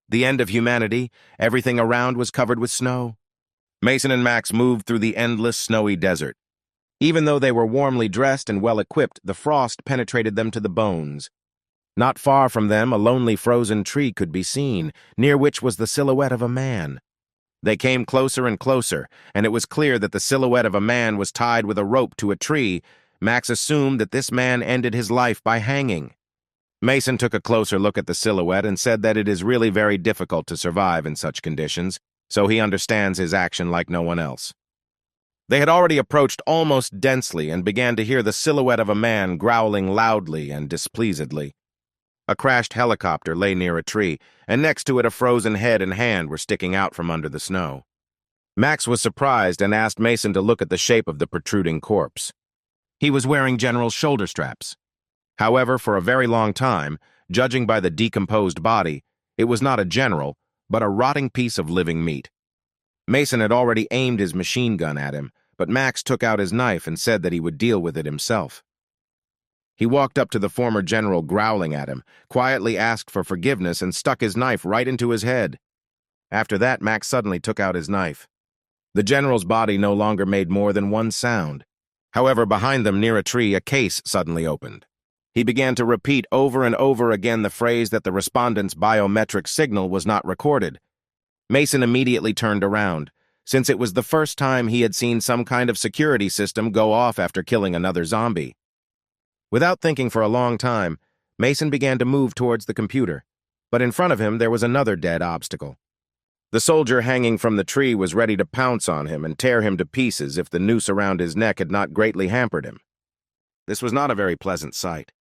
The end of humanity. Everything around was covered with snow. Mason and Max moved through the endless snowy desert. Even though they were warmly dressed and well-equipped, the frost penetrated them to the bones. Not far from them, a lonely frozen tree could be seen, near which was the silhouette of a man. They came closer and closer, and it was clear that the silhouette of a man was tied with a rope to a tree. Max assumed that this man ended his life by hanging. Mason took a closer look at the silhouette and said that it is really very difficult to survive in such conditions, so he understands his action like no one else. They had already approached almost densely and began to hear the silhouette of a man growling loudly and displeasedly. A crashed helicopter lay near a tree, and next to it a frozen head and hand were sticking out from under the snow. Max was surprised and asked Mason to look at the shape of the protruding corpse. He was wearing General's shoulder straps. However, for a very long time, judging by the decomposed body, it was not a general, but a rotting piece of living meat. Mason had already aimed his machine gun at him, but Max took out his knife and said that he would deal with it himself. He walked up to the former general growling at him, quietly asked for forgiveness, and stuck his knife right into his head. After that, Max suddenly took out his knife. The general's body no longer made more than one sound. However, behind them near a tree, a case suddenly opened. He began to repeat over and over again the phrase that the respondent's biometric signal was not recorded. Mason immediately turned around, since it was the first time he had seen some kind of security system go off after killing another zombie. Without thinking for a long time, Mason began to move towards the computer, but in front of him there was another dead obstacle. The soldier hanging from the tree was ready to pounce on him and tear him to pieces if the noose around his neck had not greatly hampered him. This was not a very pleasant sight.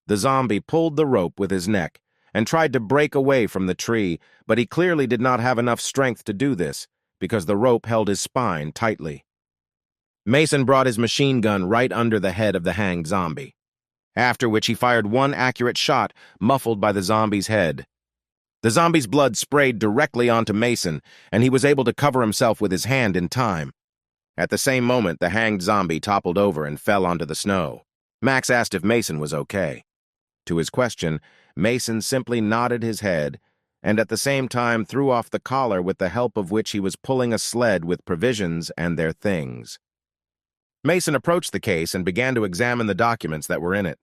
The zombie pulled the rope with his neck and tried to break away from the tree, but he clearly did not have enough strength to do this because the rope held his spine tightly. Mason brought his machine gun right under the head of the hanged zombie, after which he fired one accurate shot, muffled by the zombie's head. The zombie's blood sprayed directly onto Mason, and he was able to cover himself with his hand in time. At the same moment, the hanged zombie toppled over and fell onto the snow. Max asked if Mason was okay. To his question, Mason simply nodded his head and at the same time threw off the collar with the help of which he was pulling a sled with provisions and their things. Mason approached the case and began to examine the documents that were in it.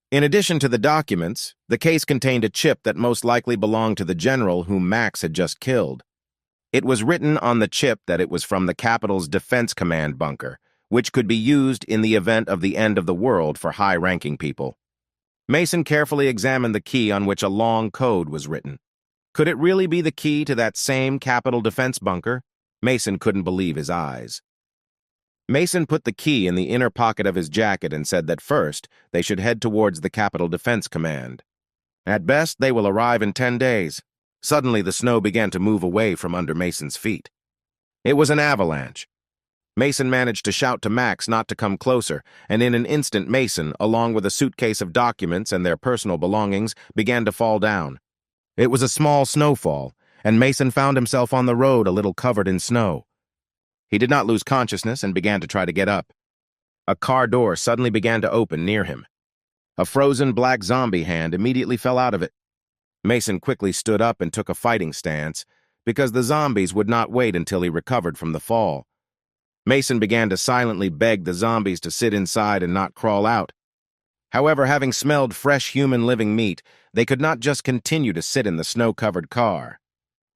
In addition to the documents, the case contained a chip that most likely belonged to the general whom Max had just killed. It was written on the chip that it was from the capital's defense command bunker, which could be used in the event of the end of the world for high-ranking people. Mason carefully examined the key on which a long code was written. Could it really be the key to that same capital defense bunker? Mason couldn't believe his eyes. Mason put the key in the inner pocket of his jacket and said that first they should head towards the Capital Defense Command. At best, they will arrive in 10 days. Suddenly, the snow began to move away from under Mason's feet. It was an avalanche. Mason managed to shout to Max not to come closer, and in an instant Mason, along with a suitcase of documents and their personal belongings, began to fall down. It was a small snowfall, and Mason found himself on the road a little covered in snow. He did not lose consciousness and began to try to get up. A car door suddenly began to open near him. A frozen black zombie hand immediately fell out of it. Mason quickly stood up and took a fighting stance, because the zombies would not wait until he recovered from the fall. Mason began to silently beg the zombies to sit inside and not crawl out. However, having smelled fresh human living meat, they could not just continue to sit in the snow-covered car.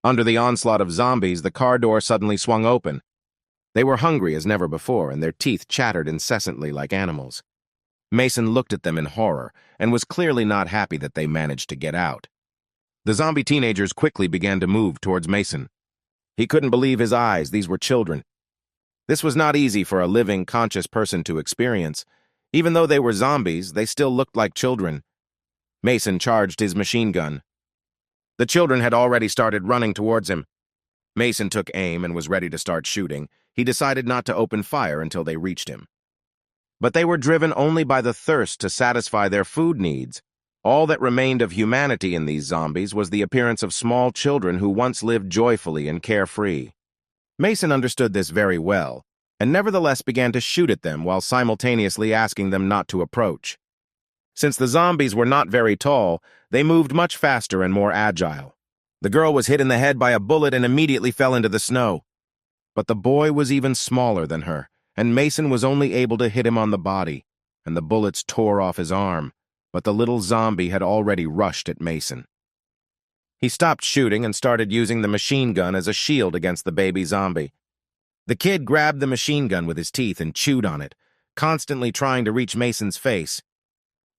Under the onslaught of zombies, the car door suddenly swung open. They were hungry as never before, and their teeth chattered incessantly like animals. Mason looked at them in horror and was clearly not happy that they managed to get out. The zombie teenagers quickly began to move towards Mason. He couldn't believe his eyes. These were children. This was not easy for a living, conscious person to experience. Even though they were zombies, they still looked like children. Mason charged his machine gun. The children had already started running towards him. Mason took aim and was ready to start shooting. He decided not to open fire until they reached him. But they were driven only by the thirst to satisfy their food needs. All that remained of humanity in these zombies was the appearance of small children who once lived joyfully and carefree. Mason understood this very well, and nevertheless began to shoot at them while simultaneously asking them not to approach. Since the zombies were not very tall, they moved much faster and more agile. The girl was hit in the head by a bullet and immediately fell into the snow. But the boy was even smaller than her, and Mason was only able to hit him on the body, and the bullets tore off his arm, but the little zombie had already rushed at Mason. He stopped shooting and started using the machine gun as a shield against the baby zombie. The kid grabbed the machine gun with his teeth and chewed on it, constantly trying to reach Mason's face.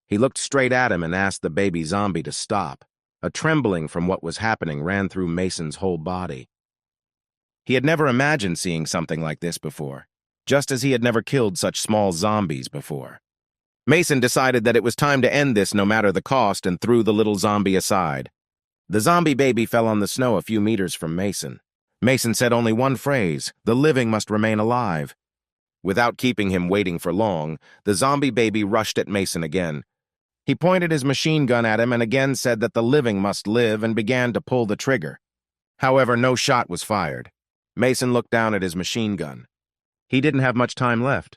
He looked straight at him and asked the baby zombie to stop. A trembling from what was happening ran through Mason's whole body. He had never imagined seeing something like this before, just as he had never killed such small zombies before. Mason decided that it was time to end this no matter the cost and threw the little zombie aside. The zombie baby fell on the snow a few meters from Mason. Mason said only one phrase: "The living must remain alive." Without keeping him waiting for long, the zombie baby rushed at Mason again. He pointed his machine gun at him and again said that the living must live and began to pull the trigger. However, no shot was fired. Mason looked down at his machine gun. He didn't have much time left.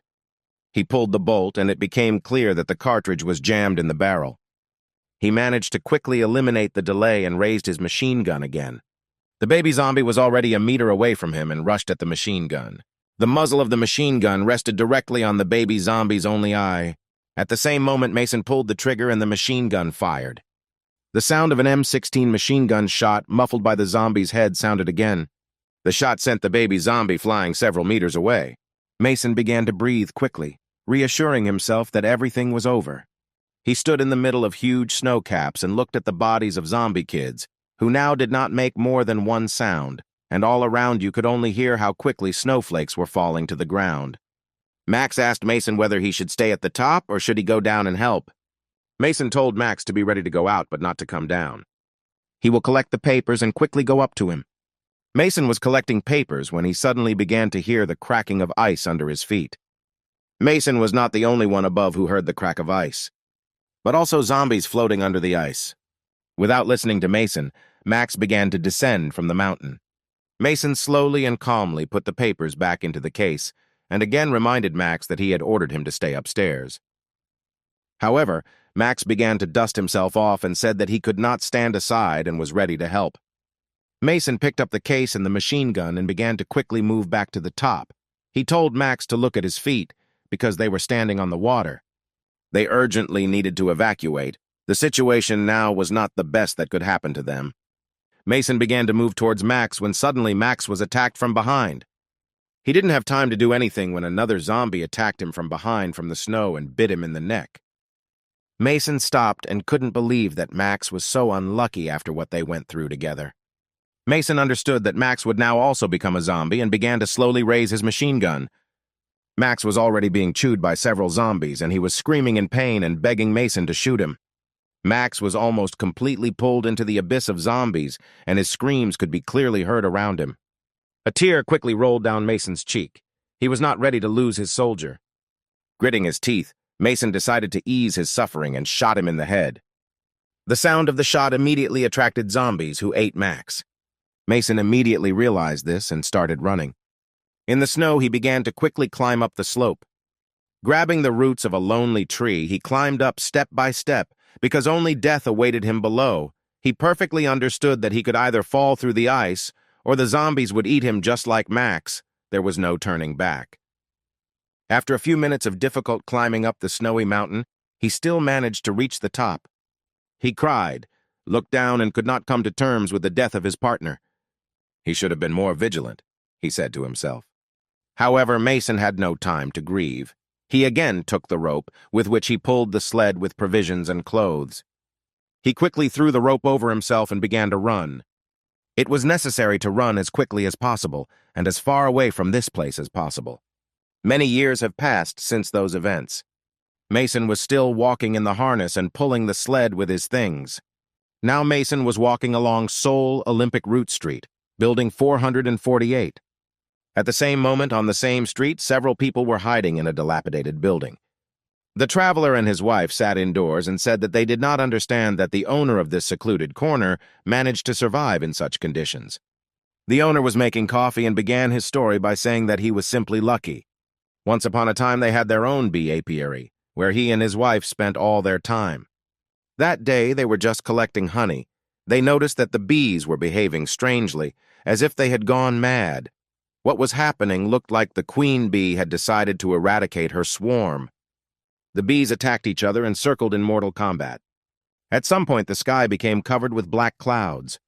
He pulled the bolt and it became clear that the cartridge was jammed in the barrel. He managed to quickly eliminate the delay and raised his machine gun again. The baby zombie was already a meter away from him and rushed at the machine gun. The muzzle of the machine gun rested directly on the baby zombie's only eye. At the same moment, Mason pulled the trigger and the machine gun fired. The sound of an M16 machine gun shot, muffled by the zombie's head, sounded again. The shot sent the baby zombie flying several meters away. Mason began to breathe quickly, reassuring himself that everything was over. He stood in the middle of huge snow caps and looked at the bodies of zombie kids, who now did not make more than one sound, and all around you could only hear how quickly snowflakes were falling to the ground. Max asked Mason whether he should stay at the top or should he go down and help. Mason told Max to be ready to go out but not to come down. He will collect the papers and quickly go up to him. Mason was collecting papers when he suddenly began to hear the cracking of ice under his feet. Mason was not the only one above who heard the crack of ice, but also zombies floating under the ice. Without listening to Mason, Max began to descend from the mountain. Mason slowly and calmly put the papers back into the case and again reminded Max that he had ordered him to stay upstairs. However, Max began to dust himself off and said that he could not stand aside and was ready to help. Mason picked up the case and the machine gun and began to quickly move back to the top. He told Max to look at his feet because they were standing on the water. They urgently needed to evacuate. The situation now was not the best that could happen to them. Mason began to move towards Max when suddenly Max was attacked from behind. He didn't have time to do anything when another zombie attacked him from behind from the snow and bit him in the neck. Mason stopped and couldn't believe that Max was so unlucky after what they went through together. Mason understood that Max would now also become a zombie and began to slowly raise his machine gun. Max was already being chewed by several zombies and he was screaming in pain and begging Mason to shoot him. Max was almost completely pulled into the abyss of zombies and his screams could be clearly heard around him. A tear quickly rolled down Mason's cheek. He was not ready to lose his soldier. Gritting his teeth, Mason decided to ease his suffering and shot him in the head. The sound of the shot immediately attracted zombies who ate Max. Mason immediately realized this and started running. In the snow, he began to quickly climb up the slope. Grabbing the roots of a lonely tree, he climbed up step by step because only death awaited him below. He perfectly understood that he could either fall through the ice or the zombies would eat him just like Max. There was no turning back. After a few minutes of difficult climbing up the snowy mountain, he still managed to reach the top. He cried, looked down, and could not come to terms with the death of his partner. He should have been more vigilant, he said to himself. However, Mason had no time to grieve. He again took the rope, with which he pulled the sled with provisions and clothes. He quickly threw the rope over himself and began to run. It was necessary to run as quickly as possible and as far away from this place as possible. Many years have passed since those events. Mason was still walking in the harness and pulling the sled with his things. Now Mason was walking along Seoul Olympic Route Street, building 448. At the same moment, on the same street, several people were hiding in a dilapidated building. The traveler and his wife sat indoors and said that they did not understand that the owner of this secluded corner managed to survive in such conditions. The owner was making coffee and began his story by saying that he was simply lucky. Once upon a time, they had their own bee apiary, where he and his wife spent all their time. That day, they were just collecting honey. They noticed that the bees were behaving strangely, as if they had gone mad. What was happening looked like the queen bee had decided to eradicate her swarm. The bees attacked each other and circled in mortal combat. At some point, the sky became covered with black clouds,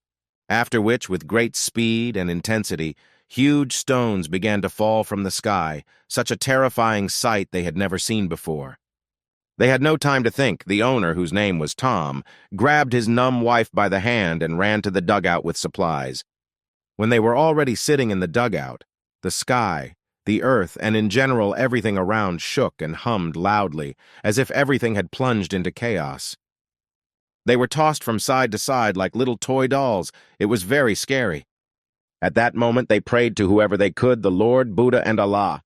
after which, with great speed and intensity, huge stones began to fall from the sky, such a terrifying sight they had never seen before. They had no time to think. The owner, whose name was Tom, grabbed his numb wife by the hand and ran to the dugout with supplies. When they were already sitting in the dugout, the sky, the earth, and in general everything around shook and hummed loudly, as if everything had plunged into chaos. They were tossed from side to side like little toy dolls. It was very scary. At that moment, they prayed to whoever they could, the Lord, Buddha, and Allah.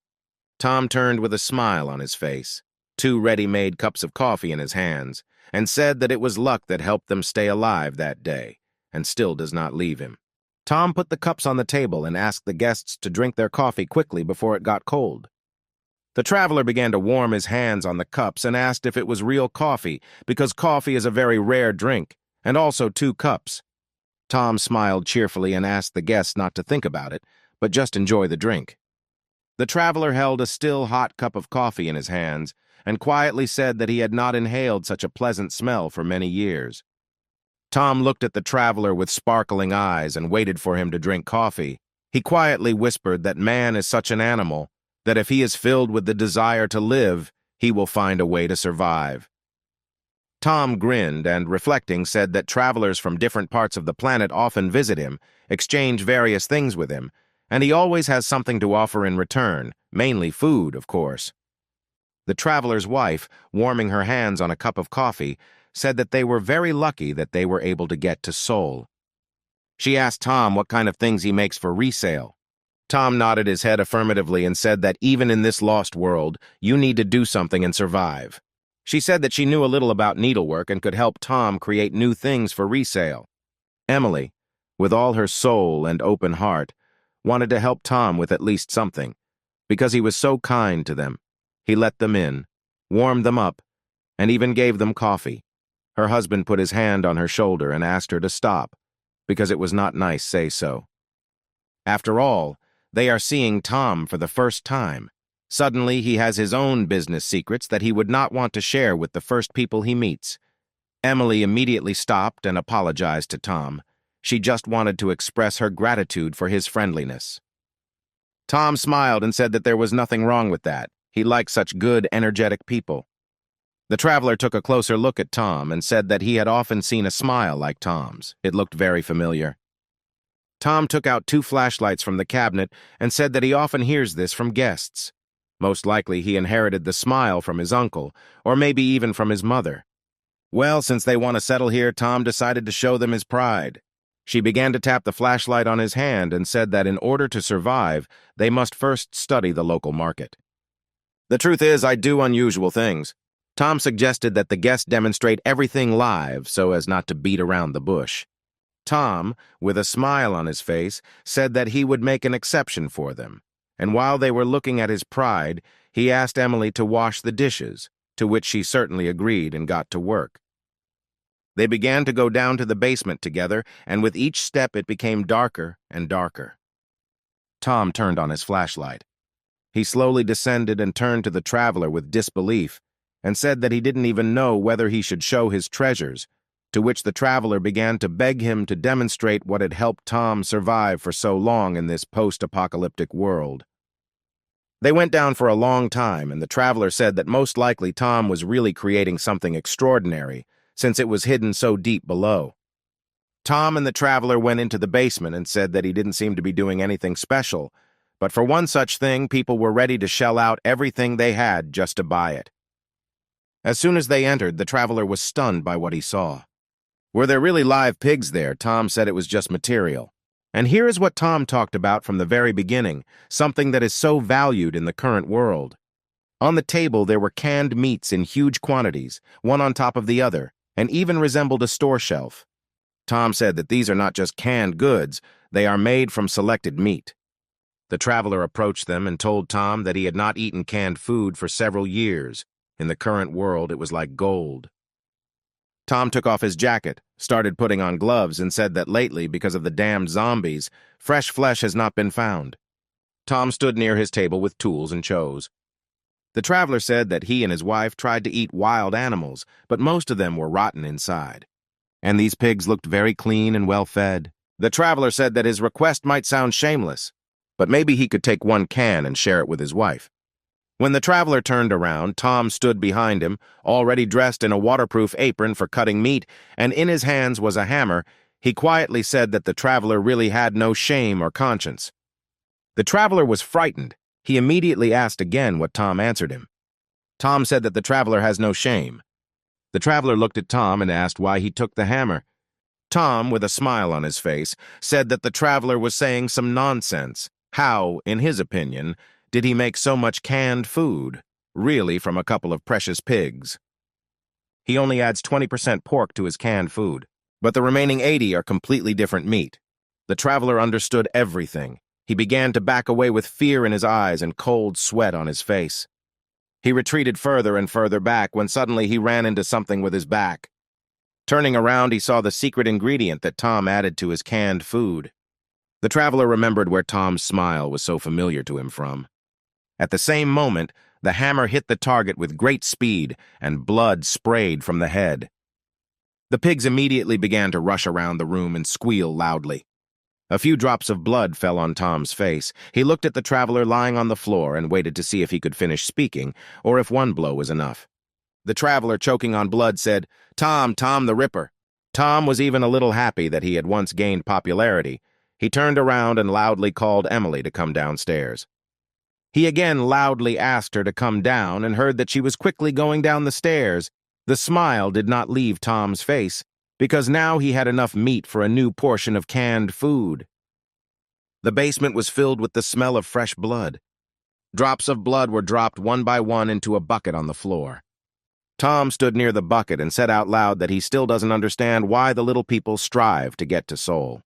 Tom turned with a smile on his face, 2 ready-made cups of coffee in his hands, and said that it was luck that helped them stay alive that day, and still does not leave him. Tom put the cups on the table and asked the guests to drink their coffee quickly before it got cold. The traveler began to warm his hands on the cups and asked if it was real coffee, because coffee is a very rare drink, and also 2 cups. Tom smiled cheerfully and asked the guests not to think about it, but just enjoy the drink. The traveler held a still hot cup of coffee in his hands and quietly said that he had not inhaled such a pleasant smell for many years. Tom looked at the traveler with sparkling eyes and waited for him to drink coffee. He quietly whispered that man is such an animal that if he is filled with the desire to live, he will find a way to survive. Tom grinned and, reflecting, said that travelers from different parts of the planet often visit him, exchange various things with him, and he always has something to offer in return, mainly food, of course. The traveler's wife, warming her hands on a cup of coffee, said that they were very lucky that they were able to get to Seoul. She asked Tom what kind of things he makes for resale. Tom nodded his head affirmatively and said that even in this lost world, you need to do something and survive. She said that she knew a little about needlework and could help Tom create new things for resale. Emily, with all her soul and open heart, wanted to help Tom with at least something, because he was so kind to them. He let them in, warmed them up, and even gave them coffee. Her husband put his hand on her shoulder and asked her to stop, because it was not nice say so. After all, they are seeing Tom for the first time. Suddenly, he has his own business secrets that he would not want to share with the first people he meets. Emily immediately stopped and apologized to Tom. She just wanted to express her gratitude for his friendliness. Tom smiled and said that there was nothing wrong with that. He liked such good, energetic people. The traveler took a closer look at Tom and said that he had often seen a smile like Tom's. It looked very familiar. Tom took out 2 flashlights from the cabinet and said that he often hears this from guests. Most likely he inherited the smile from his uncle, or maybe even from his mother. Well, since they want to settle here, Tom decided to show them his pride. She began to tap the flashlight on his hand and said that in order to survive, they must first study the local market. The truth is, I do unusual things. Tom suggested that the guests demonstrate everything live so as not to beat around the bush. Tom, with a smile on his face, said that he would make an exception for them. And while they were looking at his pride, he asked Emily to wash the dishes, to which she certainly agreed and got to work. They began to go down to the basement together, and with each step it became darker and darker. Tom turned on his flashlight. He slowly descended and turned to the traveler with disbelief, and said that he didn't even know whether he should show his treasures, to which the traveler began to beg him to demonstrate what had helped Tom survive for so long in this post-apocalyptic world. They went down for a long time, and the traveler said that most likely Tom was really creating something extraordinary, since it was hidden so deep below. Tom and the traveler went into the basement and said that he didn't seem to be doing anything special, but for one such thing, people were ready to shell out everything they had just to buy it. As soon as they entered, the traveler was stunned by what he saw. Were there really live pigs there? Tom said it was just material. And here is what Tom talked about from the very beginning, something that is so valued in the current world. On the table, there were canned meats in huge quantities, one on top of the other, and even resembled a store shelf. Tom said that these are not just canned goods, they are made from selected meat. The traveler approached them and told Tom that he had not eaten canned food for several years. In the current world, it was like gold. Tom took off his jacket, started putting on gloves, and said that lately, because of the damned zombies, fresh flesh has not been found. Tom stood near his table with tools and chose. The traveler said that he and his wife tried to eat wild animals, but most of them were rotten inside. And these pigs looked very clean and well-fed. The traveler said that his request might sound shameless, but maybe he could take one can and share it with his wife. When the traveler turned around, Tom stood behind him, already dressed in a waterproof apron for cutting meat, and in his hands was a hammer. He quietly said that the traveler really had no shame or conscience. The traveler was frightened. He immediately asked again what Tom answered him. Tom said that the traveler has no shame. The traveler looked at Tom and asked why he took the hammer. Tom, with a smile on his face, said that the traveler was saying some nonsense. How, in his opinion, did he make so much canned food, really from a couple of precious pigs? He only adds 20% pork to his canned food, but the remaining 80 are completely different meat. The traveler understood everything. He began to back away with fear in his eyes and cold sweat on his face. He retreated further and further back when suddenly he ran into something with his back. Turning around, he saw the secret ingredient that Tom added to his canned food. The traveler remembered where Tom's smile was so familiar to him from. At the same moment, the hammer hit the target with great speed, and blood sprayed from the head. The pigs immediately began to rush around the room and squeal loudly. A few drops of blood fell on Tom's face. He looked at the traveler lying on the floor and waited to see if he could finish speaking, or if one blow was enough. The traveler, choking on blood, said, "Tom, Tom the Ripper." Tom was even a little happy that he had once gained popularity. He turned around and loudly called Emily to come downstairs. He again loudly asked her to come down and heard that she was quickly going down the stairs. The smile did not leave Tom's face, because now he had enough meat for a new portion of canned food. The basement was filled with the smell of fresh blood. Drops of blood were dropped one by one into a bucket on the floor. Tom stood near the bucket and said out loud that he still doesn't understand why the little people strive to get to Seoul.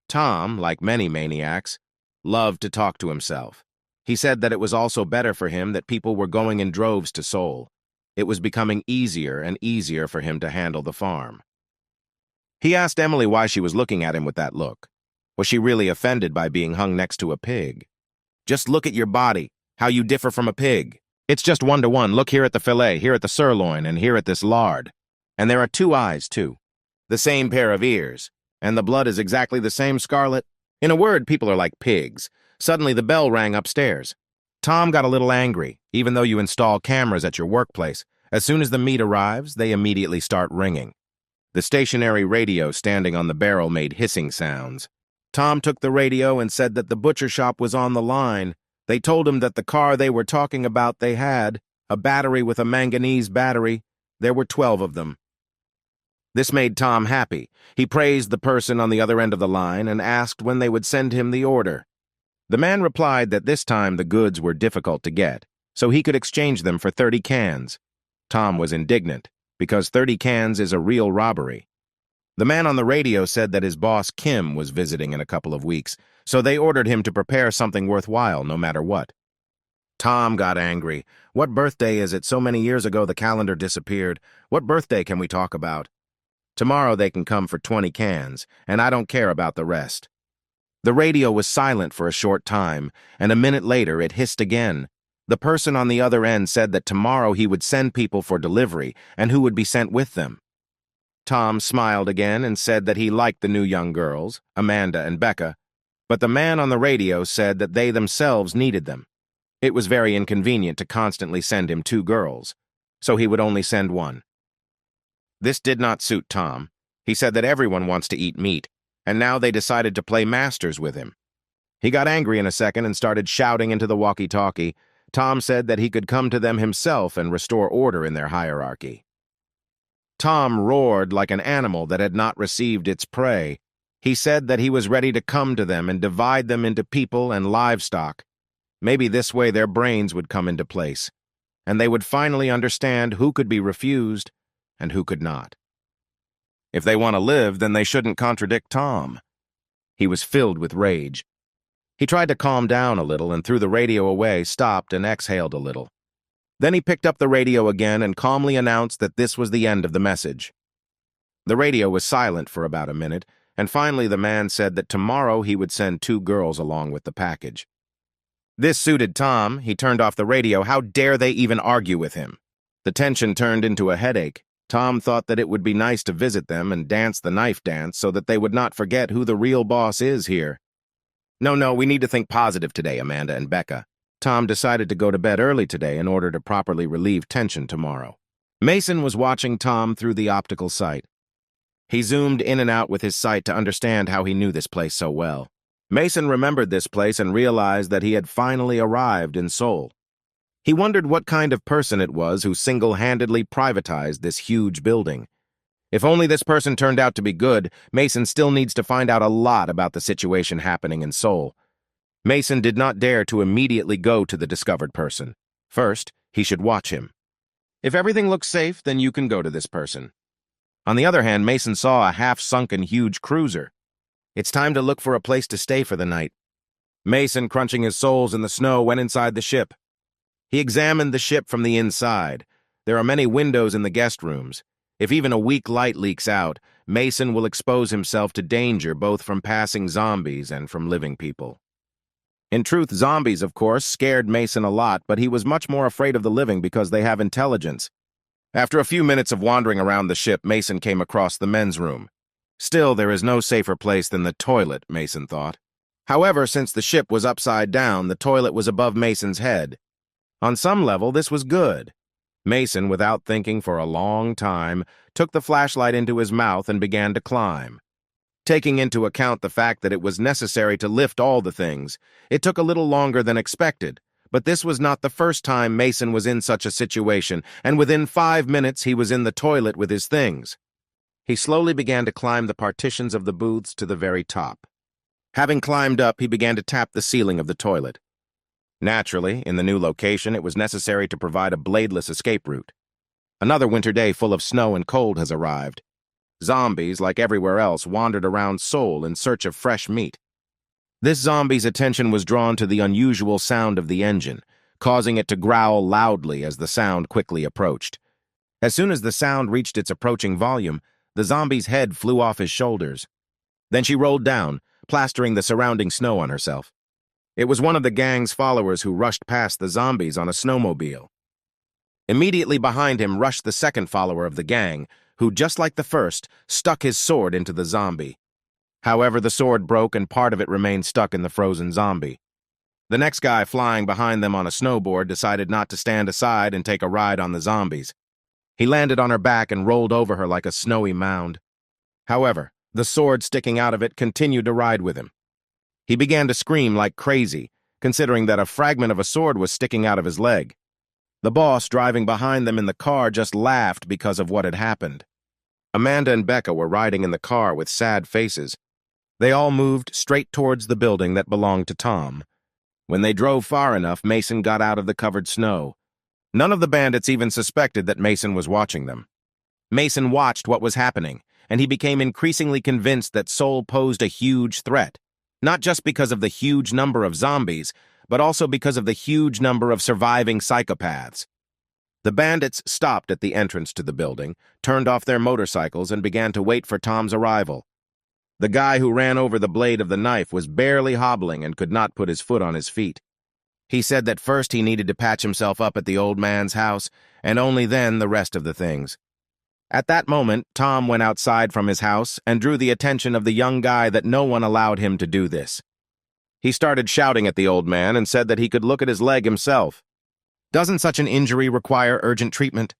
Tom, like many maniacs, loved to talk to himself. He said that it was also better for him that people were going in droves to Seoul. It was becoming easier and easier for him to handle the farm. He asked Emily why she was looking at him with that look. Was she really offended by being hung next to a pig? "Just look at your body, how you differ from a pig. It's just 1-to-1. Look here at the fillet, here at the sirloin, and here at this lard. And there are 2 eyes, too. The same pair of ears. And the blood is exactly the same scarlet. In a word, people are like pigs." Suddenly, the bell rang upstairs. Tom got a little angry. Even though you install cameras at your workplace, as soon as the meat arrives, they immediately start ringing. The stationary radio standing on the barrel made hissing sounds. Tom took the radio and said that the butcher shop was on the line. They told him that the car they were talking about they had, a battery with a manganese battery. There were 12 of them. This made Tom happy. He praised the person on the other end of the line and asked when they would send him the order. The man replied that this time the goods were difficult to get, so he could exchange them for 30 cans. Tom was indignant, because 30 cans is a real robbery. The man on the radio said that his boss Kim was visiting in a couple of weeks, so they ordered him to prepare something worthwhile no matter what. Tom got angry. What birthday is it? So many years ago the calendar disappeared. What birthday can we talk about? Tomorrow they can come for 20 cans, and I don't care about the rest. The radio was silent for a short time, and a minute later it hissed again. The person on the other end said that tomorrow he would send people for delivery, and who would be sent with them. Tom smiled again and said that he liked the new young girls, Amanda and Becca, but the man on the radio said that they themselves needed them. It was very inconvenient to constantly send him 2 girls, so he would only send 1. This did not suit Tom. He said that everyone wants to eat meat, and now they decided to play masters with him. He got angry in a second and started shouting into the walkie-talkie. Tom said that he could come to them himself and restore order in their hierarchy. Tom roared like an animal that had not received its prey. He said that he was ready to come to them and divide them into people and livestock. Maybe this way their brains would come into place, and they would finally understand who could be refused and who could not. If they want to live, then they shouldn't contradict Tom. He was filled with rage. He tried to calm down a little and threw the radio away, stopped, and exhaled a little. Then he picked up the radio again and calmly announced that this was the end of the message. The radio was silent for about a minute, and finally the man said that tomorrow he would send 2 girls along with the package. This suited Tom. He turned off the radio. How dare they even argue with him? The tension turned into a headache. Tom thought that it would be nice to visit them and dance the knife dance so that they would not forget who the real boss is here. No, we need to think positive today, Amanda and Becca. Tom decided to go to bed early today in order to properly relieve tension tomorrow. Mason was watching Tom through the optical sight. He zoomed in and out with his sight to understand how he knew this place so well. Mason remembered this place and realized that he had finally arrived in Seoul. He wondered what kind of person it was who single-handedly privatized this huge building. If only this person turned out to be good, Mason still needs to find out a lot about the situation happening in Seoul. Mason did not dare to immediately go to the discovered person. First, he should watch him. If everything looks safe, then you can go to this person. On the other hand, Mason saw a half-sunken huge cruiser. It's time to look for a place to stay for the night. Mason, crunching his soles in the snow, went inside the ship. He examined the ship from the inside. There are many windows in the guest rooms. If even a weak light leaks out, Mason will expose himself to danger both from passing zombies and from living people. In truth, zombies, of course, scared Mason a lot, but he was much more afraid of the living because they have intelligence. After a few minutes of wandering around the ship, Mason came across the men's room. Still, there is no safer place than the toilet, Mason thought. However, since the ship was upside down, the toilet was above Mason's head. On some level, this was good. Mason, without thinking for a long time, took the flashlight into his mouth and began to climb. Taking into account the fact that it was necessary to lift all the things, it took a little longer than expected, but this was not the first time Mason was in such a situation, and within 5 minutes he was in the toilet with his things. He slowly began to climb the partitions of the booths to the very top. Having climbed up, he began to tap the ceiling of the toilet. Naturally, in the new location, it was necessary to provide a bladeless escape route. Another winter day full of snow and cold has arrived. Zombies, like everywhere else, wandered around Seoul in search of fresh meat. This zombie's attention was drawn to the unusual sound of the engine, causing it to growl loudly as the sound quickly approached. As soon as the sound reached its approaching volume, the zombie's head flew off his shoulders. Then she rolled down, plastering the surrounding snow on herself. It was one of the gang's followers who rushed past the zombies on a snowmobile. Immediately behind him rushed the second follower of the gang, who, just like the first, stuck his sword into the zombie. However, the sword broke and part of it remained stuck in the frozen zombie. The next guy flying behind them on a snowboard decided not to stand aside and take a ride on the zombies. He landed on her back and rolled over her like a snowy mound. However, the sword sticking out of it continued to ride with him. He began to scream like crazy, considering that a fragment of a sword was sticking out of his leg. The boss, driving behind them in the car, just laughed because of what had happened. Amanda and Becca were riding in the car with sad faces. They all moved straight towards the building that belonged to Tom. When they drove far enough, Mason got out of the covered snow. None of the bandits even suspected that Mason was watching them. Mason watched what was happening, and he became increasingly convinced that Seoul posed a huge threat. Not just because of the huge number of zombies, but also because of the huge number of surviving psychopaths. The bandits stopped at the entrance to the building, turned off their motorcycles, and began to wait for Tom's arrival. The guy who ran over the blade of the knife was barely hobbling and could not put his foot on his feet. He said that first he needed to patch himself up at the old man's house, and only then the rest of the things. At that moment, Tom went outside from his house and drew the attention of the young guy that no one allowed him to do this. He started shouting at the old man and said that he could look at his leg himself. Doesn't such an injury require urgent treatment?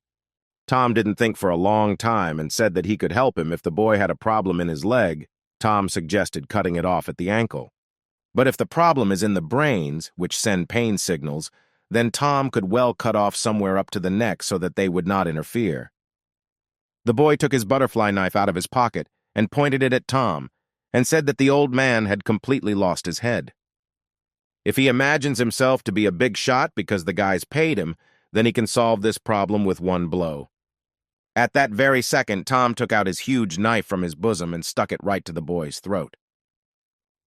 Tom didn't think for a long time and said that he could help him if the boy had a problem in his leg. Tom suggested cutting it off at the ankle. But if the problem is in the brains, which send pain signals, then Tom could well cut off somewhere up to the neck so that they would not interfere. The boy took his butterfly knife out of his pocket and pointed it at Tom, and said that the old man had completely lost his head. If he imagines himself to be a big shot because the guys paid him, then he can solve this problem with one blow. At that very second, Tom took out his huge knife from his bosom and stuck it right to the boy's throat.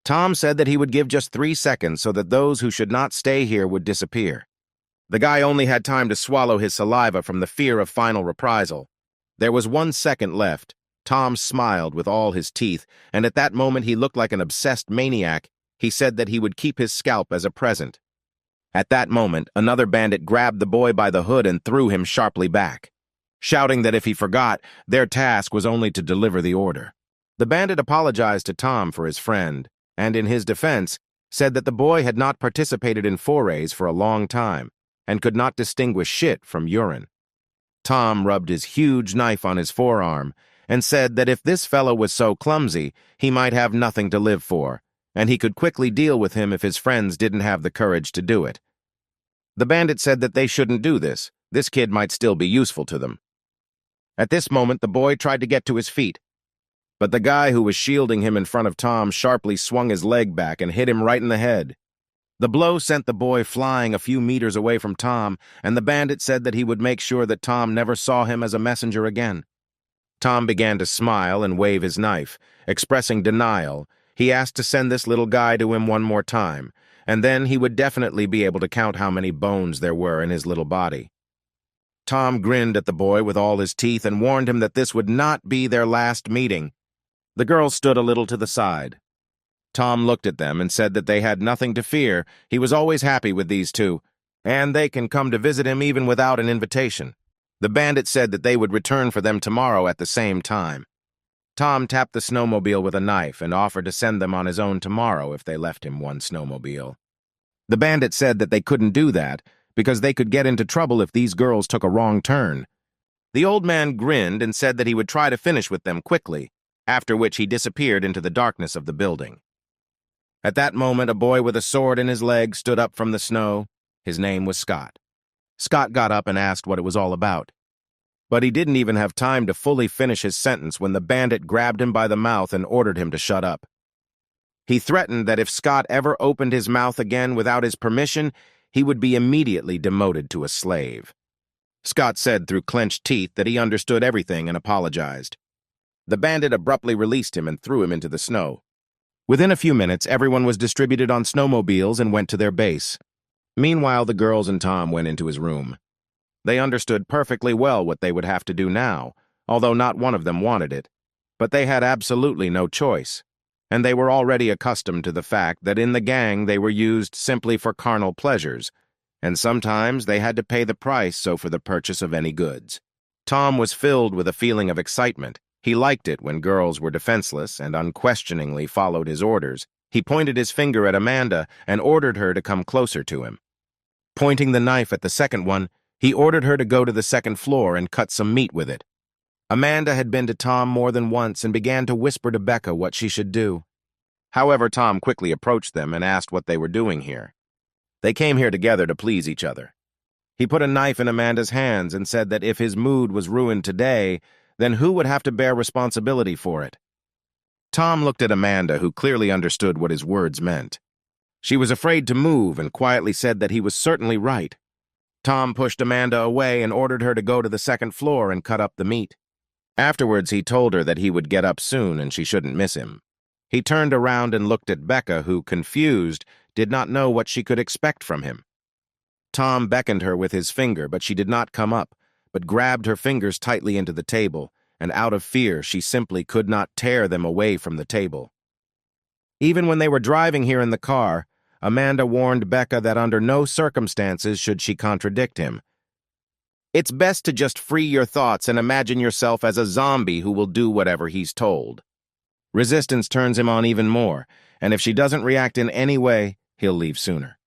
Tom said that he would give just 3 seconds so that those who should not stay here would disappear. The guy only had time to swallow his saliva from the fear of final reprisal. There was 1 second left. Tom smiled with all his teeth, and at that moment he looked like an obsessed maniac. He said that he would keep his scalp as a present. At that moment, another bandit grabbed the boy by the hood and threw him sharply back, shouting that if he forgot, their task was only to deliver the order. The bandit apologized to Tom for his friend, and in his defense, said that the boy had not participated in forays for a long time and could not distinguish shit from urine. Tom rubbed his huge knife on his forearm and said that if this fellow was so clumsy, he might have nothing to live for, and he could quickly deal with him if his friends didn't have the courage to do it. The bandit said that they shouldn't do this. This kid might still be useful to them. At this moment, the boy tried to get to his feet, but the guy who was shielding him in front of Tom sharply swung his leg back and hit him right in the head. The blow sent the boy flying a few meters away from Tom, and the bandit said that he would make sure that Tom never saw him as a messenger again. Tom began to smile and wave his knife, expressing denial. He asked to send this little guy to him one more time, and then he would definitely be able to count how many bones there were in his little body. Tom grinned at the boy with all his teeth and warned him that this would not be their last meeting. The girls stood a little to the side. Tom looked at them and said that they had nothing to fear. He was always happy with these two, and they can come to visit him even without an invitation. The bandit said that they would return for them tomorrow at the same time. Tom tapped the snowmobile with a knife and offered to send them on his own tomorrow if they left him one snowmobile. The bandit said that they couldn't do that because they could get into trouble if these girls took a wrong turn. The old man grinned and said that he would try to finish with them quickly, after which he disappeared into the darkness of the building. At that moment, a boy with a sword in his leg stood up from the snow. His name was Scott. Scott got up and asked what it was all about. But he didn't even have time to fully finish his sentence when the bandit grabbed him by the mouth and ordered him to shut up. He threatened that if Scott ever opened his mouth again without his permission, he would be immediately demoted to a slave. Scott said through clenched teeth that he understood everything and apologized. The bandit abruptly released him and threw him into the snow. Within a few minutes, everyone was distributed on snowmobiles and went to their base. Meanwhile, the girls and Tom went into his room. They understood perfectly well what they would have to do now, although not one of them wanted it. But they had absolutely no choice, and they were already accustomed to the fact that in the gang they were used simply for carnal pleasures, and sometimes they had to pay the price for the purchase of any goods. Tom was filled with a feeling of excitement. He liked it when girls were defenseless and unquestioningly followed his orders. He pointed his finger at Amanda and ordered her to come closer to him. Pointing the knife at the second one, he ordered her to go to the second floor and cut some meat with it. Amanda had been to Tom more than once and began to whisper to Becca what she should do. However, Tom quickly approached them and asked what they were doing here. They came here together to please each other. He put a knife in Amanda's hands and said that if his mood was ruined today, then who would have to bear responsibility for it? Tom looked at Amanda, who clearly understood what his words meant. She was afraid to move and quietly said that he was certainly right. Tom pushed Amanda away and ordered her to go to the second floor and cut up the meat. Afterwards, he told her that he would get up soon and she shouldn't miss him. He turned around and looked at Becca, who, confused, did not know what she could expect from him. Tom beckoned her with his finger, but she did not come up, but grabbed her fingers tightly into the table, and out of fear she simply could not tear them away from the table. Even when they were driving here in the car, Amanda warned Becca that under no circumstances should she contradict him. It's best to just free your thoughts and imagine yourself as a zombie who will do whatever he's told. Resistance turns him on even more, and if she doesn't react in any way, he'll leave sooner.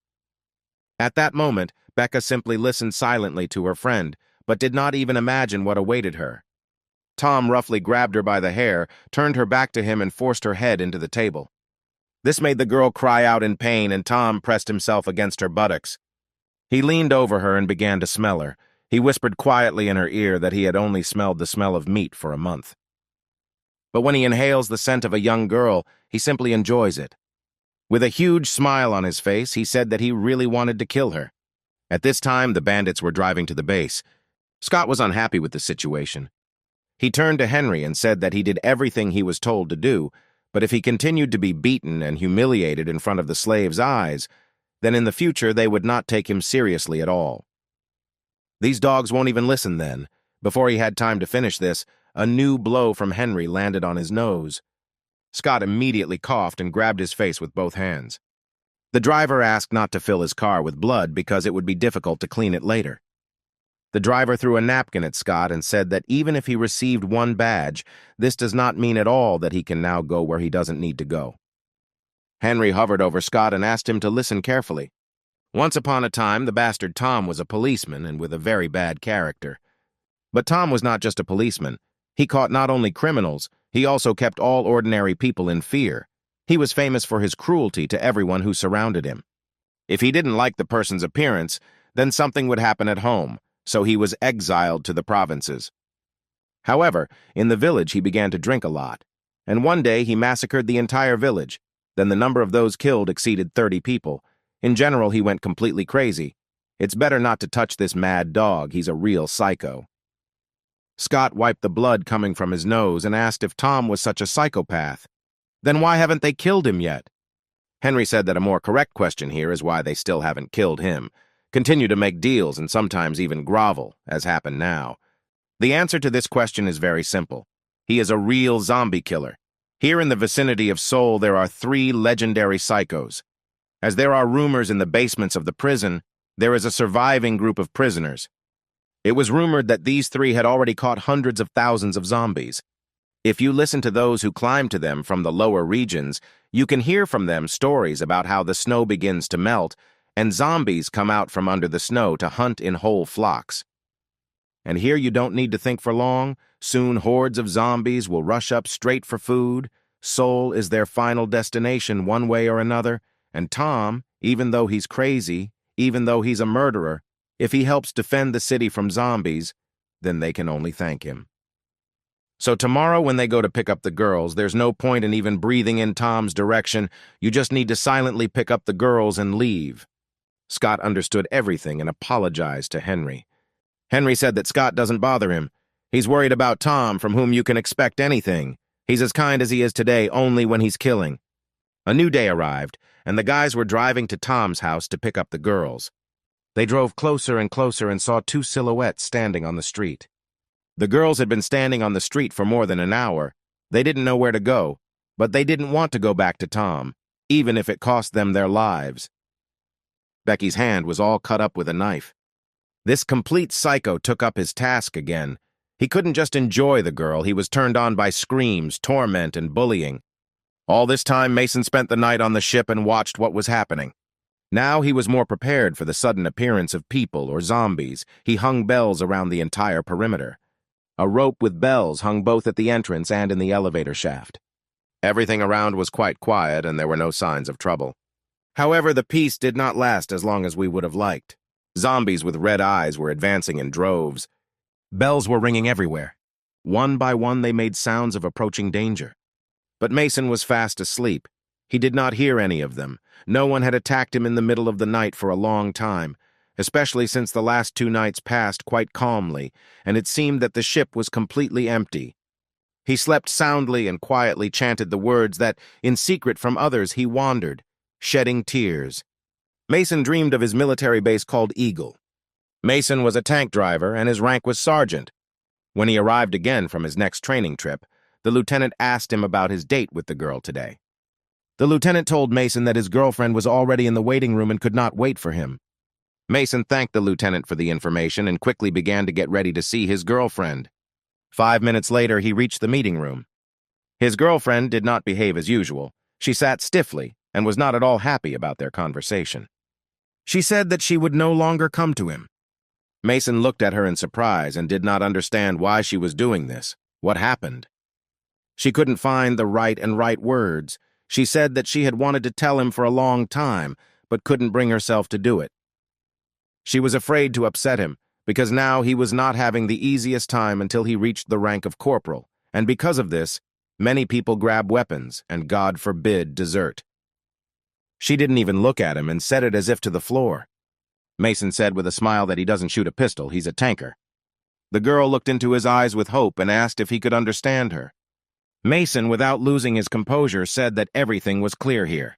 At that moment, Becca simply listened silently to her friend, but did not even imagine what awaited her. Tom roughly grabbed her by the hair, turned her back to him, and forced her head into the table. This made the girl cry out in pain, and Tom pressed himself against her buttocks. He leaned over her and began to smell her. He whispered quietly in her ear that he had only smelled the smell of meat for a month. But when he inhales the scent of a young girl, he simply enjoys it. With a huge smile on his face, he said that he really wanted to kill her. At this time, the bandits were driving to the base. Scott was unhappy with the situation. He turned to Henry and said that he did everything he was told to do, but if he continued to be beaten and humiliated in front of the slaves' eyes, then in the future they would not take him seriously at all. These dogs won't even listen then. Before he had time to finish this, a new blow from Henry landed on his nose. Scott immediately coughed and grabbed his face with both hands. The driver asked not to fill his car with blood because it would be difficult to clean it later. The driver threw a napkin at Scott and said that even if he received one badge, this does not mean at all that he can now go where he doesn't need to go. Henry hovered over Scott and asked him to listen carefully. Once upon a time, the bastard Tom was a policeman and with a very bad character. But Tom was not just a policeman. He caught not only criminals, he also kept all ordinary people in fear. He was famous for his cruelty to everyone who surrounded him. If he didn't like the person's appearance, then something would happen at home, so he was exiled to the provinces. However, in the village he began to drink a lot, and one day he massacred the entire village. Then the number of those killed exceeded 30 people. In general, he went completely crazy. It's better not to touch this mad dog, he's a real psycho. Scott wiped the blood coming from his nose and asked if Tom was such a psychopath. Then why haven't they killed him yet? Henry said that a more correct question here is why they still haven't killed him. Continue to make deals and sometimes even grovel, as happened now. The answer to this question is very simple. He is a real zombie killer. Here in the vicinity of Seoul, there are 3 legendary psychos. As there are rumors in the basements of the prison, there is a surviving group of prisoners. It was rumored that these 3 had already caught hundreds of thousands of zombies. If you listen to those who climb to them from the lower regions, you can hear from them stories about how the snow begins to melt and zombies come out from under the snow to hunt in whole flocks. And here you don't need to think for long. Soon hordes of zombies will rush up straight for food. Seoul is their final destination one way or another, and Tom, even though he's crazy, even though he's a murderer, if he helps defend the city from zombies, then they can only thank him. So tomorrow when they go to pick up the girls, there's no point in even breathing in Tom's direction. You just need to silently pick up the girls and leave. Scott understood everything and apologized to Henry. Henry said that Scott doesn't bother him. He's worried about Tom, from whom you can expect anything. He's as kind as he is today, only when he's killing. A new day arrived, and the guys were driving to Tom's house to pick up the girls. They drove closer and closer and saw 2 silhouettes standing on the street. The girls had been standing on the street for more than an hour. They didn't know where to go, but they didn't want to go back to Tom, even if it cost them their lives. Becky's hand was all cut up with a knife. This complete psycho took up his task again. He couldn't just enjoy the girl, he was turned on by screams, torment, and bullying. All this time, Mason spent the night on the ship and watched what was happening. Now he was more prepared for the sudden appearance of people or zombies. He hung bells around the entire perimeter. A rope with bells hung both at the entrance and in the elevator shaft. Everything around was quite quiet, and there were no signs of trouble. However, the peace did not last as long as we would have liked. Zombies with red eyes were advancing in droves. Bells were ringing everywhere. One by one, they made sounds of approaching danger. But Mason was fast asleep. He did not hear any of them. No one had attacked him in the middle of the night for a long time, especially since the last 2 nights passed quite calmly, and it seemed that the ship was completely empty. He slept soundly and quietly chanted the words that, in secret from others, he wandered, shedding tears. Mason dreamed of his military base called Eagle. Mason was a tank driver, and his rank was sergeant. When he arrived again from his next training trip, the lieutenant asked him about his date with the girl today. The lieutenant told Mason that his girlfriend was already in the waiting room and could not wait for him. Mason thanked the lieutenant for the information and quickly began to get ready to see his girlfriend. 5 minutes later, he reached the meeting room. His girlfriend did not behave as usual. She sat stiffly and was not at all happy about their conversation. She said that she would no longer come to him. Mason looked at her in surprise and did not understand why she was doing this. What happened? She couldn't find the right words. She said that she had wanted to tell him for a long time, but couldn't bring herself to do it. She was afraid to upset him, because now he was not having the easiest time until he reached the rank of corporal, and because of this, many people grab weapons and, God forbid, desert. She didn't even look at him and said it as if to the floor. Mason said with a smile that he doesn't shoot a pistol, he's a tanker. The girl looked into his eyes with hope and asked if he could understand her. Mason, without losing his composure, said that everything was clear here.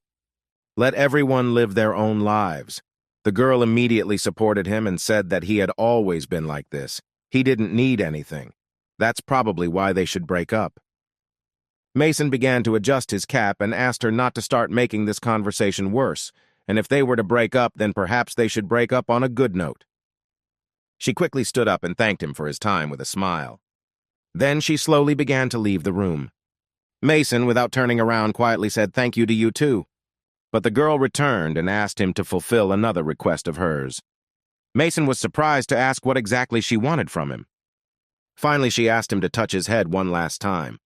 Let everyone live their own lives. The girl immediately supported him and said that he had always been like this. He didn't need anything. That's probably why they should break up. Mason began to adjust his cap and asked her not to start making this conversation worse, and if they were to break up, then perhaps they should break up on a good note. She quickly stood up and thanked him for his time with a smile. Then she slowly began to leave the room. Mason, without turning around, quietly said, "Thank you to you too." But the girl returned and asked him to fulfill another request of hers. Mason was surprised to ask what exactly she wanted from him. Finally, she asked him to touch his head one last time.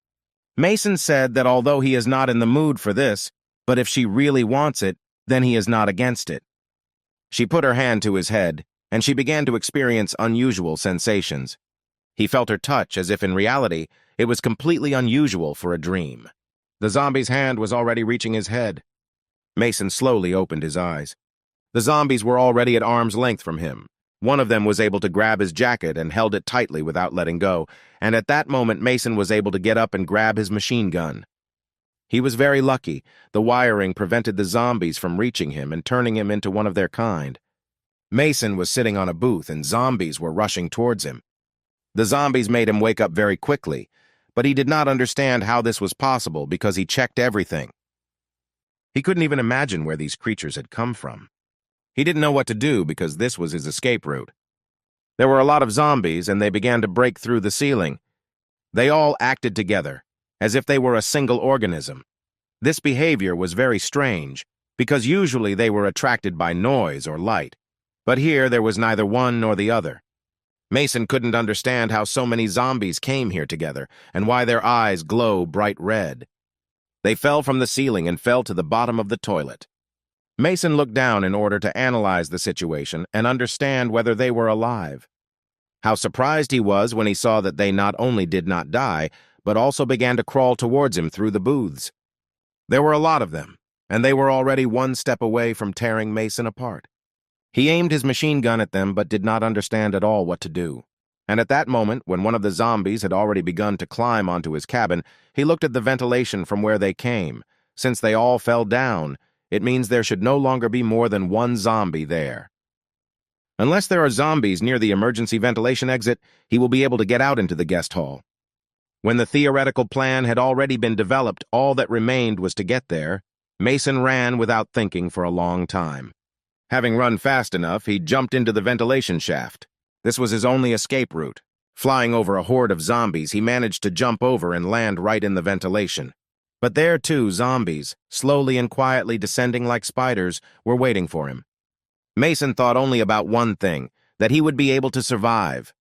Mason said that although he is not in the mood for this, but if she really wants it, then he is not against it. She put her hand to his head, and she began to experience unusual sensations. He felt her touch as if in reality it was completely unusual for a dream. The zombie's hand was already reaching his head. Mason slowly opened his eyes. The zombies were already at arm's length from him. One of them was able to grab his jacket and held it tightly without letting go, and at that moment Mason was able to get up and grab his machine gun. He was very lucky. The wiring prevented the zombies from reaching him and turning him into one of their kind. Mason was sitting on a booth and zombies were rushing towards him. The zombies made him wake up very quickly, but he did not understand how this was possible because he checked everything. He couldn't even imagine where these creatures had come from. He didn't know what to do because this was his escape route. There were a lot of zombies and they began to break through the ceiling. They all acted together, as if they were a single organism. This behavior was very strange, because usually they were attracted by noise or light, but here there was neither one nor the other. Mason couldn't understand how so many zombies came here together and why their eyes glow bright red. They fell from the ceiling and fell to the bottom of the toilet. Mason looked down in order to analyze the situation and understand whether they were alive. How surprised he was when he saw that they not only did not die, but also began to crawl towards him through the booths. There were a lot of them, and they were already one step away from tearing Mason apart. He aimed his machine gun at them but did not understand at all what to do. And at that moment, when one of the zombies had already begun to climb onto his cabin, he looked at the ventilation from where they came. Since they all fell down, it means there should no longer be more than one zombie there. Unless there are zombies near the emergency ventilation exit, he will be able to get out into the guest hall. When the theoretical plan had already been developed, all that remained was to get there. Mason ran without thinking for a long time. Having run fast enough, he jumped into the ventilation shaft. This was his only escape route. Flying over a horde of zombies, he managed to jump over and land right in the ventilation. But there, too, zombies, slowly and quietly descending like spiders, were waiting for him. Mason thought only about one thing, that he would be able to survive.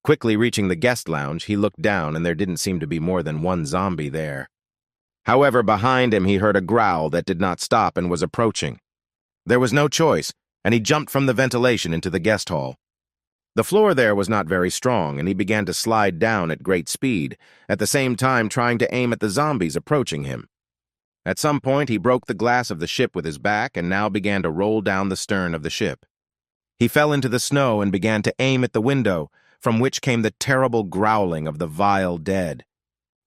Quickly reaching the guest lounge, he looked down and there didn't seem to be more than one zombie there. However, behind him he heard a growl that did not stop and was approaching. There was no choice, and he jumped from the ventilation into the guest hall. The floor there was not very strong, and he began to slide down at great speed, at the same time trying to aim at the zombies approaching him. At some point, he broke the glass of the ship with his back and now began to roll down the stern of the ship. He fell into the snow and began to aim at the window, from which came the terrible growling of the vile dead.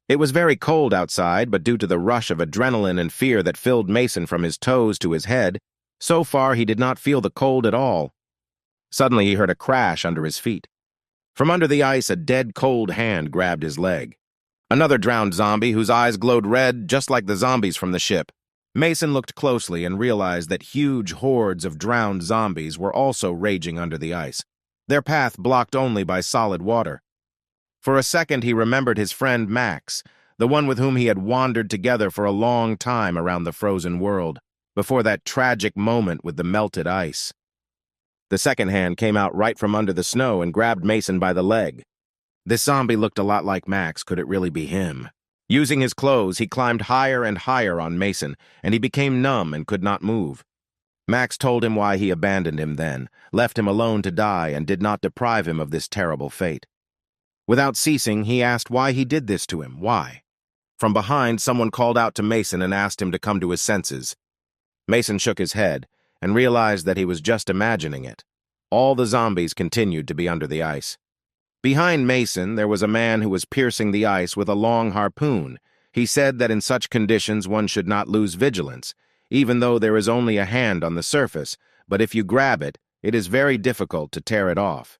It was very cold outside, but due to the rush of adrenaline and fear that filled Mason from his toes to his head, so far he did not feel the cold at all. Suddenly he heard a crash under his feet. From under the ice, a dead cold hand grabbed his leg. Another drowned zombie whose eyes glowed red, just like the zombies from the ship. Mason looked closely and realized that huge hordes of drowned zombies were also raging under the ice, their path blocked only by solid water. For a second he remembered his friend Max, the one with whom he had wandered together for a long time around the frozen world, before that tragic moment with the melted ice. The second hand came out right from under the snow and grabbed Mason by the leg. This zombie looked a lot like Max. Could it really be him? Using his clothes, he climbed higher and higher on Mason, and he became numb and could not move. Max told him why he abandoned him then, left him alone to die, and did not deprive him of this terrible fate. Without ceasing, he asked why he did this to him. Why? From behind, someone called out to Mason and asked him to come to his senses. Mason shook his head and realized that he was just imagining it. All the zombies continued to be under the ice. Behind Mason, there was a man who was piercing the ice with a long harpoon. He said that in such conditions one should not lose vigilance. Even though there is only a hand on the surface, but if you grab it, it is very difficult to tear it off.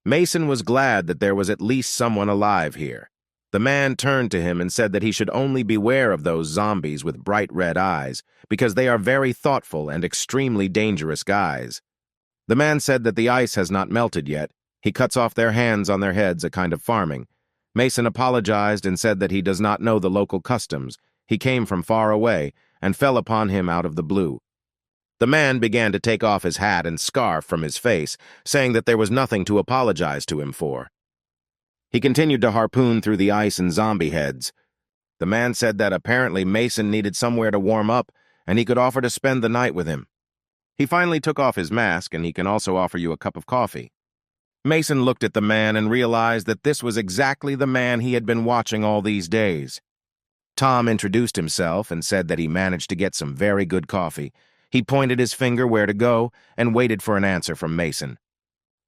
Mason was glad that there was at least someone alive here. The man turned to him and said that he should only beware of those zombies with bright red eyes, because they are very thoughtful and extremely dangerous guys. The man said that the ice has not melted yet. He cuts off their hands on their heads, a kind of farming. Mason apologized and said that he does not know the local customs. He came from far away and fell upon him out of the blue. The man began to take off his hat and scarf from his face, saying that there was nothing to apologize to him for. He continued to harpoon through the ice and zombie heads. The man said that apparently Mason needed somewhere to warm up, and he could offer to spend the night with him. He finally took off his mask, and he can also offer you a cup of coffee. Mason looked at the man and realized that this was exactly the man he had been watching all these days. Tom introduced himself and said that he managed to get some very good coffee. He pointed his finger where to go and waited for an answer from Mason.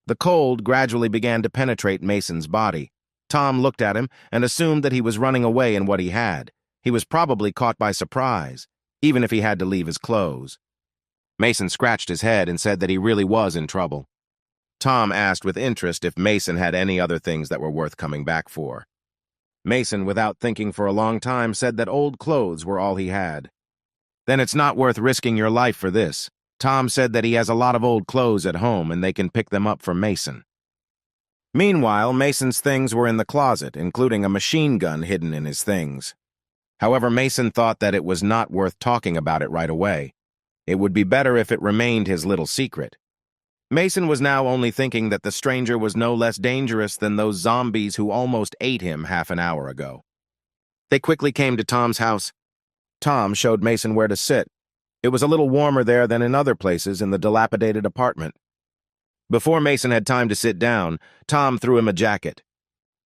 The cold gradually began to penetrate Mason's body. Tom looked at him and assumed that he was running away in what he had. He was probably caught by surprise, even if he had to leave his clothes. Mason scratched his head and said that he really was in trouble. Tom asked with interest if Mason had any other things that were worth coming back for. Mason, without thinking for a long time, said that old clothes were all he had. Then it's not worth risking your life for this. Tom said that he has a lot of old clothes at home and they can pick them up for Mason. Meanwhile, Mason's things were in the closet, including a machine gun hidden in his things. However, Mason thought that it was not worth talking about it right away. It would be better if it remained his little secret. Mason was now only thinking that the stranger was no less dangerous than those zombies who almost ate him half an hour ago. They quickly came to Tom's house. Tom showed Mason where to sit. It was a little warmer there than in other places in the dilapidated apartment. Before Mason had time to sit down, Tom threw him a jacket.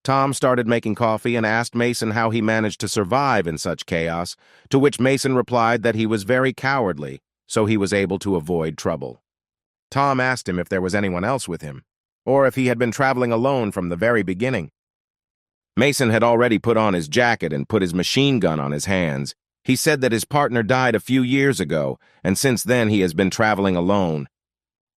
Tom started making coffee and asked Mason how he managed to survive in such chaos, to which Mason replied that he was very cowardly, so he was able to avoid trouble. Tom asked him if there was anyone else with him, or if he had been traveling alone from the very beginning. Mason had already put on his jacket and put his machine gun on his hands. He said that his partner died a few years ago, and since then he has been traveling alone.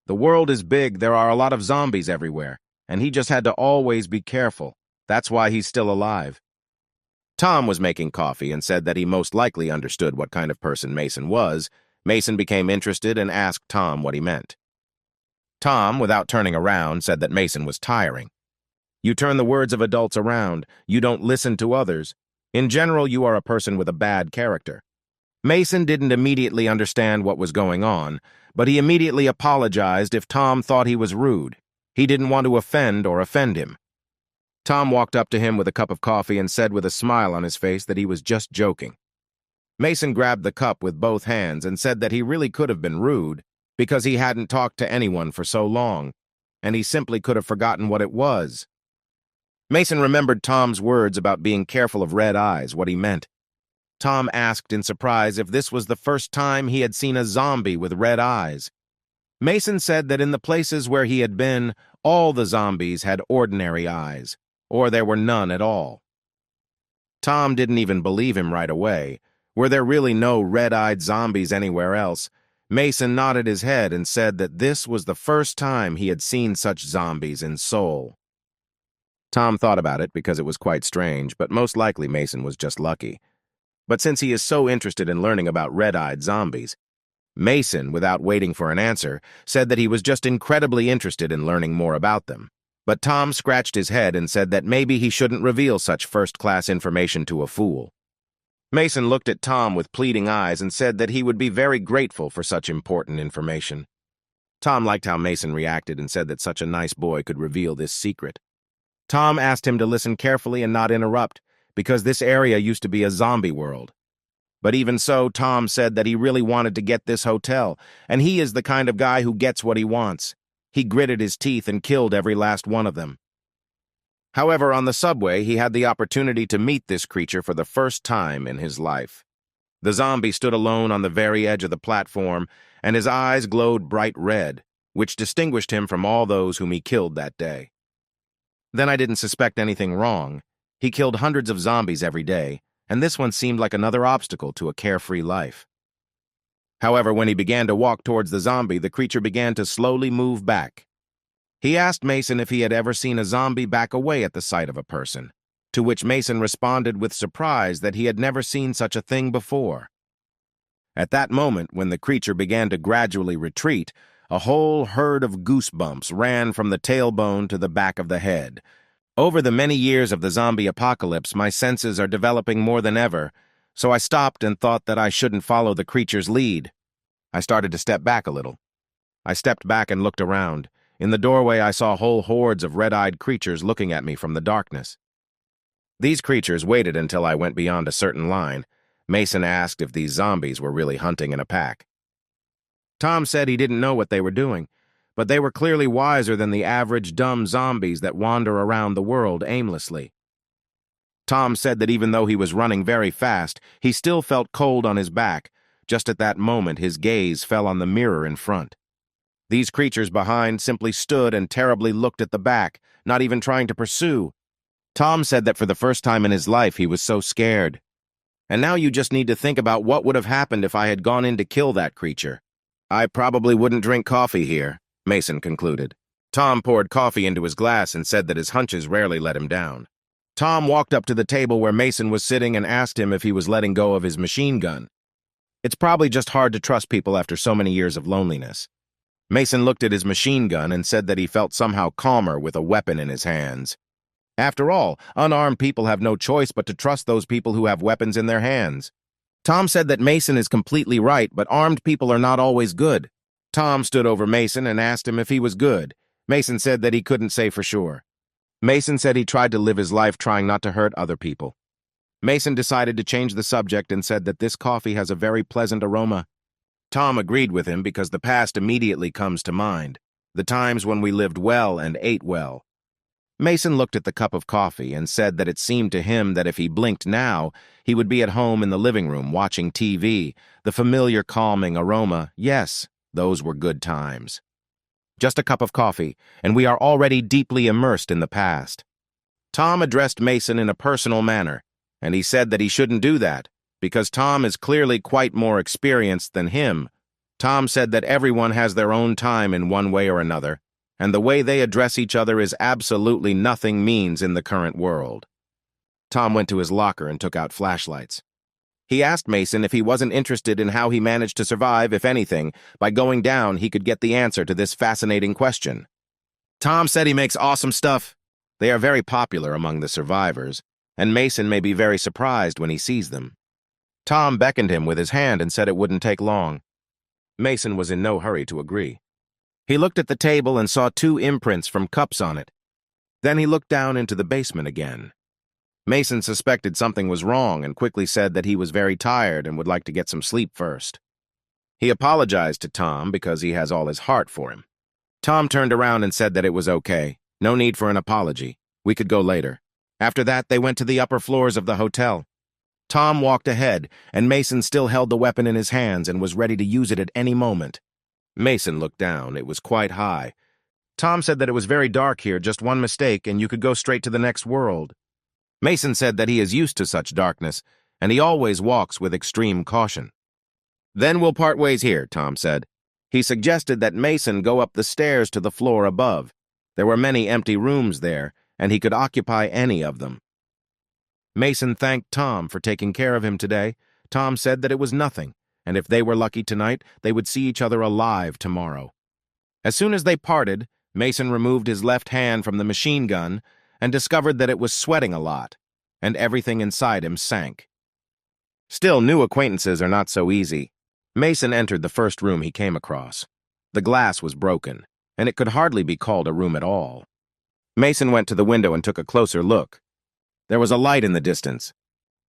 The world is big, there are a lot of zombies everywhere, and he just had to always be careful. That's why he's still alive. Tom was making coffee and said that he most likely understood what kind of person Mason was. Mason became interested and asked Tom what he meant. Tom, without turning around, said that Mason was tiring. You turn the words of adults around. You don't listen to others. In general, you are a person with a bad character. Mason didn't immediately understand what was going on, but he immediately apologized if Tom thought he was rude. He didn't want to offend him. Tom walked up to him with a cup of coffee and said with a smile on his face that he was just joking. Mason grabbed the cup with both hands and said that he really could have been rude because he hadn't talked to anyone for so long, and he simply could have forgotten what it was. Mason remembered Tom's words about being careful of red eyes, what he meant. Tom asked in surprise if this was the first time he had seen a zombie with red eyes. Mason said that in the places where he had been, all the zombies had ordinary eyes, or there were none at all. Tom didn't even believe him right away. Were there really no red-eyed zombies anywhere else? Mason nodded his head and said that this was the first time he had seen such zombies in Seoul. Tom thought about it because it was quite strange, but most likely Mason was just lucky. But since he is so interested in learning about red-eyed zombies, Mason, without waiting for an answer, said that he was just incredibly interested in learning more about them. But Tom scratched his head and said that maybe he shouldn't reveal such first-class information to a fool. Mason looked at Tom with pleading eyes and said that he would be very grateful for such important information. Tom liked how Mason reacted and said that such a nice boy could reveal this secret. Tom asked him to listen carefully and not interrupt, because this area used to be a zombie world. But even so, Tom said that he really wanted to get this hotel, and he is the kind of guy who gets what he wants. He gritted his teeth and killed every last one of them. However, on the subway, he had the opportunity to meet this creature for the first time in his life. The zombie stood alone on the very edge of the platform, and his eyes glowed bright red, which distinguished him from all those whom he killed that day. Then I didn't suspect anything wrong. He killed hundreds of zombies every day, and this one seemed like another obstacle to a carefree life. However, when he began to walk towards the zombie, the creature began to slowly move back. He asked Mason if he had ever seen a zombie back away at the sight of a person, to which Mason responded with surprise that he had never seen such a thing before. At that moment, when the creature began to gradually retreat, a whole herd of goosebumps ran from the tailbone to the back of the head. Over the many years of the zombie apocalypse, my senses are developing more than ever, so I stopped and thought that I shouldn't follow the creature's lead. I started to step back a little. I stepped back and looked around. In the doorway, I saw whole hordes of red-eyed creatures looking at me from the darkness. These creatures waited until I went beyond a certain line. Mason asked if these zombies were really hunting in a pack. Tom said he didn't know what they were doing, but they were clearly wiser than the average dumb zombies that wander around the world aimlessly. Tom said that even though he was running very fast, he still felt cold on his back. Just at that moment, his gaze fell on the mirror in front. These creatures behind simply stood and terribly looked at the back, not even trying to pursue. Tom said that for the first time in his life, he was so scared. And now you just need to think about what would have happened if I had gone in to kill that creature. I probably wouldn't drink coffee here, Mason concluded. Tom poured coffee into his glass and said that his hunches rarely let him down. Tom walked up to the table where Mason was sitting and asked him if he was letting go of his machine gun. It's probably just hard to trust people after so many years of loneliness. Mason looked at his machine gun and said that he felt somehow calmer with a weapon in his hands. After all, unarmed people have no choice but to trust those people who have weapons in their hands. Tom said that Mason is completely right, but armed people are not always good. Tom stood over Mason and asked him if he was good. Mason said that he couldn't say for sure. Mason said he tried to live his life trying not to hurt other people. Mason decided to change the subject and said that this coffee has a very pleasant aroma. Tom agreed with him because the past immediately comes to mind, the times when we lived well and ate well. Mason looked at the cup of coffee and said that it seemed to him that if he blinked now, he would be at home in the living room watching TV, the familiar calming aroma. Yes, those were good times. Just a cup of coffee, and we are already deeply immersed in the past. Tom addressed Mason in a personal manner, and he said that he shouldn't do that, because Tom is clearly quite more experienced than him. Tom said that everyone has their own time in one way or another, and the way they address each other is absolutely nothing means in the current world. Tom went to his locker and took out flashlights. He asked Mason if he wasn't interested in how he managed to survive, if anything. By going down, he could get the answer to this fascinating question. Tom said he makes awesome stuff. They are very popular among the survivors, and Mason may be very surprised when he sees them. Tom beckoned him with his hand and said it wouldn't take long. Mason was in no hurry to agree. He looked at the table and saw 2 imprints from cups on it. Then he looked down into the basement again. Mason suspected something was wrong and quickly said that he was very tired and would like to get some sleep first. He apologized to Tom because he has all his heart for him. Tom turned around and said that it was okay. No need for an apology. We could go later. After that, they went to the upper floors of the hotel. Tom walked ahead, and Mason still held the weapon in his hands and was ready to use it at any moment. Mason looked down. It was quite high. Tom said that it was very dark here, just one mistake, and you could go straight to the next world. Mason said that he is used to such darkness, and he always walks with extreme caution. Then we'll part ways here, Tom said. He suggested that Mason go up the stairs to the floor above. There were many empty rooms there, and he could occupy any of them. Mason thanked Tom for taking care of him today. Tom said that it was nothing, and if they were lucky tonight, they would see each other alive tomorrow. As soon as they parted, Mason removed his left hand from the machine gun and discovered that it was sweating a lot, and everything inside him sank. Still, new acquaintances are not so easy. Mason entered the first room he came across. The glass was broken, and it could hardly be called a room at all. Mason went to the window and took a closer look. There was a light in the distance.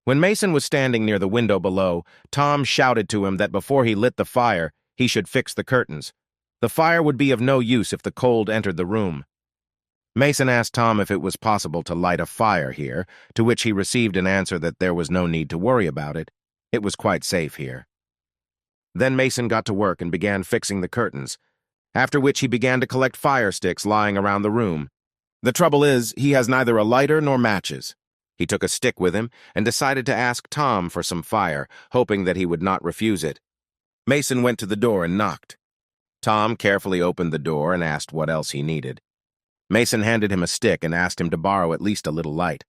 When Mason was standing near the window below, Tom shouted to him that before he lit the fire, he should fix the curtains. The fire would be of no use if the cold entered the room. Mason asked Tom if it was possible to light a fire here, to which he received an answer that there was no need to worry about it. It was quite safe here. Then Mason got to work and began fixing the curtains, after which he began to collect fire sticks lying around the room. The trouble is, he has neither a lighter nor matches. He took a stick with him and decided to ask Tom for some fire, hoping that he would not refuse it. Mason went to the door and knocked. Tom carefully opened the door and asked what else he needed. Mason handed him a stick and asked him to borrow at least a little light.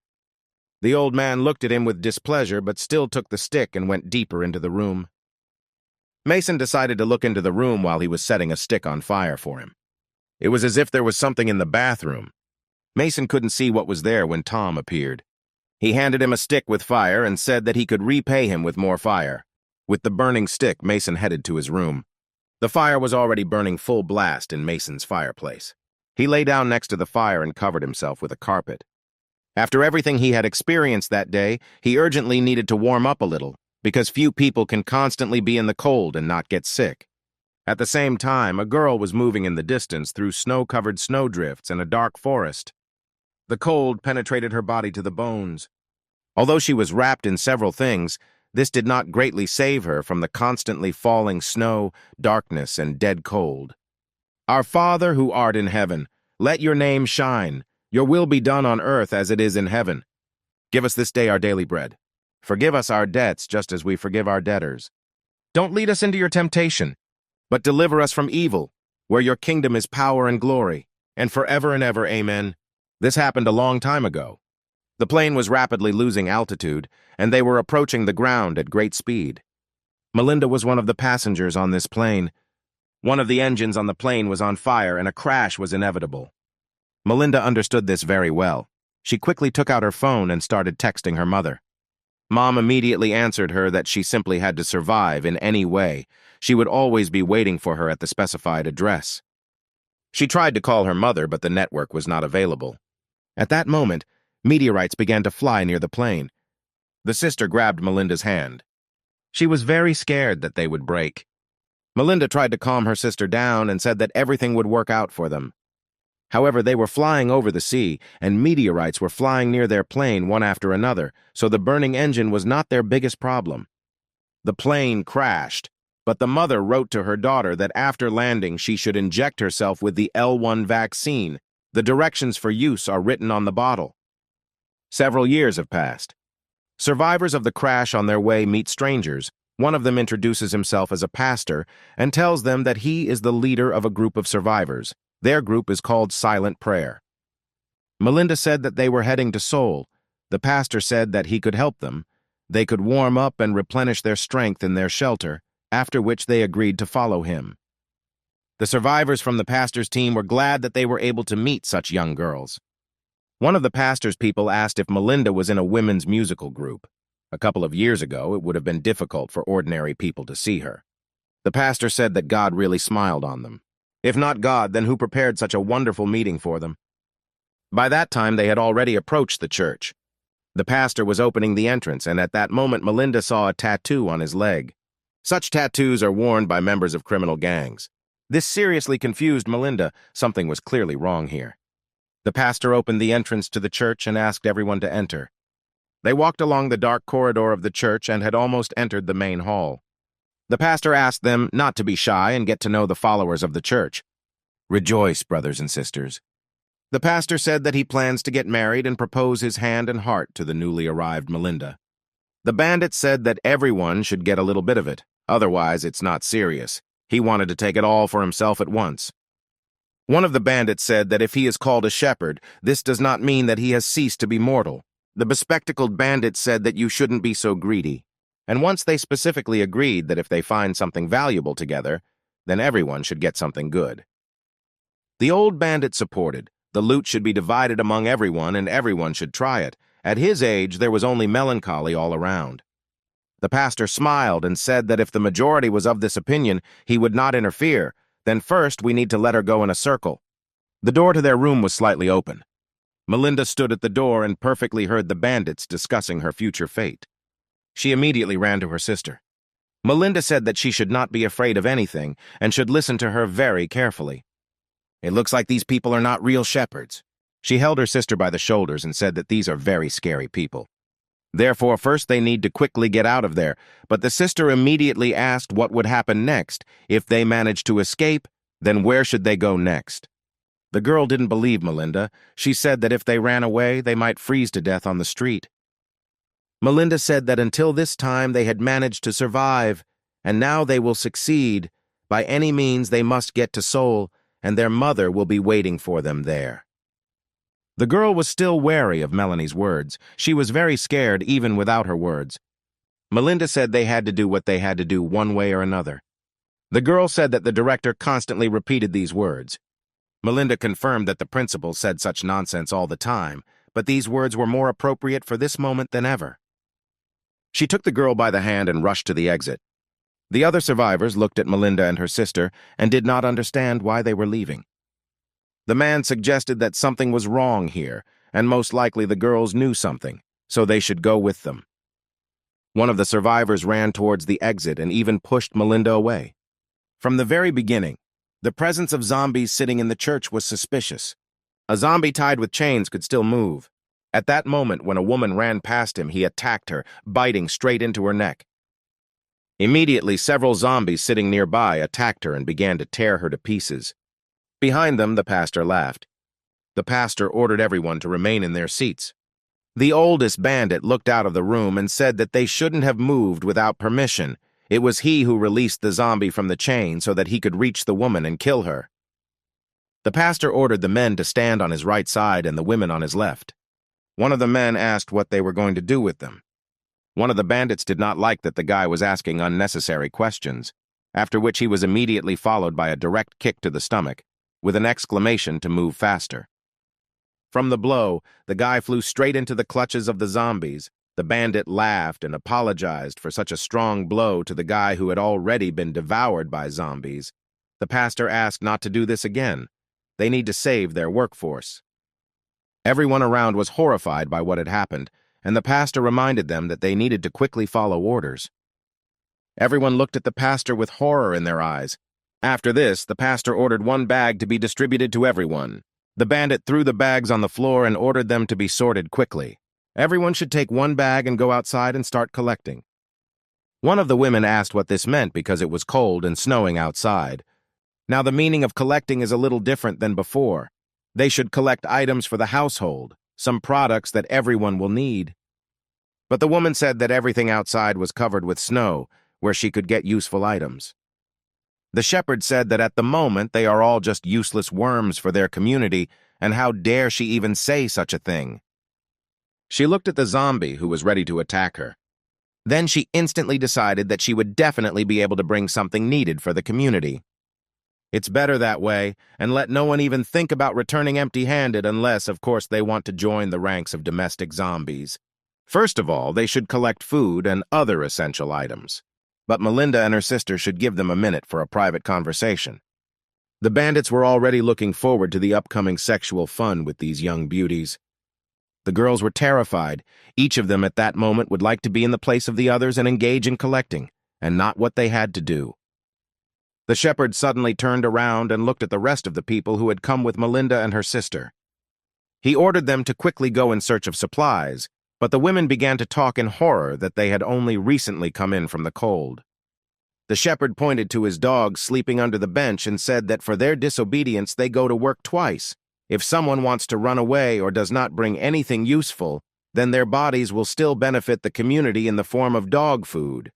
The old man looked at him with displeasure but still took the stick and went deeper into the room. Mason decided to look into the room while he was setting a stick on fire for him. It was as if there was something in the bathroom. Mason couldn't see what was there when Tom appeared. He handed him a stick with fire and said that he could repay him with more fire. With the burning stick, Mason headed to his room. The fire was already burning full blast in Mason's fireplace. He lay down next to the fire and covered himself with a carpet. After everything he had experienced that day, he urgently needed to warm up a little, because few people can constantly be in the cold and not get sick. At the same time, a girl was moving in the distance through snow-covered snowdrifts and a dark forest. The cold penetrated her body to the bones. Although she was wrapped in several things, this did not greatly save her from the constantly falling snow, darkness, and dead cold. Our Father who art in heaven, let your name shine. Your will be done on earth as it is in heaven. Give us this day our daily bread. Forgive us our debts just as we forgive our debtors. Don't lead us into your temptation, but deliver us from evil, where your kingdom is power and glory, and forever and ever, amen. This happened a long time ago. The plane was rapidly losing altitude, and they were approaching the ground at great speed. Melinda was one of the passengers on this plane. One of the engines on the plane was on fire, and a crash was inevitable. Melinda understood this very well. She quickly took out her phone and started texting her mother. Mom immediately answered her that she simply had to survive in any way. She would always be waiting for her at the specified address. She tried to call her mother, but the network was not available. At that moment, meteorites began to fly near the plane. The sister grabbed Melinda's hand. She was very scared that they would break. Melinda tried to calm her sister down and said that everything would work out for them. However, they were flying over the sea, and meteorites were flying near their plane one after another, so the burning engine was not their biggest problem. The plane crashed, but the mother wrote to her daughter that after landing she should inject herself with the L1 vaccine. The directions for use are written on the bottle. Several years have passed. Survivors of the crash on their way meet strangers. One of them introduces himself as a pastor and tells them that he is the leader of a group of survivors. Their group is called Silent Prayer. Melinda said that they were heading to Seoul. The pastor said that he could help them. They could warm up and replenish their strength in their shelter, after which they agreed to follow him. The survivors from the pastor's team were glad that they were able to meet such young girls. One of the pastor's people asked if Melinda was in a women's musical group. A couple of years ago, it would have been difficult for ordinary people to see her. The pastor said that God really smiled on them. If not God, then who prepared such a wonderful meeting for them? By that time, they had already approached the church. The pastor was opening the entrance, and at that moment, Melinda saw a tattoo on his leg. Such tattoos are worn by members of criminal gangs. This seriously confused Melinda. Something was clearly wrong here. The pastor opened the entrance to the church and asked everyone to enter. They walked along the dark corridor of the church and had almost entered the main hall. The pastor asked them not to be shy and get to know the followers of the church. Rejoice, brothers and sisters. The pastor said that he plans to get married and propose his hand and heart to the newly arrived Melinda. The bandit said that everyone should get a little bit of it, otherwise it's not serious. He wanted to take it all for himself at once. One of the bandits said that if he is called a shepherd, this does not mean that he has ceased to be mortal. The bespectacled bandit said that you shouldn't be so greedy. And once they specifically agreed that if they find something valuable together, then everyone should get something good. The old bandit supported. The loot should be divided among everyone and everyone should try it. At his age, there was only melancholy all around. The pastor smiled and said that if the majority was of this opinion, he would not interfere. Then first, we need to let her go in a circle. The door to their room was slightly open. Melinda stood at the door and perfectly heard the bandits discussing her future fate. She immediately ran to her sister. Melinda said that she should not be afraid of anything and should listen to her very carefully. It looks like these people are not real shepherds. She held her sister by the shoulders and said that these are very scary people. Therefore, first they need to quickly get out of there, but the sister immediately asked what would happen next. If they managed to escape, then where should they go next? The girl didn't believe Melinda. She said that if they ran away, they might freeze to death on the street. Melinda said that until this time they had managed to survive, and now they will succeed. By any means they must get to Seoul, and their mother will be waiting for them there. The girl was still wary of Melanie's words. She was very scared even without her words. Melinda said they had to do what they had to do one way or another. The girl said that the director constantly repeated these words. Melinda confirmed that the principal said such nonsense all the time, but these words were more appropriate for this moment than ever. She took the girl by the hand and rushed to the exit. The other survivors looked at Melinda and her sister and did not understand why they were leaving. The man suggested that something was wrong here, and most likely the girls knew something, so they should go with them. One of the survivors ran towards the exit and even pushed Melinda away. From the very beginning, the presence of zombies sitting in the church was suspicious. A zombie tied with chains could still move. At that moment, when a woman ran past him, he attacked her, biting straight into her neck. Immediately, several zombies sitting nearby attacked her and began to tear her to pieces. Behind them, the pastor laughed. The pastor ordered everyone to remain in their seats. The oldest bandit looked out of the room and said that they shouldn't have moved without permission. It was he who released the zombie from the chain so that he could reach the woman and kill her. The pastor ordered the men to stand on his right side and the women on his left. One of the men asked what they were going to do with them. One of the bandits did not like that the guy was asking unnecessary questions, after which he was immediately followed by a direct kick to the stomach, with an exclamation to move faster. From the blow, the guy flew straight into the clutches of the zombies. The bandit laughed and apologized for such a strong blow to the guy who had already been devoured by zombies. The pastor asked not to do this again. They need to save their workforce. Everyone around was horrified by what had happened, and the pastor reminded them that they needed to quickly follow orders. Everyone looked at the pastor with horror in their eyes. After this, the pastor ordered one bag to be distributed to everyone. The bandit threw the bags on the floor and ordered them to be sorted quickly. Everyone should take one bag and go outside and start collecting. One of the women asked what this meant because it was cold and snowing outside. Now the meaning of collecting is a little different than before. They should collect items for the household, some products that everyone will need. But the woman said that everything outside was covered with snow, where she could get useful items. The shepherd said that at the moment they are all just useless worms for their community, and how dare she even say such a thing. She looked at the zombie who was ready to attack her. Then she instantly decided that she would definitely be able to bring something needed for the community. It's better that way, and let no one even think about returning empty-handed unless, of course, they want to join the ranks of domestic zombies. First of all, they should collect food and other essential items. But Melinda and her sister should give them a minute for a private conversation. The bandits were already looking forward to the upcoming sexual fun with these young beauties. The girls were terrified. Each of them at that moment would like to be in the place of the others and engage in collecting, and not what they had to do. The shepherd suddenly turned around and looked at the rest of the people who had come with Melinda and her sister. He ordered them to quickly go in search of supplies, but the women began to talk in horror that they had only recently come in from the cold. The shepherd pointed to his dogs sleeping under the bench and said that for their disobedience they go to work twice. If someone wants to run away or does not bring anything useful, then their bodies will still benefit the community in the form of dog food.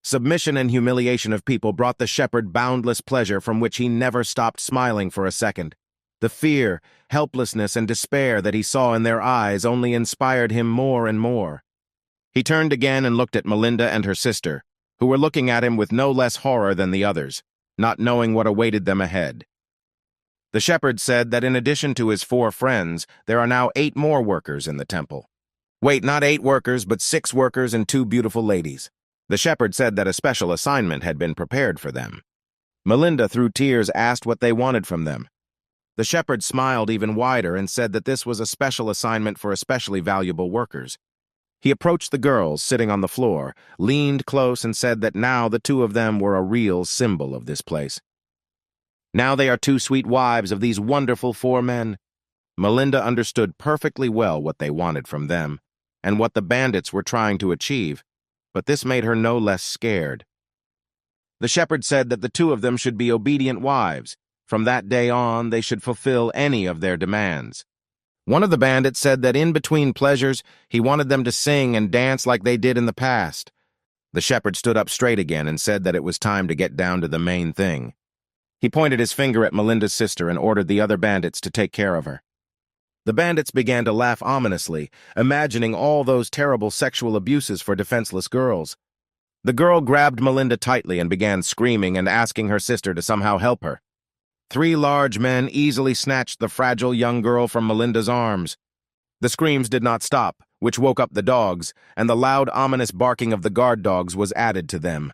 Submission and humiliation of people brought the shepherd boundless pleasure from which he never stopped smiling for a second. The fear, helplessness, and despair that he saw in their eyes only inspired him more and more. He turned again and looked at Melinda and her sister, who were looking at him with no less horror than the others, not knowing what awaited them ahead. The shepherd said that in addition to his 4 friends, there are now 8 more workers in the temple. Wait, not 8 workers, but 6 workers and 2 beautiful ladies. The shepherd said that a special assignment had been prepared for them. Melinda, through tears, asked what they wanted from them. The shepherd smiled even wider and said that this was a special assignment for especially valuable workers. He approached the girls sitting on the floor, leaned close and said that now the 2 of them were a real symbol of this place. Now they are 2 sweet wives of these wonderful 4 men. Melinda understood perfectly well what they wanted from them, and what the bandits were trying to achieve, but this made her no less scared. The shepherd said that the 2 of them should be obedient wives. From that day on, they should fulfill any of their demands. One of the bandits said that in between pleasures, he wanted them to sing and dance like they did in the past. The shepherd stood up straight again and said that it was time to get down to the main thing. He pointed his finger at Melinda's sister and ordered the other bandits to take care of her. The bandits began to laugh ominously, imagining all those terrible sexual abuses for defenseless girls. The girl grabbed Melinda tightly and began screaming and asking her sister to somehow help her. 3 large men easily snatched the fragile young girl from Melinda's arms. The screams did not stop, which woke up the dogs, and the loud, ominous barking of the guard dogs was added to them.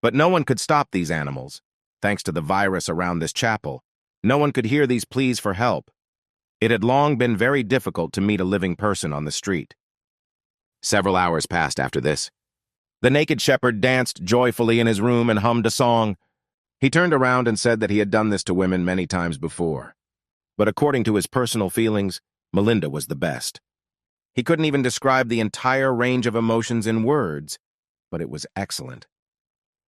But no one could stop these animals. Thanks to the virus around this chapel, no one could hear these pleas for help. It had long been very difficult to meet a living person on the street. Several hours passed after this. The naked shepherd danced joyfully in his room and hummed a song. He turned around and said that he had done this to women many times before. But according to his personal feelings, Melinda was the best. He couldn't even describe the entire range of emotions in words, but it was excellent.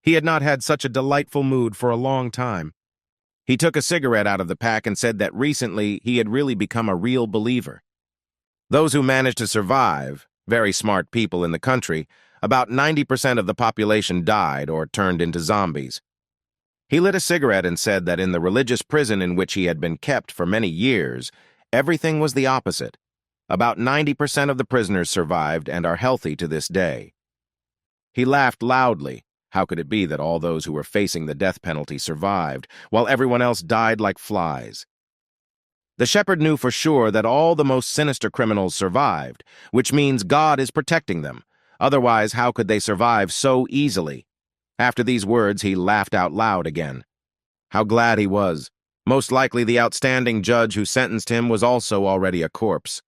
He had not had such a delightful mood for a long time. He took a cigarette out of the pack and said that recently he had really become a real believer. Those who managed to survive, very smart people in the country, about 90% of the population died or turned into zombies. He lit a cigarette and said that in the religious prison in which he had been kept for many years, everything was the opposite. About 90% of the prisoners survived and are healthy to this day. He laughed loudly. How could it be that all those who were facing the death penalty survived, while everyone else died like flies? The shepherd knew for sure that all the most sinister criminals survived, which means God is protecting them. Otherwise, how could they survive so easily? After these words, he laughed out loud again. How glad he was. Most likely the outstanding judge who sentenced him was also already a corpse.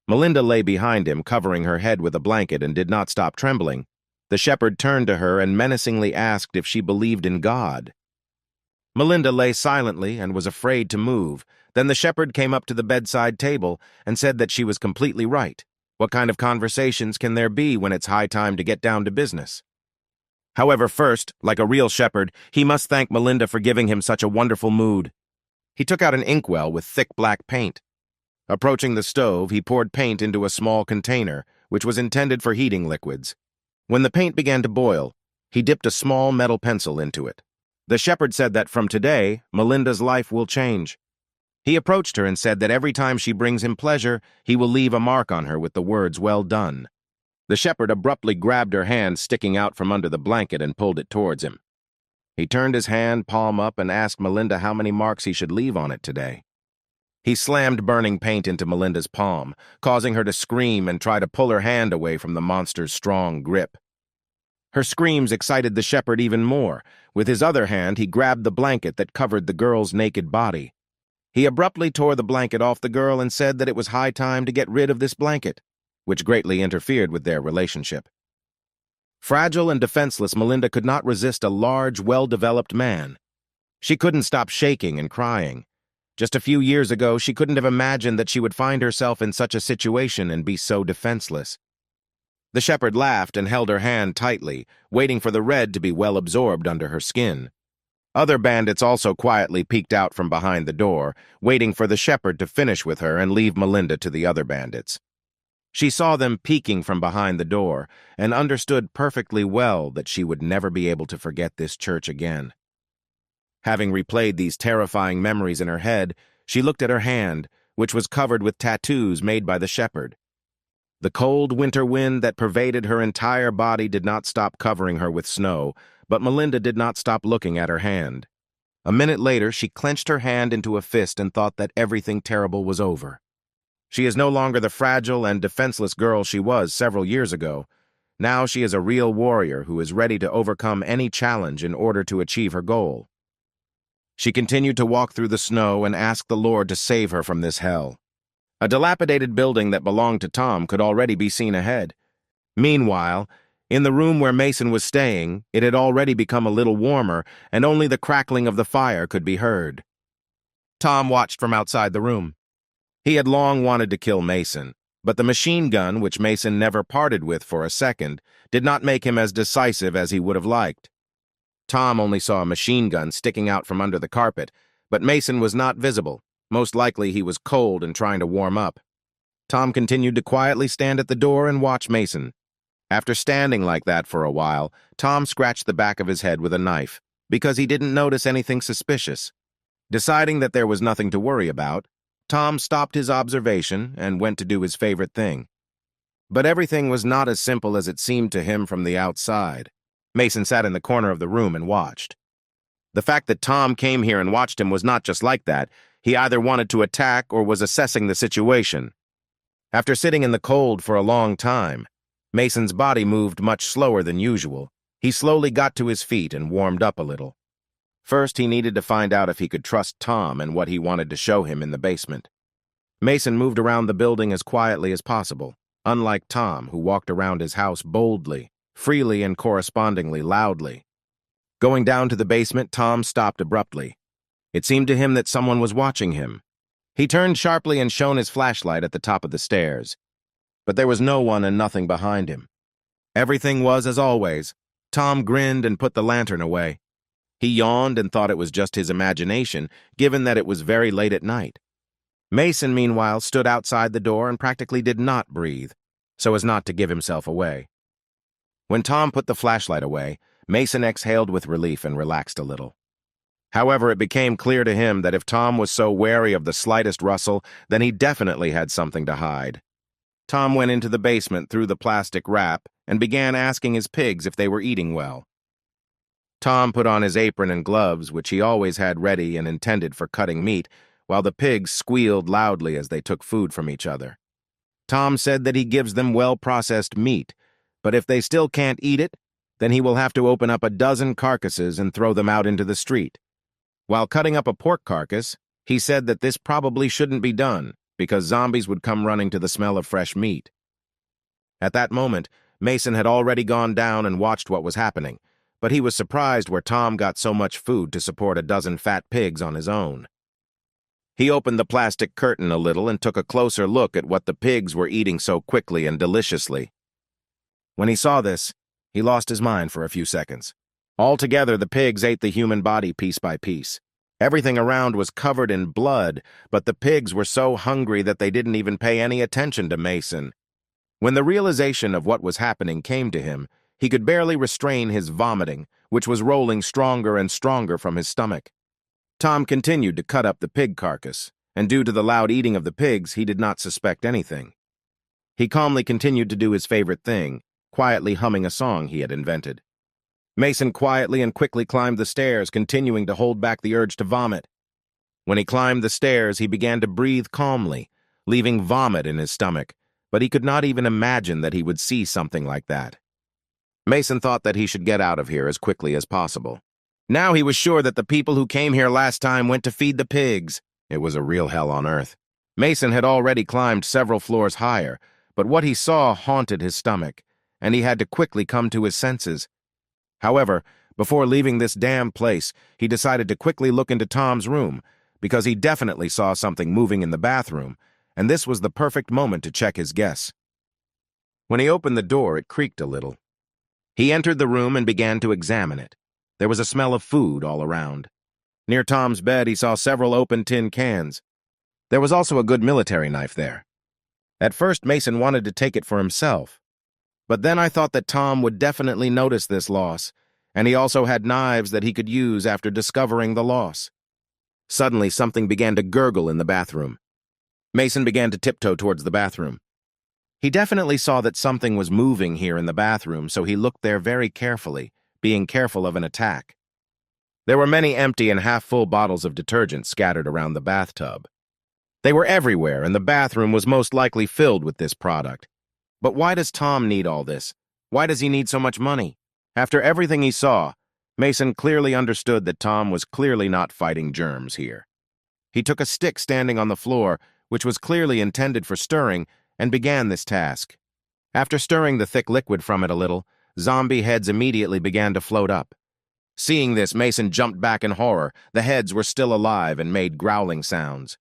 Melinda lay behind him, covering her head with a blanket, and did not stop trembling. The shepherd turned to her and menacingly asked if she believed in God. Melinda lay silently and was afraid to move. Then the shepherd came up to the bedside table and said that she was completely right. What kind of conversations can there be when it's high time to get down to business? However, first, like a real shepherd, he must thank Melinda for giving him such a wonderful mood. He took out an inkwell with thick black paint. Approaching the stove, he poured paint into a small container, which was intended for heating liquids. When the paint began to boil, he dipped a small metal pencil into it. The shepherd said that from today, Melinda's life will change. He approached her and said that every time she brings him pleasure, he will leave a mark on her with the words, "Well done." The shepherd abruptly grabbed her hand sticking out from under the blanket and pulled it towards him. He turned his hand palm up and asked Melinda how many marks he should leave on it today. He slammed burning paint into Melinda's palm, causing her to scream and try to pull her hand away from the monster's strong grip. Her screams excited the shepherd even more. With his other hand, he grabbed the blanket that covered the girl's naked body. He abruptly tore the blanket off the girl and said that it was high time to get rid of this blanket, which greatly interfered with their relationship. Fragile and defenseless, Melinda could not resist a large, well-developed man. She couldn't stop shaking and crying. Just a few years ago, she couldn't have imagined that she would find herself in such a situation and be so defenseless. The shepherd laughed and held her hand tightly, waiting for the red to be well absorbed under her skin. Other bandits also quietly peeked out from behind the door, waiting for the shepherd to finish with her and leave Melinda to the other bandits. She saw them peeking from behind the door and understood perfectly well that she would never be able to forget this church again. Having replayed these terrifying memories in her head, she looked at her hand, which was covered with tattoos made by the shepherd. The cold winter wind that pervaded her entire body did not stop covering her with snow, but Melinda did not stop looking at her hand. A minute later, she clenched her hand into a fist and thought that everything terrible was over. She is no longer the fragile and defenseless girl she was several years ago. Now she is a real warrior who is ready to overcome any challenge in order to achieve her goal. She continued to walk through the snow and ask the Lord to save her from this hell. A dilapidated building that belonged to Tom could already be seen ahead. Meanwhile, in the room where Mason was staying, it had already become a little warmer, and only the crackling of the fire could be heard. Tom watched from outside the room. He had long wanted to kill Mason, but the machine gun, which Mason never parted with for a second, did not make him as decisive as he would have liked. Tom only saw a machine gun sticking out from under the carpet, but Mason was not visible. Most likely he was cold and trying to warm up. Tom continued to quietly stand at the door and watch Mason. After standing like that for a while, Tom scratched the back of his head with a knife, because he didn't notice anything suspicious. Deciding that there was nothing to worry about, Tom stopped his observation and went to do his favorite thing. But everything was not as simple as it seemed to him from the outside. Mason sat in the corner of the room and watched. The fact that Tom came here and watched him was not just like that. He either wanted to attack or was assessing the situation. After sitting in the cold for a long time, Mason's body moved much slower than usual. He slowly got to his feet and warmed up a little. First, he needed to find out if he could trust Tom and what he wanted to show him in the basement. Mason moved around the building as quietly as possible, unlike Tom, who walked around his house boldly, freely, and correspondingly loudly. Going down to the basement, Tom stopped abruptly. It seemed to him that someone was watching him. He turned sharply and shone his flashlight at the top of the stairs. But there was no one and nothing behind him. Everything was as always. Tom grinned and put the lantern away. He yawned and thought it was just his imagination, given that it was very late at night. Mason, meanwhile, stood outside the door and practically did not breathe, so as not to give himself away. When Tom put the flashlight away, Mason exhaled with relief and relaxed a little. However, it became clear to him that if Tom was so wary of the slightest rustle, then he definitely had something to hide. Tom went into the basement through the plastic wrap and began asking his pigs if they were eating well. Tom put on his apron and gloves, which he always had ready and intended for cutting meat, while the pigs squealed loudly as they took food from each other. Tom said that he gives them well-processed meat, but if they still can't eat it, then he will have to open up a dozen carcasses and throw them out into the street. While cutting up a pork carcass, he said that this probably shouldn't be done, because zombies would come running to the smell of fresh meat. At that moment, Mason had already gone down and watched what was happening, but he was surprised where Tom got so much food to support a dozen fat pigs on his own. He opened the plastic curtain a little and took a closer look at what the pigs were eating so quickly and deliciously. When he saw this, he lost his mind for a few seconds. Altogether, the pigs ate the human body piece by piece. Everything around was covered in blood, but the pigs were so hungry that they didn't even pay any attention to Mason. When the realization of what was happening came to him, he could barely restrain his vomiting, which was rolling stronger and stronger from his stomach. Tom continued to cut up the pig carcass, and due to the loud eating of the pigs, he did not suspect anything. He calmly continued to do his favorite thing, quietly humming a song he had invented. Mason quietly and quickly climbed the stairs, continuing to hold back the urge to vomit. When he climbed the stairs, he began to breathe calmly, leaving vomit in his stomach, but he could not even imagine that he would see something like that. Mason thought that he should get out of here as quickly as possible. Now he was sure that the people who came here last time went to feed the pigs. It was a real hell on earth. Mason had already climbed several floors higher, but what he saw haunted his stomach, and he had to quickly come to his senses. However, before leaving this damn place, he decided to quickly look into Tom's room, because he definitely saw something moving in the bathroom, and this was the perfect moment to check his guess. When he opened the door, it creaked a little. He entered the room and began to examine it. There was a smell of food all around. Near Tom's bed, he saw several open tin cans. There was also a good military knife there. At first, Mason wanted to take it for himself. But then I thought that Tom would definitely notice this loss, and he also had knives that he could use after discovering the loss. Suddenly, something began to gurgle in the bathroom. Mason began to tiptoe towards the bathroom. He definitely saw that something was moving here in the bathroom, so he looked there very carefully, being careful of an attack. There were many empty and half-full bottles of detergent scattered around the bathtub. They were everywhere, and the bathroom was most likely filled with this product. But why does Tom need all this? Why does he need so much money? After everything he saw, Mason clearly understood that Tom was clearly not fighting germs here. He took a stick standing on the floor, which was clearly intended for stirring, and began this task. After stirring the thick liquid from it a little, zombie heads immediately began to float up. Seeing this, Mason jumped back in horror. The heads were still alive and made growling sounds.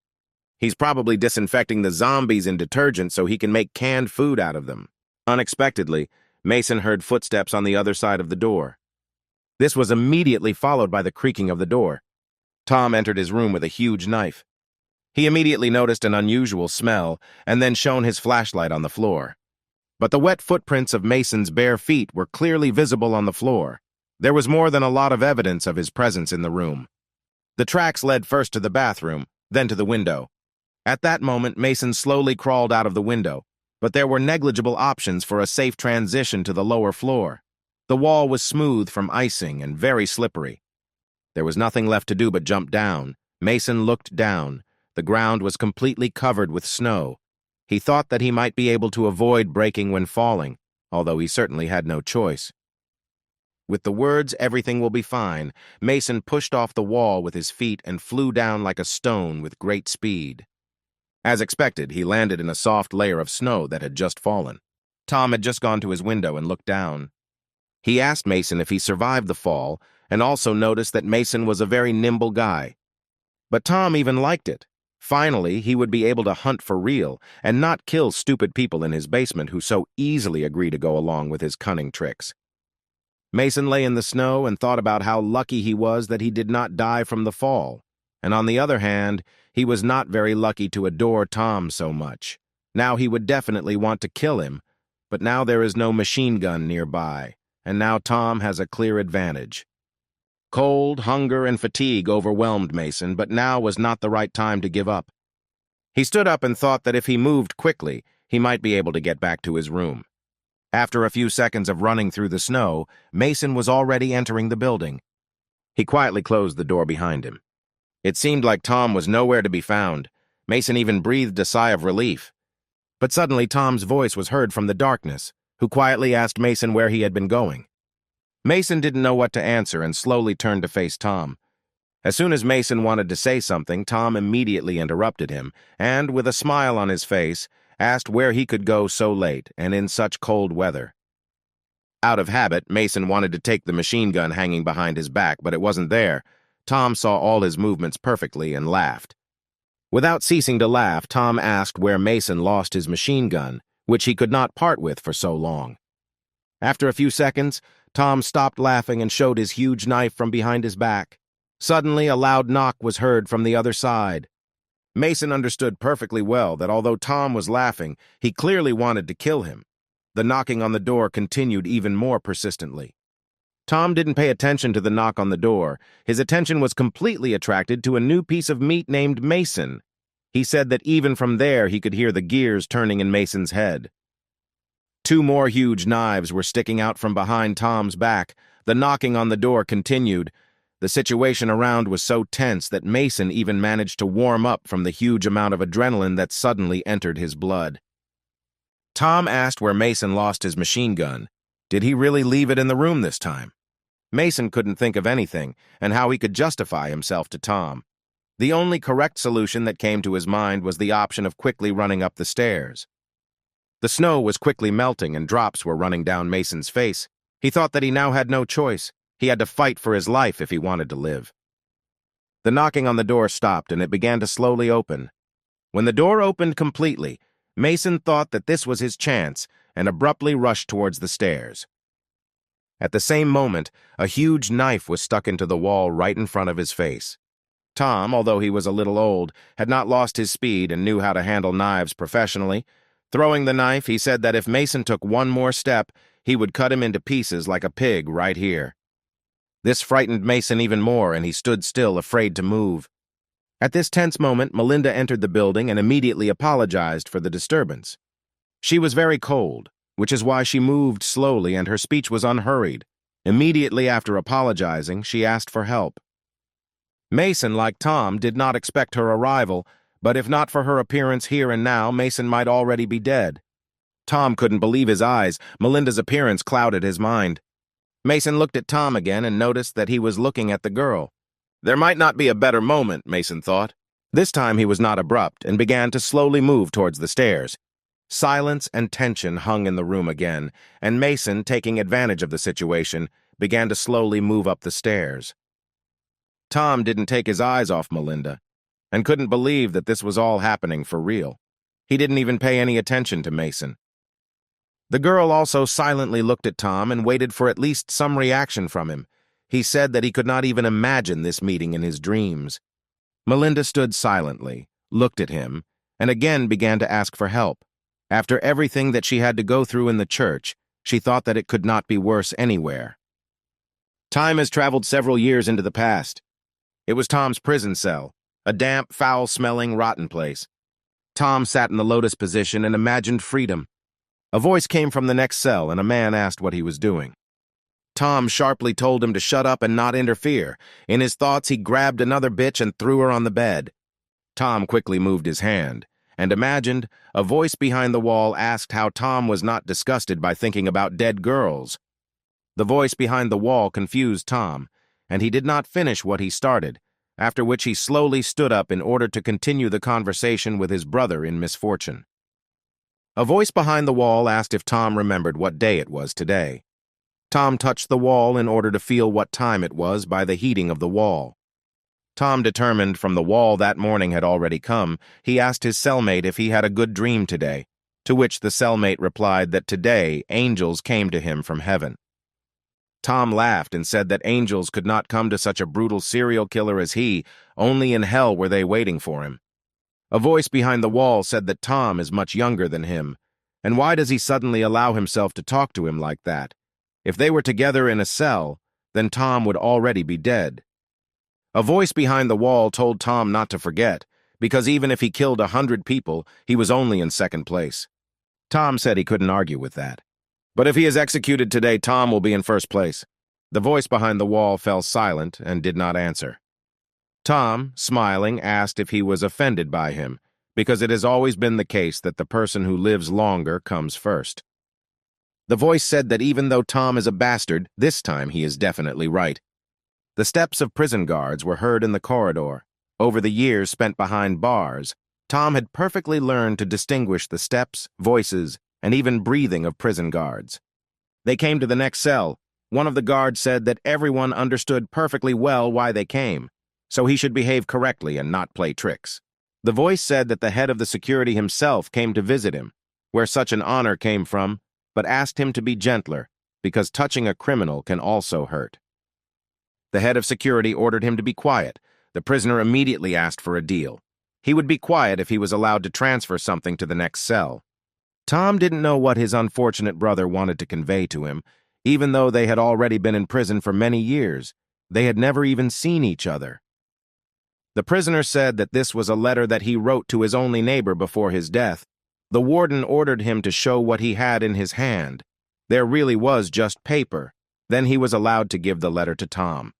He's probably disinfecting the zombies in detergent so he can make canned food out of them. Unexpectedly, Mason heard footsteps on the other side of the door. This was immediately followed by the creaking of the door. Tom entered his room with a huge knife. He immediately noticed an unusual smell and then shone his flashlight on the floor. But the wet footprints of Mason's bare feet were clearly visible on the floor. There was more than a lot of evidence of his presence in the room. The tracks led first to the bathroom, then to the window. At that moment, Mason slowly crawled out of the window, but there were negligible options for a safe transition to the lower floor. The wall was smooth from icing and very slippery. There was nothing left to do but jump down. Mason looked down. The ground was completely covered with snow. He thought that he might be able to avoid breaking when falling, although he certainly had no choice. With the words, "Everything will be fine," Mason pushed off the wall with his feet and flew down like a stone with great speed. As expected, he landed in a soft layer of snow that had just fallen. Tom had just gone to his window and looked down. He asked Mason if he survived the fall, and also noticed that Mason was a very nimble guy. But Tom even liked it. Finally, he would be able to hunt for real and not kill stupid people in his basement who so easily agree to go along with his cunning tricks. Mason lay in the snow and thought about how lucky he was that he did not die from the fall. And on the other hand, he was not very lucky to adore Tom so much. Now he would definitely want to kill him, but now there is no machine gun nearby, and now Tom has a clear advantage. Cold, hunger, and fatigue overwhelmed Mason, but now was not the right time to give up. He stood up and thought that if he moved quickly, he might be able to get back to his room. After a few seconds of running through the snow, Mason was already entering the building. He quietly closed the door behind him. It seemed like Tom was nowhere to be found. Mason even breathed a sigh of relief. But suddenly Tom's voice was heard from the darkness, who quietly asked Mason where he had been going. Mason didn't know what to answer and slowly turned to face Tom. As soon as Mason wanted to say something, Tom immediately interrupted him and, with a smile on his face, asked where he could go so late and in such cold weather. Out of habit, Mason wanted to take the machine gun hanging behind his back, but it wasn't there. Tom saw all his movements perfectly and laughed. Without ceasing to laugh, Tom asked where Mason lost his machine gun, which he could not part with for so long. After a few seconds, Tom stopped laughing and showed his huge knife from behind his back. Suddenly, a loud knock was heard from the other side. Mason understood perfectly well that although Tom was laughing, he clearly wanted to kill him. The knocking on the door continued even more persistently. Tom didn't pay attention to the knock on the door. His attention was completely attracted to a new piece of meat named Mason. He said that even from there he could hear the gears turning in Mason's head. Two more huge knives were sticking out from behind Tom's back. The knocking on the door continued. The situation around was so tense that Mason even managed to warm up from the huge amount of adrenaline that suddenly entered his blood. Tom asked where Mason lost his machine gun. Did he really leave it in the room this time? Mason couldn't think of anything, and how he could justify himself to Tom. The only correct solution that came to his mind was the option of quickly running up the stairs. The snow was quickly melting and drops were running down Mason's face. He thought that he now had no choice. He had to fight for his life if he wanted to live. The knocking on the door stopped and it began to slowly open. When the door opened completely, Mason thought that this was his chance and abruptly rushed towards the stairs. At the same moment, a huge knife was stuck into the wall right in front of his face. Tom, although he was a little old, had not lost his speed and knew how to handle knives professionally. Throwing the knife, he said that if Mason took one more step, he would cut him into pieces like a pig right here. This frightened Mason even more, and he stood still, afraid to move. At this tense moment, Melinda entered the building and immediately apologized for the disturbance. She was very cold, which is why she moved slowly and her speech was unhurried. Immediately after apologizing, she asked for help. Mason, like Tom, did not expect her arrival, but if not for her appearance here and now, Mason might already be dead. Tom couldn't believe his eyes. Melinda's appearance clouded his mind. Mason looked at Tom again and noticed that he was looking at the girl. There might not be a better moment, Mason thought. This time he was not abrupt and began to slowly move towards the stairs. Silence and tension hung in the room again, and Mason, taking advantage of the situation, began to slowly move up the stairs. Tom didn't take his eyes off Melinda and couldn't believe that this was all happening for real. He didn't even pay any attention to Mason. The girl also silently looked at Tom and waited for at least some reaction from him. He said that he could not even imagine this meeting in his dreams. Melinda stood silently, looked at him, and again began to ask for help. After everything that she had to go through in the church, she thought that it could not be worse anywhere. Time has traveled several years into the past. It was Tom's prison cell, a damp, foul-smelling, rotten place. Tom sat in the lotus position and imagined freedom. A voice came from the next cell, and a man asked what he was doing. Tom sharply told him to shut up and not interfere. In his thoughts, he grabbed another bitch and threw her on the bed. Tom quickly moved his hand, and imagined a voice behind the wall asked how Tom was not disgusted by thinking about dead girls. The voice behind the wall confused Tom, and he did not finish what he started, after which he slowly stood up in order to continue the conversation with his brother in misfortune. A voice behind the wall asked if Tom remembered what day it was today. Tom touched the wall in order to feel what time it was by the heating of the wall. Tom determined from the wall that morning had already come. He asked his cellmate if he had a good dream today, to which the cellmate replied that today angels came to him from heaven. Tom laughed and said that angels could not come to such a brutal serial killer as he, only in hell were they waiting for him. A voice behind the wall said that Tom is much younger than him, and why does he suddenly allow himself to talk to him like that? If they were together in a cell, then Tom would already be dead. A voice behind the wall told Tom not to forget, because even if he killed 100 people, he was only in second place. Tom said he couldn't argue with that. But if he is executed today, Tom will be in first place. The voice behind the wall fell silent and did not answer. Tom, smiling, asked if he was offended by him, because it has always been the case that the person who lives longer comes first. The voice said that even though Tom is a bastard, this time he is definitely right. The steps of prison guards were heard in the corridor. Over the years spent behind bars, Tom had perfectly learned to distinguish the steps, voices, and even breathing of prison guards. They came to the next cell. One of the guards said that everyone understood perfectly well why they came, so he should behave correctly and not play tricks. The voice said that the head of the security himself came to visit him, where such an honor came from, but asked him to be gentler, because touching a criminal can also hurt. The head of security ordered him to be quiet. The prisoner immediately asked for a deal. He would be quiet if he was allowed to transfer something to the next cell. Tom didn't know what his unfortunate brother wanted to convey to him. Even though they had already been in prison for many years, they had never even seen each other. The prisoner said that this was a letter that he wrote to his only neighbor before his death. The warden ordered him to show what he had in his hand. There really was just paper. Then he was allowed to give the letter to Tom.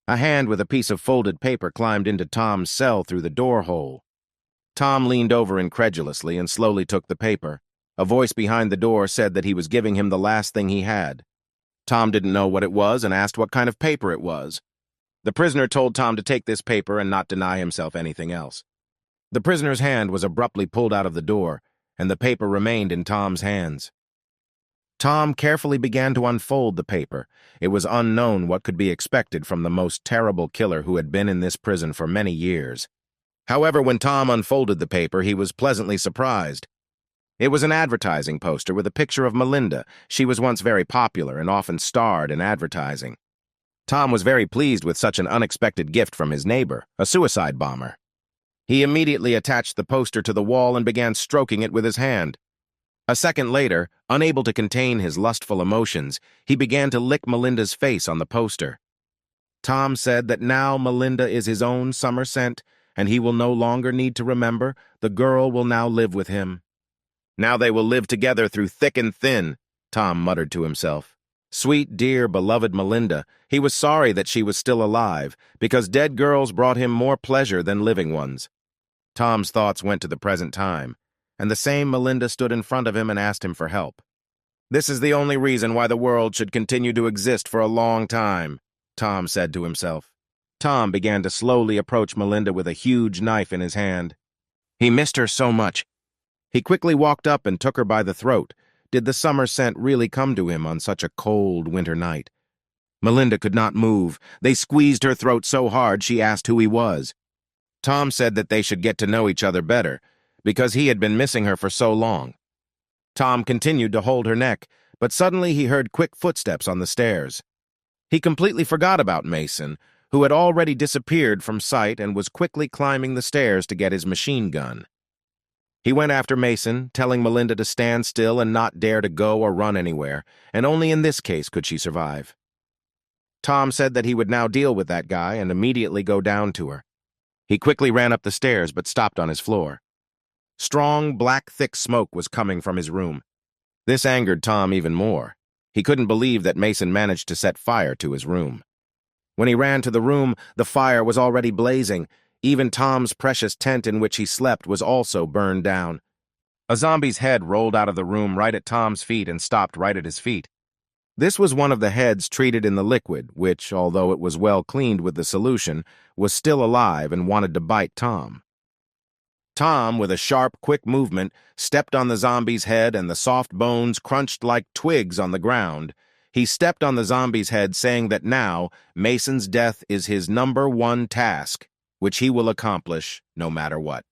A hand with a piece of folded paper climbed into Tom's cell through the door hole. Tom leaned over incredulously and slowly took the paper. A voice behind the door said that he was giving him the last thing he had. Tom didn't know what it was and asked what kind of paper it was. The prisoner told Tom to take this paper and not deny himself anything else. The prisoner's hand was abruptly pulled out of the door, and the paper remained in Tom's hands. Tom carefully began to unfold the paper. It was unknown what could be expected from the most terrible killer who had been in this prison for many years. However, when Tom unfolded the paper, he was pleasantly surprised. It was an advertising poster with a picture of Melinda. She was once very popular and often starred in advertising. Tom was very pleased with such an unexpected gift from his neighbor, a suicide bomber. He immediately attached the poster to the wall and began stroking it with his hand. A second later, unable to contain his lustful emotions, he began to lick Melinda's face on the poster. Tom said that now Melinda is his own summer scent, and he will no longer need to remember. The girl will now live with him. Now they will live together through thick and thin, Tom muttered to himself. Sweet, dear, beloved Melinda, he was sorry that she was still alive, because dead girls brought him more pleasure than living ones. Tom's thoughts went to the present time, and the same Melinda stood in front of him and asked him for help. This is the only reason why the world should continue to exist for a long time, Tom said to himself. Tom began to slowly approach Melinda with a huge knife in his hand. He missed her so much. He quickly walked up and took her by the throat. Did the summer scent really come to him on such a cold winter night? Melinda could not move. They squeezed her throat so hard she asked who he was. Tom said that they should get to know each other better, because he had been missing her for so long. Tom continued to hold her neck, but suddenly he heard quick footsteps on the stairs. He completely forgot about Mason, who had already disappeared from sight and was quickly climbing the stairs to get his machine gun. He went after Mason, telling Melinda to stand still and not dare to go or run anywhere, and only in this case could she survive. Tom said that he would now deal with that guy and immediately go down to her. He quickly ran up the stairs but stopped on his floor. Strong, black, thick smoke was coming from his room. This angered Tom even more. He couldn't believe that Mason managed to set fire to his room. When he ran to the room, the fire was already blazing. Even Tom's precious tent in which he slept was also burned down. A zombie's head rolled out of the room right at Tom's feet and stopped right at his feet. This was one of the heads treated in the liquid, which, although it was well cleaned with the solution, was still alive and wanted to bite Tom. Tom, with a sharp, quick movement, stepped on the zombie's head and the soft bones crunched like twigs on the ground. He stepped on the zombie's head, saying that now Mason's death is his #1 task, which he will accomplish no matter what.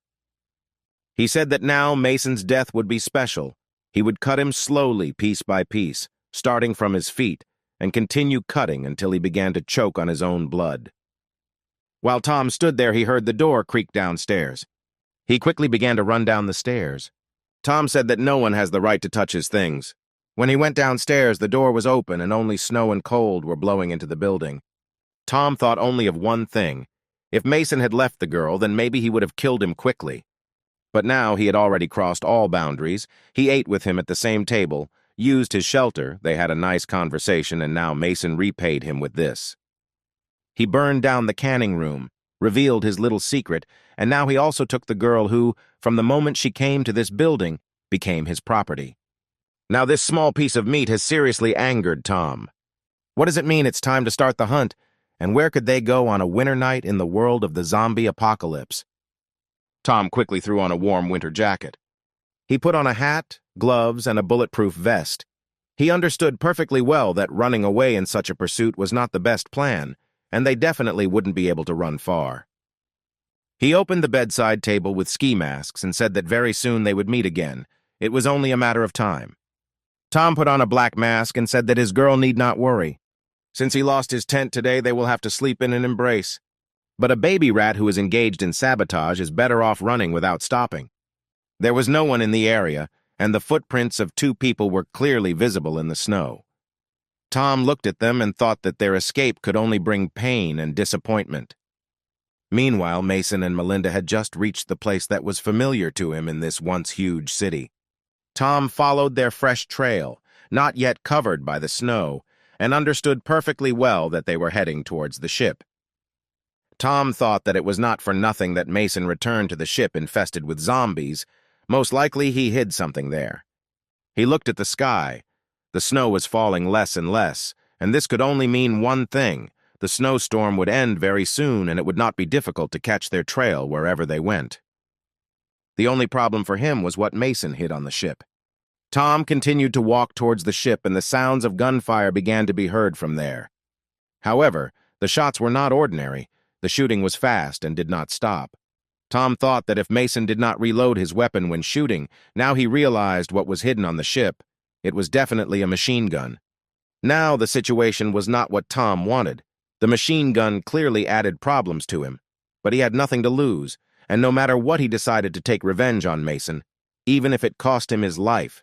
He said that now Mason's death would be special. He would cut him slowly, piece by piece, starting from his feet, and continue cutting until he began to choke on his own blood. While Tom stood there, he heard the door creak downstairs. He quickly began to run down the stairs. Tom said that no one has the right to touch his things. When he went downstairs, the door was open and only snow and cold were blowing into the building. Tom thought only of one thing. If Mason had left the girl, then maybe he would have killed him quickly. But now he had already crossed all boundaries. He ate with him at the same table, used his shelter, they had a nice conversation, and now Mason repaid him with this. He burned down the canning room, revealed his little secret, and now he also took the girl who, from the moment she came to this building, became his property. Now this small piece of meat has seriously angered Tom. What does it mean it's time to start the hunt, and where could they go on a winter night in the world of the zombie apocalypse? Tom quickly threw on a warm winter jacket. He put on a hat, gloves, and a bulletproof vest. He understood perfectly well that running away in such a pursuit was not the best plan, and they definitely wouldn't be able to run far. He opened the bedside table with ski masks and said that very soon they would meet again. It was only a matter of time. Tom put on a black mask and said that his girl need not worry. Since he lost his tent today, they will have to sleep in an embrace. But a baby rat who is engaged in sabotage is better off running without stopping. There was no one in the area, and the footprints of 2 people were clearly visible in the snow. Tom looked at them and thought that their escape could only bring pain and disappointment. Meanwhile, Mason and Melinda had just reached the place that was familiar to him in this once huge city. Tom followed their fresh trail, not yet covered by the snow, and understood perfectly well that they were heading towards the ship. Tom thought that it was not for nothing that Mason returned to the ship infested with zombies. Most likely he hid something there. He looked at the sky. The snow was falling less and less, and this could only mean one thing. The snowstorm would end very soon, and it would not be difficult to catch their trail wherever they went. The only problem for him was what Mason hid on the ship. Tom continued to walk towards the ship, and the sounds of gunfire began to be heard from there. However, the shots were not ordinary. The shooting was fast and did not stop. Tom thought that if Mason did not reload his weapon when shooting, now he realized what was hidden on the ship. It was definitely a machine gun. Now the situation was not what Tom wanted. The machine gun clearly added problems to him, but he had nothing to lose, and no matter what he decided to take revenge on Mason, even if it cost him his life.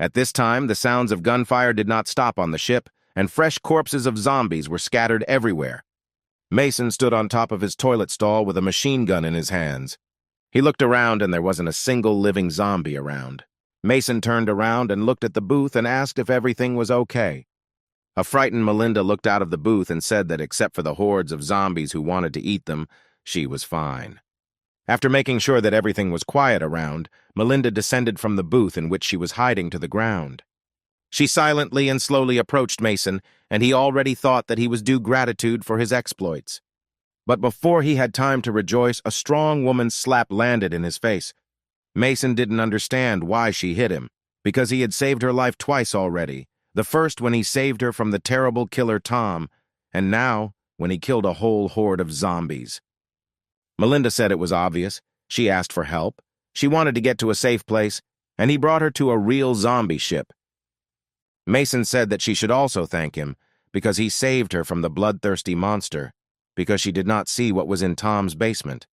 At this time, the sounds of gunfire did not stop on the ship, and fresh corpses of zombies were scattered everywhere. Mason stood on top of his toilet stall with a machine gun in his hands. He looked around and there wasn't a single living zombie around. Mason turned around and looked at the booth and asked if everything was okay. A frightened Melinda looked out of the booth and said that except for the hordes of zombies who wanted to eat them, she was fine. After making sure that everything was quiet around, Melinda descended from the booth in which she was hiding to the ground. She silently and slowly approached Mason, and he already thought that he was due gratitude for his exploits. But before he had time to rejoice, a strong woman's slap landed in his face. Mason didn't understand why she hit him, because he had saved her life twice already. The first when he saved her from the terrible killer Tom, and now when he killed a whole horde of zombies. Melinda said it was obvious. She asked for help. She wanted to get to a safe place, and he brought her to a real zombie ship. Mason said that she should also thank him, because he saved her from the bloodthirsty monster, because she did not see what was in Tom's basement.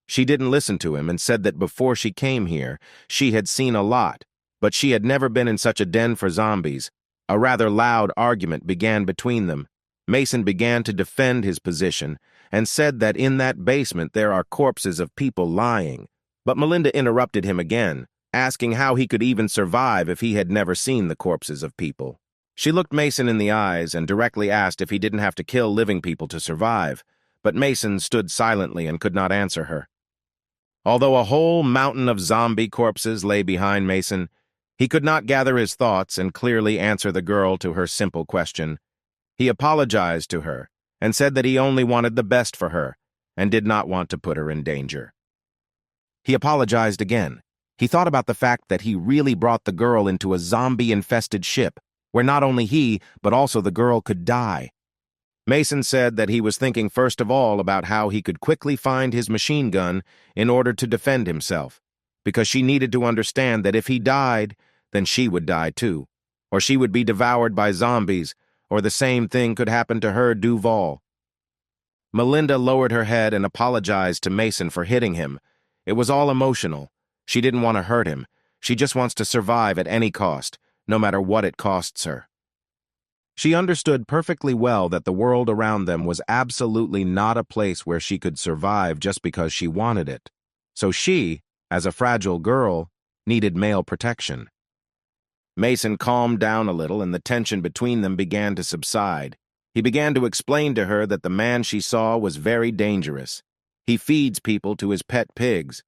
She didn't listen to him and said that before she came here, she had seen a lot, but she had never been in such a den for zombies. A rather loud argument began between them. Mason began to defend his position and said that in that basement there are corpses of people lying. But Melinda interrupted him again, asking how he could even survive if he had never seen the corpses of people. She looked Mason in the eyes and directly asked if he didn't have to kill living people to survive, but Mason stood silently and could not answer her. Although a whole mountain of zombie corpses lay behind Mason, he could not gather his thoughts and clearly answer the girl to her simple question. He apologized to her and said that he only wanted the best for her and did not want to put her in danger. He apologized again. He thought about the fact that he really brought the girl into a zombie-infested ship, where not only he, but also the girl could die. Mason said that he was thinking first of all about how he could quickly find his machine gun in order to defend himself, because she needed to understand that if he died, then she would die too, or she would be devoured by zombies, or the same thing could happen to her, Duval. Melinda lowered her head and apologized to Mason for hitting him. It was all emotional. She didn't want to hurt him. She just wants to survive at any cost, no matter what it costs her. She understood perfectly well that the world around them was absolutely not a place where she could survive just because she wanted it. So she, as a fragile girl, needed male protection. Mason calmed down a little and the tension between them began to subside. He began to explain to her that the man she saw was very dangerous. He feeds people to his pet pigs.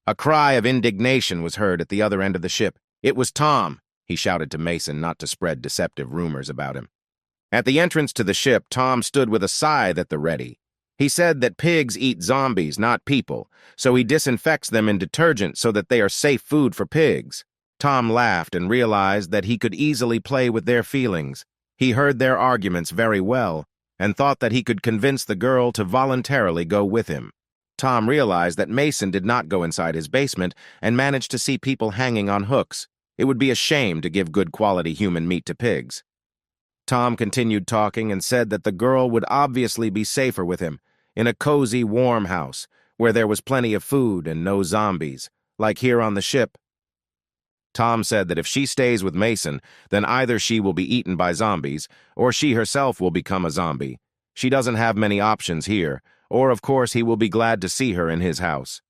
A cry of indignation was heard at the other end of the ship. It was Tom, he shouted to Mason not to spread deceptive rumors about him. At the entrance to the ship, Tom stood with a scythe at the ready. He said that pigs eat zombies, not people, so he disinfects them in detergent so that they are safe food for pigs. Tom laughed and realized that he could easily play with their feelings. He heard their arguments very well and thought that he could convince the girl to voluntarily go with him. Tom realized that Mason did not go inside his basement and managed to see people hanging on hooks. It would be a shame to give good quality human meat to pigs. Tom continued talking and said that the girl would obviously be safer with him, in a cozy, warm house, where there was plenty of food and no zombies, like here on the ship. Tom said that if she stays with Mason, then either she will be eaten by zombies, or she herself will become a zombie. She doesn't have many options here, or of course he will be glad to see her in his house.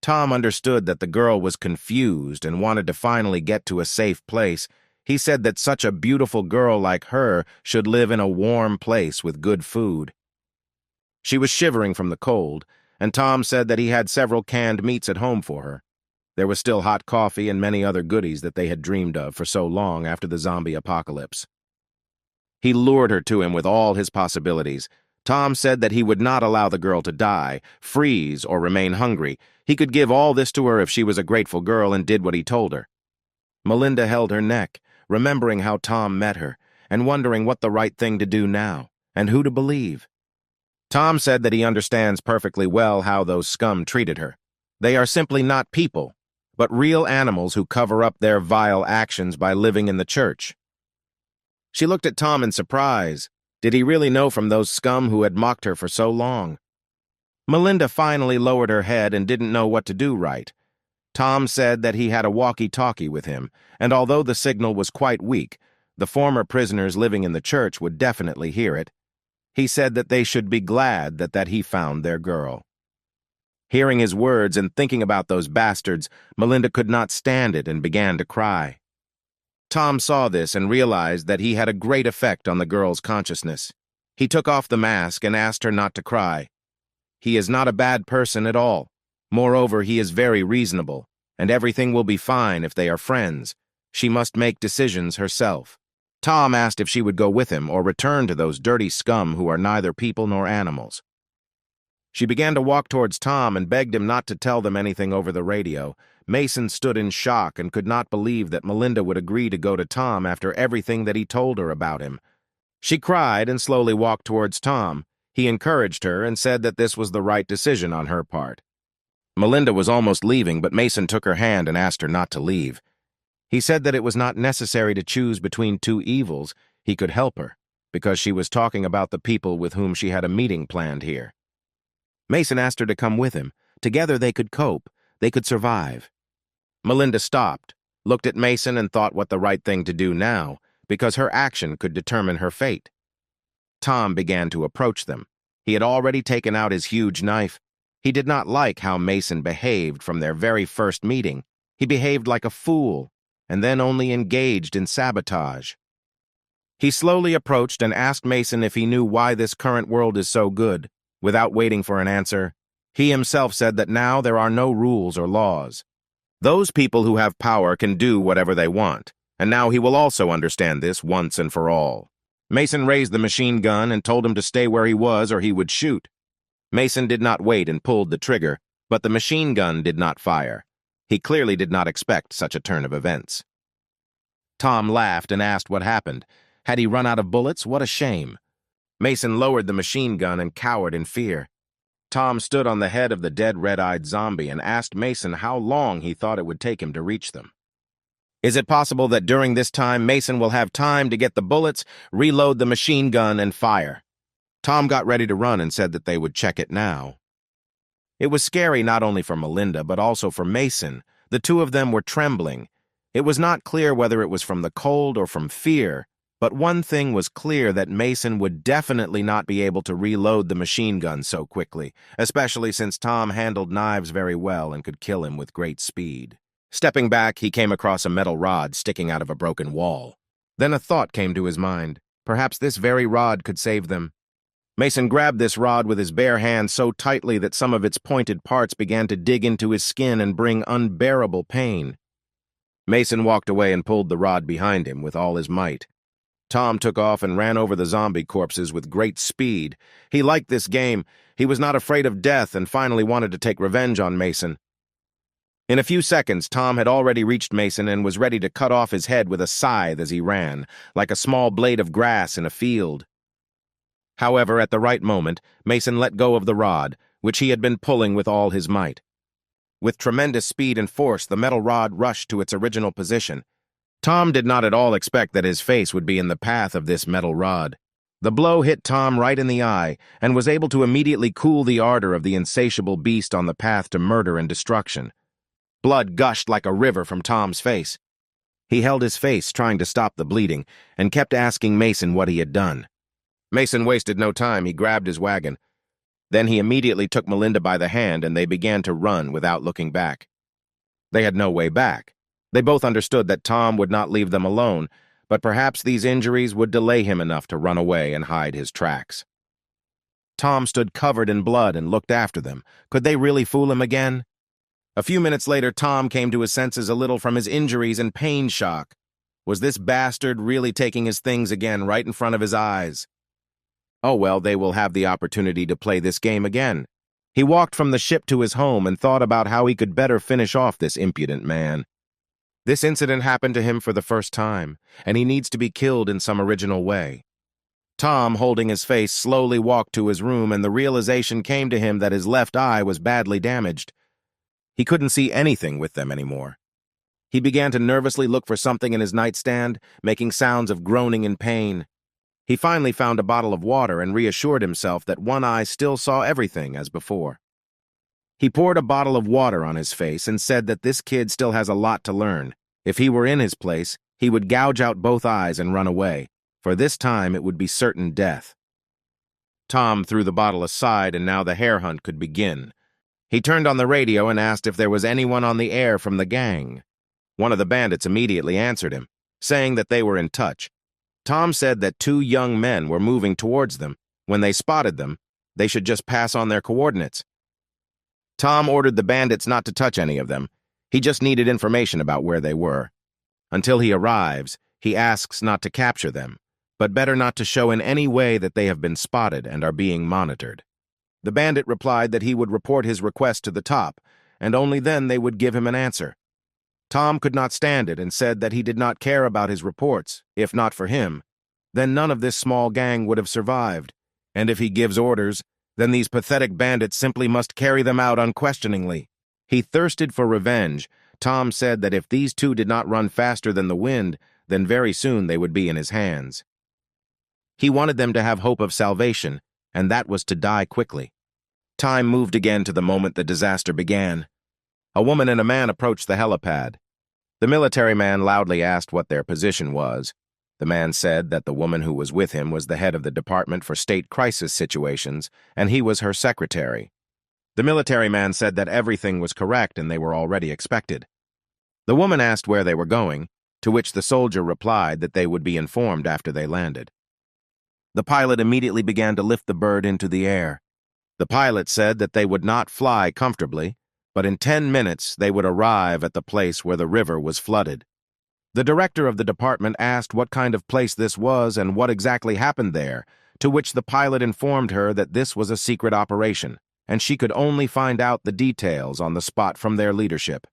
Tom understood that the girl was confused and wanted to finally get to a safe place. He said that such a beautiful girl like her should live in a warm place with good food. She was shivering from the cold, and Tom said that he had several canned meats at home for her. There was still hot coffee and many other goodies that they had dreamed of for so long after the zombie apocalypse. He lured her to him with all his possibilities. Tom said that he would not allow the girl to die, freeze, or remain hungry. He could give all this to her if she was a grateful girl and did what he told her. Melinda held her neck, remembering how Tom met her, and wondering what the right thing to do now, and who to believe. Tom said that he understands perfectly well how those scum treated her. They are simply not people, but real animals who cover up their vile actions by living in the church. She looked at Tom in surprise. Did he really know from those scum who had mocked her for so long? Melinda finally lowered her head and didn't know what to do right. Tom said that he had a walkie-talkie with him, and although the signal was quite weak, the former prisoners living in the church would definitely hear it. He said that they should be glad that he found their girl. Hearing his words and thinking about those bastards, Melinda could not stand it and began to cry. Tom saw this and realized that he had a great effect on the girl's consciousness. He took off the mask and asked her not to cry. He is not a bad person at all. Moreover, he is very reasonable, and everything will be fine if they are friends. She must make decisions herself. Tom asked if she would go with him or return to those dirty scum who are neither people nor animals. She began to walk towards Tom and begged him not to tell them anything over the radio. Mason stood in shock and could not believe that Melinda would agree to go to Tom after everything that he told her about him. She cried and slowly walked towards Tom. He encouraged her and said that this was the right decision on her part. Melinda was almost leaving, but Mason took her hand and asked her not to leave. He said that it was not necessary to choose between two evils. He could help her, because she was talking about the people with whom she had a meeting planned here. Mason asked her to come with him, Together they could cope. They could survive. Melinda stopped, looked at Mason, and thought what the right thing to do now, because her action could determine her fate. Tom began to approach them. He had already taken out his huge knife. He did not like how Mason behaved from their very first meeting. He behaved like a fool, and then only engaged in sabotage. He slowly approached and asked Mason if he knew why this current world is so good. Without waiting for an answer, he himself said that now there are no rules or laws. Those people who have power can do whatever they want, and now he will also understand this once and for all. Mason raised the machine gun and told him to stay where he was or he would shoot. Mason did not wait and pulled the trigger, but the machine gun did not fire. He clearly did not expect such a turn of events. Tom laughed and asked what happened. Had he run out of bullets? What a shame. Mason lowered the machine gun and cowered in fear. Tom stood on the head of the dead red-eyed zombie and asked Mason how long he thought it would take him to reach them. Is it possible that during this time Mason will have time to get the bullets, reload the machine gun, and fire? Tom got ready to run and said that they would check it now. It was scary not only for Melinda but also for Mason. The two of them were trembling. It was not clear whether it was from the cold or from fear, but one thing was clear, that Mason would definitely not be able to reload the machine gun so quickly, especially since Tom handled knives very well and could kill him with great speed. Stepping back, he came across a metal rod sticking out of a broken wall. Then a thought came to his mind. Perhaps this very rod could save them. Mason grabbed this rod with his bare hand so tightly that some of its pointed parts began to dig into his skin and bring unbearable pain. Mason walked away and pulled the rod behind him with all his might. Tom took off and ran over the zombie corpses with great speed. He liked this game. He was not afraid of death and finally wanted to take revenge on Mason. In a few seconds, Tom had already reached Mason and was ready to cut off his head with a scythe as he ran, like a small blade of grass in a field. However, at the right moment, Mason let go of the rod, which he had been pulling with all his might. With tremendous speed and force, the metal rod rushed to its original position. Tom did not at all expect that his face would be in the path of this metal rod. The blow hit Tom right in the eye and was able to immediately cool the ardor of the insatiable beast on the path to murder and destruction. Blood gushed like a river from Tom's face. He held his face, trying to stop the bleeding, and kept asking Mason what he had done. Mason wasted no time. He grabbed his wagon. Then he immediately took Melinda by the hand and they began to run without looking back. They had no way back. They both understood that Tom would not leave them alone, but perhaps these injuries would delay him enough to run away and hide his tracks. Tom stood covered in blood and looked after them. Could they really fool him again? A few minutes later, Tom came to his senses a little from his injuries and pain shock. Was this bastard really taking his things again right in front of his eyes? Oh well, they will have the opportunity to play this game again. He walked from the ship to his home and thought about how he could better finish off this impudent man. This incident happened to him for the first time, and he needs to be killed in some original way. Tom, holding his face, slowly walked to his room, and the realization came to him that his left eye was badly damaged. He couldn't see anything with them anymore. He began to nervously look for something in his nightstand, making sounds of groaning in pain. He finally found a bottle of water and reassured himself that one eye still saw everything as before. He poured a bottle of water on his face and said that this kid still has a lot to learn. If he were in his place, he would gouge out both eyes and run away, for this time it would be certain death. Tom threw the bottle aside, and now the hare hunt could begin. He turned on the radio and asked if there was anyone on the air from the gang. One of the bandits immediately answered him, saying that they were in touch. Tom said that two young men were moving towards them. When they spotted them, they should just pass on their coordinates. Tom ordered the bandits not to touch any of them. He just needed information about where they were. Until he arrives, he asks not to capture them, but better not to show in any way that they have been spotted and are being monitored. The bandit replied that he would report his request to the top, and only then they would give him an answer. Tom could not stand it and said that he did not care about his reports. If not for him, then none of this small gang would have survived. And if he gives orders, then these pathetic bandits simply must carry them out unquestioningly. He thirsted for revenge. Tom said that if these two did not run faster than the wind, then very soon they would be in his hands. He wanted them to have hope of salvation, and that was to die quickly. Time moved again to the moment the disaster began. A woman and a man approached the helipad. The military man loudly asked what their position was. The man said that the woman who was with him was the head of the Department for State Crisis Situations, and he was her secretary. The military man said that everything was correct and they were already expected. The woman asked where they were going, to which the soldier replied that they would be informed after they landed. The pilot immediately began to lift the bird into the air. The pilot said that they would not fly comfortably, but in 10 minutes they would arrive at the place where the river was flooded. The director of the department asked what kind of place this was and what exactly happened there, to which the pilot informed her that this was a secret operation, and she could only find out the details on the spot from their leadership.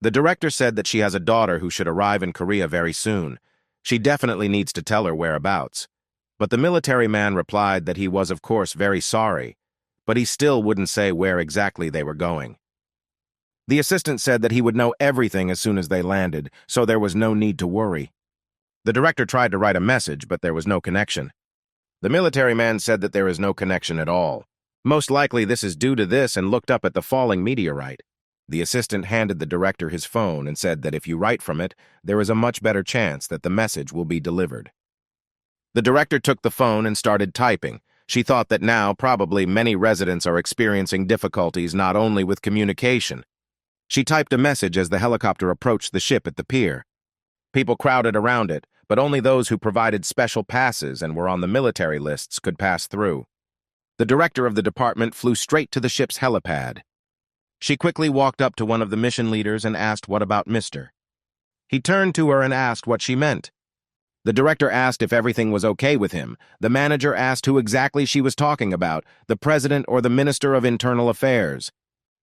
The director said that she has a daughter who should arrive in Korea very soon. She definitely needs to tell her whereabouts. But the military man replied that he was, of course, very sorry, but he still wouldn't say where exactly they were going. The assistant said that he would know everything as soon as they landed, so there was no need to worry. The director tried to write a message, but there was no connection. The military man said that there is no connection at all. Most likely this is due to this, and looked up at the falling meteorite. The assistant handed the director his phone and said that if you write from it, there is a much better chance that the message will be delivered. The director took the phone and started typing. She thought that now probably many residents are experiencing difficulties not only with communication. She typed a message as the helicopter approached the ship at the pier. People crowded around it, but only those who provided special passes and were on the military lists could pass through. The director of the department flew straight to the ship's helipad. She quickly walked up to one of the mission leaders and asked what about Mr. He turned to her and asked what she meant. The director asked if everything was okay with him. The manager asked who exactly she was talking about, the president or the Minister of Internal Affairs.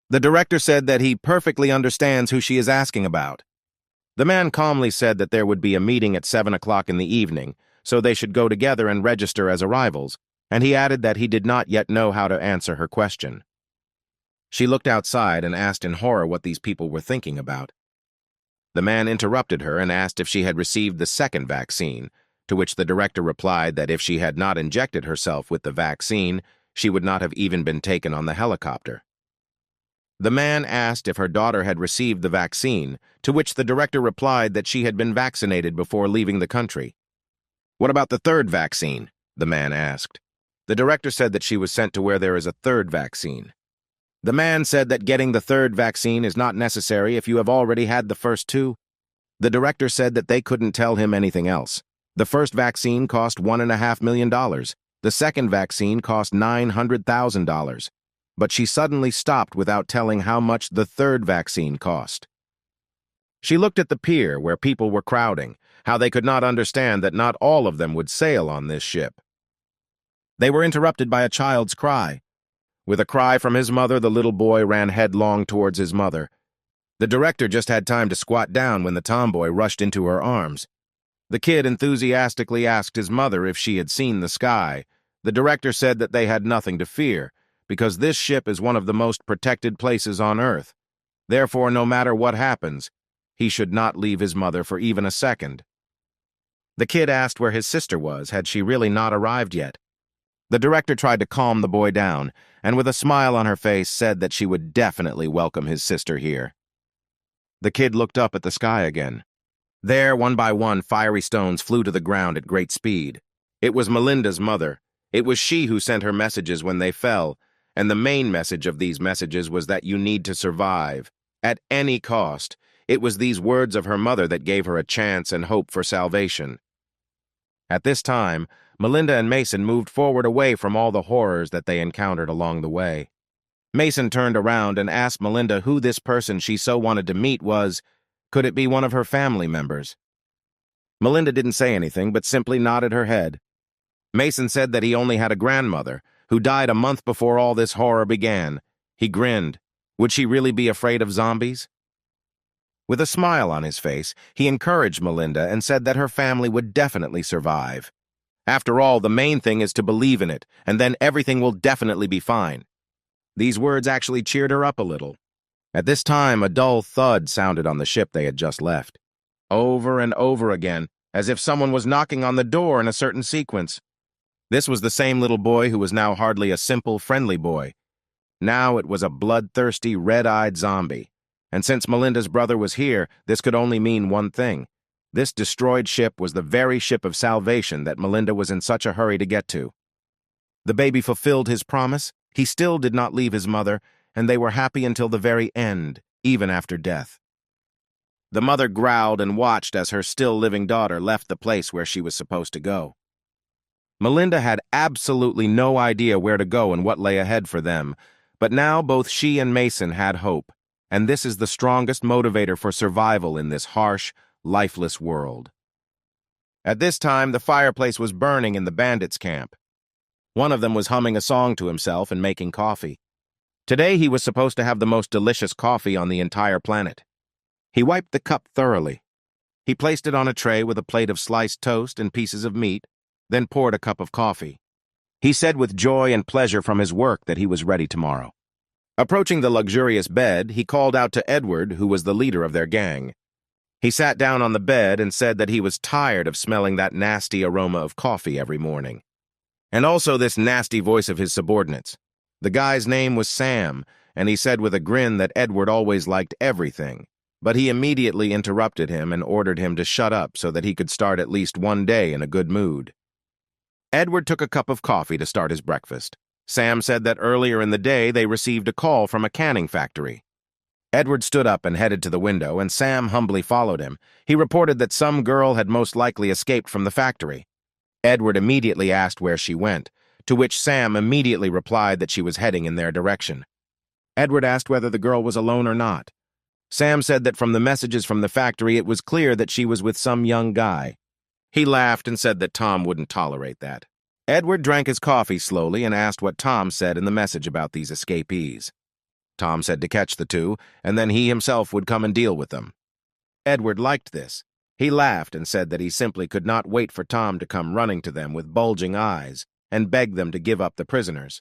The director said that he perfectly understands who she is asking about. The man calmly said that there would be a meeting at 7 o'clock in the evening, so they should go together and register as arrivals, and he added that he did not yet know how to answer her question. She looked outside and asked in horror what these people were thinking about. The man interrupted her and asked if she had received the second vaccine, to which the director replied that if she had not injected herself with the vaccine, she would not have even been taken on the helicopter. The man asked if her daughter had received the vaccine, to which the director replied that she had been vaccinated before leaving the country. "What about the third vaccine?" the man asked. The director said that she was sent to where there is a third vaccine. The man said that getting the third vaccine is not necessary if you have already had the first two. The director said that they couldn't tell him anything else. The first vaccine cost $1.5 million. The second vaccine cost $900,000. But she suddenly stopped without telling how much the third vaccine cost. She looked at the pier where people were crowding, how they could not understand that not all of them would sail on this ship. They were interrupted by a child's cry. With a cry from his mother, the little boy ran headlong towards his mother. The director just had time to squat down when the tomboy rushed into her arms. The kid enthusiastically asked his mother if she had seen the sky. The director said that they had nothing to fear, because this ship is one of the most protected places on Earth. Therefore, no matter what happens, he should not leave his mother for even a second. The kid asked where his sister was. Had she really not arrived yet? The director tried to calm the boy down, and with a smile on her face said that she would definitely welcome his sister here. The kid looked up at the sky again. There, one by one, fiery stones flew to the ground at great speed. It was Melinda's mother. It was she who sent her messages when they fell, and the main message of these messages was that you need to survive. At any cost, it was these words of her mother that gave her a chance and hope for salvation. At this time, Melinda and Mason moved forward away from all the horrors that they encountered along the way. Mason turned around and asked Melinda who this person she so wanted to meet was. Could it be one of her family members? Melinda didn't say anything, but simply nodded her head. Mason said that he only had a grandmother, who died a month before all this horror began. He grinned. Would she really be afraid of zombies? With a smile on his face, he encouraged Melinda and said that her family would definitely survive. After all, the main thing is to believe in it, and then everything will definitely be fine. These words actually cheered her up a little. At this time, a dull thud sounded on the ship they had just left. Over and over again, as if someone was knocking on the door in a certain sequence. This was the same little boy who was now hardly a simple, friendly boy. Now it was a bloodthirsty, red-eyed zombie. And since Melinda's brother was here, this could only mean one thing. This destroyed ship was the very ship of salvation that Melinda was in such a hurry to get to. The baby fulfilled his promise. He still did not leave his mother, and they were happy until the very end, even after death. The mother growled and watched as her still-living daughter left the place where she was supposed to go. Melinda had absolutely no idea where to go and what lay ahead for them, but now both she and Mason had hope, and this is the strongest motivator for survival in this harsh, lifeless world. At this time, the fireplace was burning in the bandits' camp. One of them was humming a song to himself and making coffee. Today he was supposed to have the most delicious coffee on the entire planet. He wiped the cup thoroughly. He placed it on a tray with a plate of sliced toast and pieces of meat, then poured a cup of coffee. He said with joy and pleasure from his work that he was ready tomorrow. Approaching the luxurious bed, he called out to Edward, who was the leader of their gang. He sat down on the bed and said that he was tired of smelling that nasty aroma of coffee every morning. And also this nasty voice of his subordinates. The guy's name was Sam, and he said with a grin that Edward always liked everything, but he immediately interrupted him and ordered him to shut up so that he could start at least one day in a good mood. Edward took a cup of coffee to start his breakfast. Sam said that earlier in the day they received a call from a canning factory. Edward stood up and headed to the window, and Sam humbly followed him. He reported that some girl had most likely escaped from the factory. Edward immediately asked where she went, to which Sam immediately replied that she was heading in their direction. Edward asked whether the girl was alone or not. Sam said that from the messages from the factory it was clear that she was with some young guy. He laughed and said that Tom wouldn't tolerate that. Edward drank his coffee slowly and asked what Tom said in the message about these escapees. Tom said to catch the two, and then he himself would come and deal with them. Edward liked this. He laughed and said that he simply could not wait for Tom to come running to them with bulging eyes and beg them to give up the prisoners.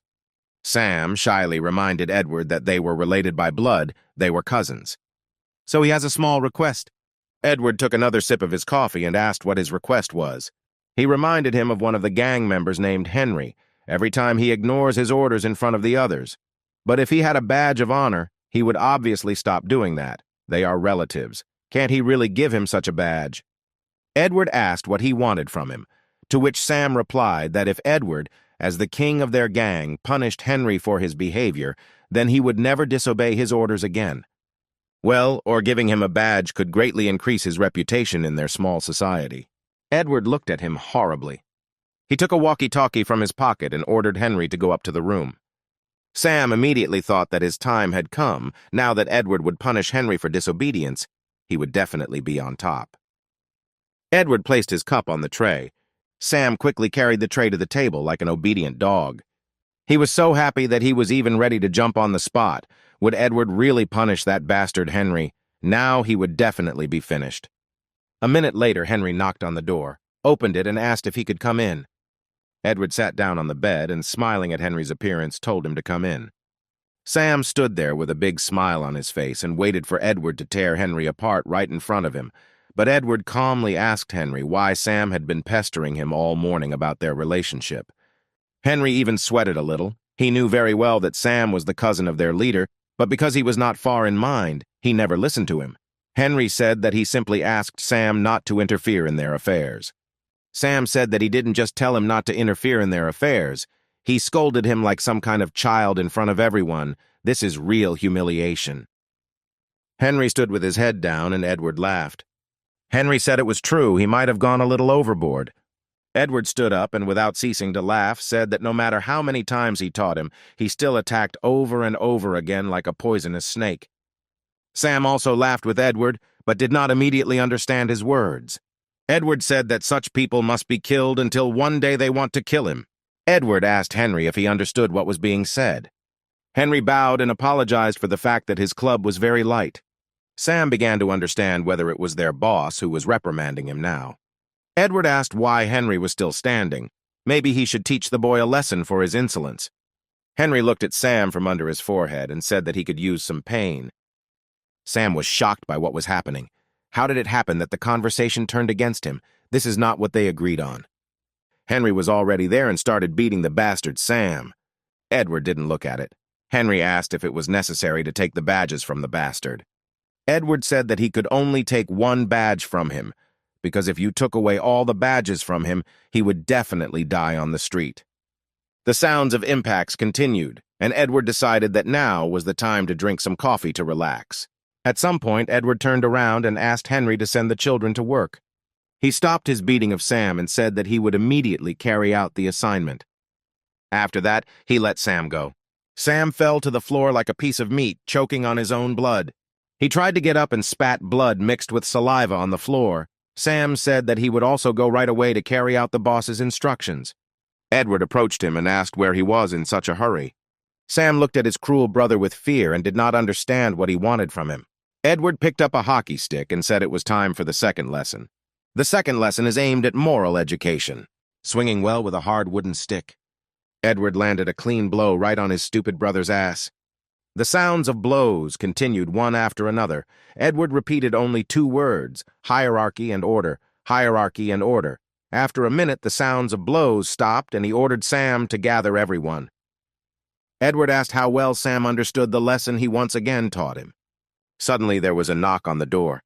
Sam shyly reminded Edward that they were related by blood, they were cousins. So he has a small request. Edward took another sip of his coffee and asked what his request was. He reminded him of one of the gang members named Henry. Every time he ignores his orders in front of the others. But if he had a badge of honor, he would obviously stop doing that. They are relatives. Can't he really give him such a badge? Edward asked what he wanted from him, to which Sam replied that if Edward, as the king of their gang, punished Henry for his behavior, then he would never disobey his orders again. Well, or giving him a badge could greatly increase his reputation in their small society. Edward looked at him horribly. He took a walkie-talkie from his pocket and ordered Henry to go up to the room. Sam immediately thought that his time had come. Now that Edward would punish Henry for disobedience, he would definitely be on top. Edward placed his cup on the tray. Sam quickly carried the tray to the table like an obedient dog. He was so happy that he was even ready to jump on the spot. Would Edward really punish that bastard Henry? Now he would definitely be finished. A minute later, Henry knocked on the door, opened it, and asked if he could come in. Edward sat down on the bed and, smiling at Henry's appearance, told him to come in. Sam stood there with a big smile on his face and waited for Edward to tear Henry apart right in front of him, but Edward calmly asked Henry why Sam had been pestering him all morning about their relationship. Henry even sweated a little. He knew very well that Sam was the cousin of their leader, but because he was not far in mind, he never listened to him. Henry said that he simply asked Sam not to interfere in their affairs. Sam said that he didn't just tell him not to interfere in their affairs. He scolded him like some kind of child in front of everyone. This is real humiliation. Henry stood with his head down, and Edward laughed. Henry said it was true. He might have gone a little overboard. Edward stood up and, without ceasing to laugh, said that no matter how many times he taught him, he still attacked over and over again like a poisonous snake. Sam also laughed with Edward, but did not immediately understand his words. Edward said that such people must be killed until one day they want to kill him. Edward asked Henry if he understood what was being said. Henry bowed and apologized for the fact that his club was very light. Sam began to understand whether it was their boss who was reprimanding him now. Edward asked why Henry was still standing. Maybe he should teach the boy a lesson for his insolence. Henry looked at Sam from under his forehead and said that he could use some pain. Sam was shocked by what was happening. How did it happen that the conversation turned against him? This is not what they agreed on. Henry was already there and started beating the bastard Sam. Edward didn't look at it. Henry asked if it was necessary to take the badges from the bastard. Edward said that he could only take one badge from him, because if you took away all the badges from him, he would definitely die on the street. The sounds of impacts continued, and Edward decided that now was the time to drink some coffee to relax. At some point, Edward turned around and asked Henry to send the children to work. He stopped his beating of Sam and said that he would immediately carry out the assignment. After that, he let Sam go. Sam fell to the floor like a piece of meat, choking on his own blood. He tried to get up and spat blood mixed with saliva on the floor. Sam said that he would also go right away to carry out the boss's instructions. Edward approached him and asked where he was in such a hurry. Sam looked at his cruel brother with fear and did not understand what he wanted from him. Edward picked up a hockey stick and said it was time for the second lesson. The second lesson is aimed at moral education, swinging well with a hard wooden stick. Edward landed a clean blow right on his stupid brother's ass. The sounds of blows continued one after another. Edward repeated only 2 words, hierarchy and order, hierarchy and order. After a minute, the sounds of blows stopped, and he ordered Sam to gather everyone. Edward asked how well Sam understood the lesson he once again taught him. Suddenly, there was a knock on the door.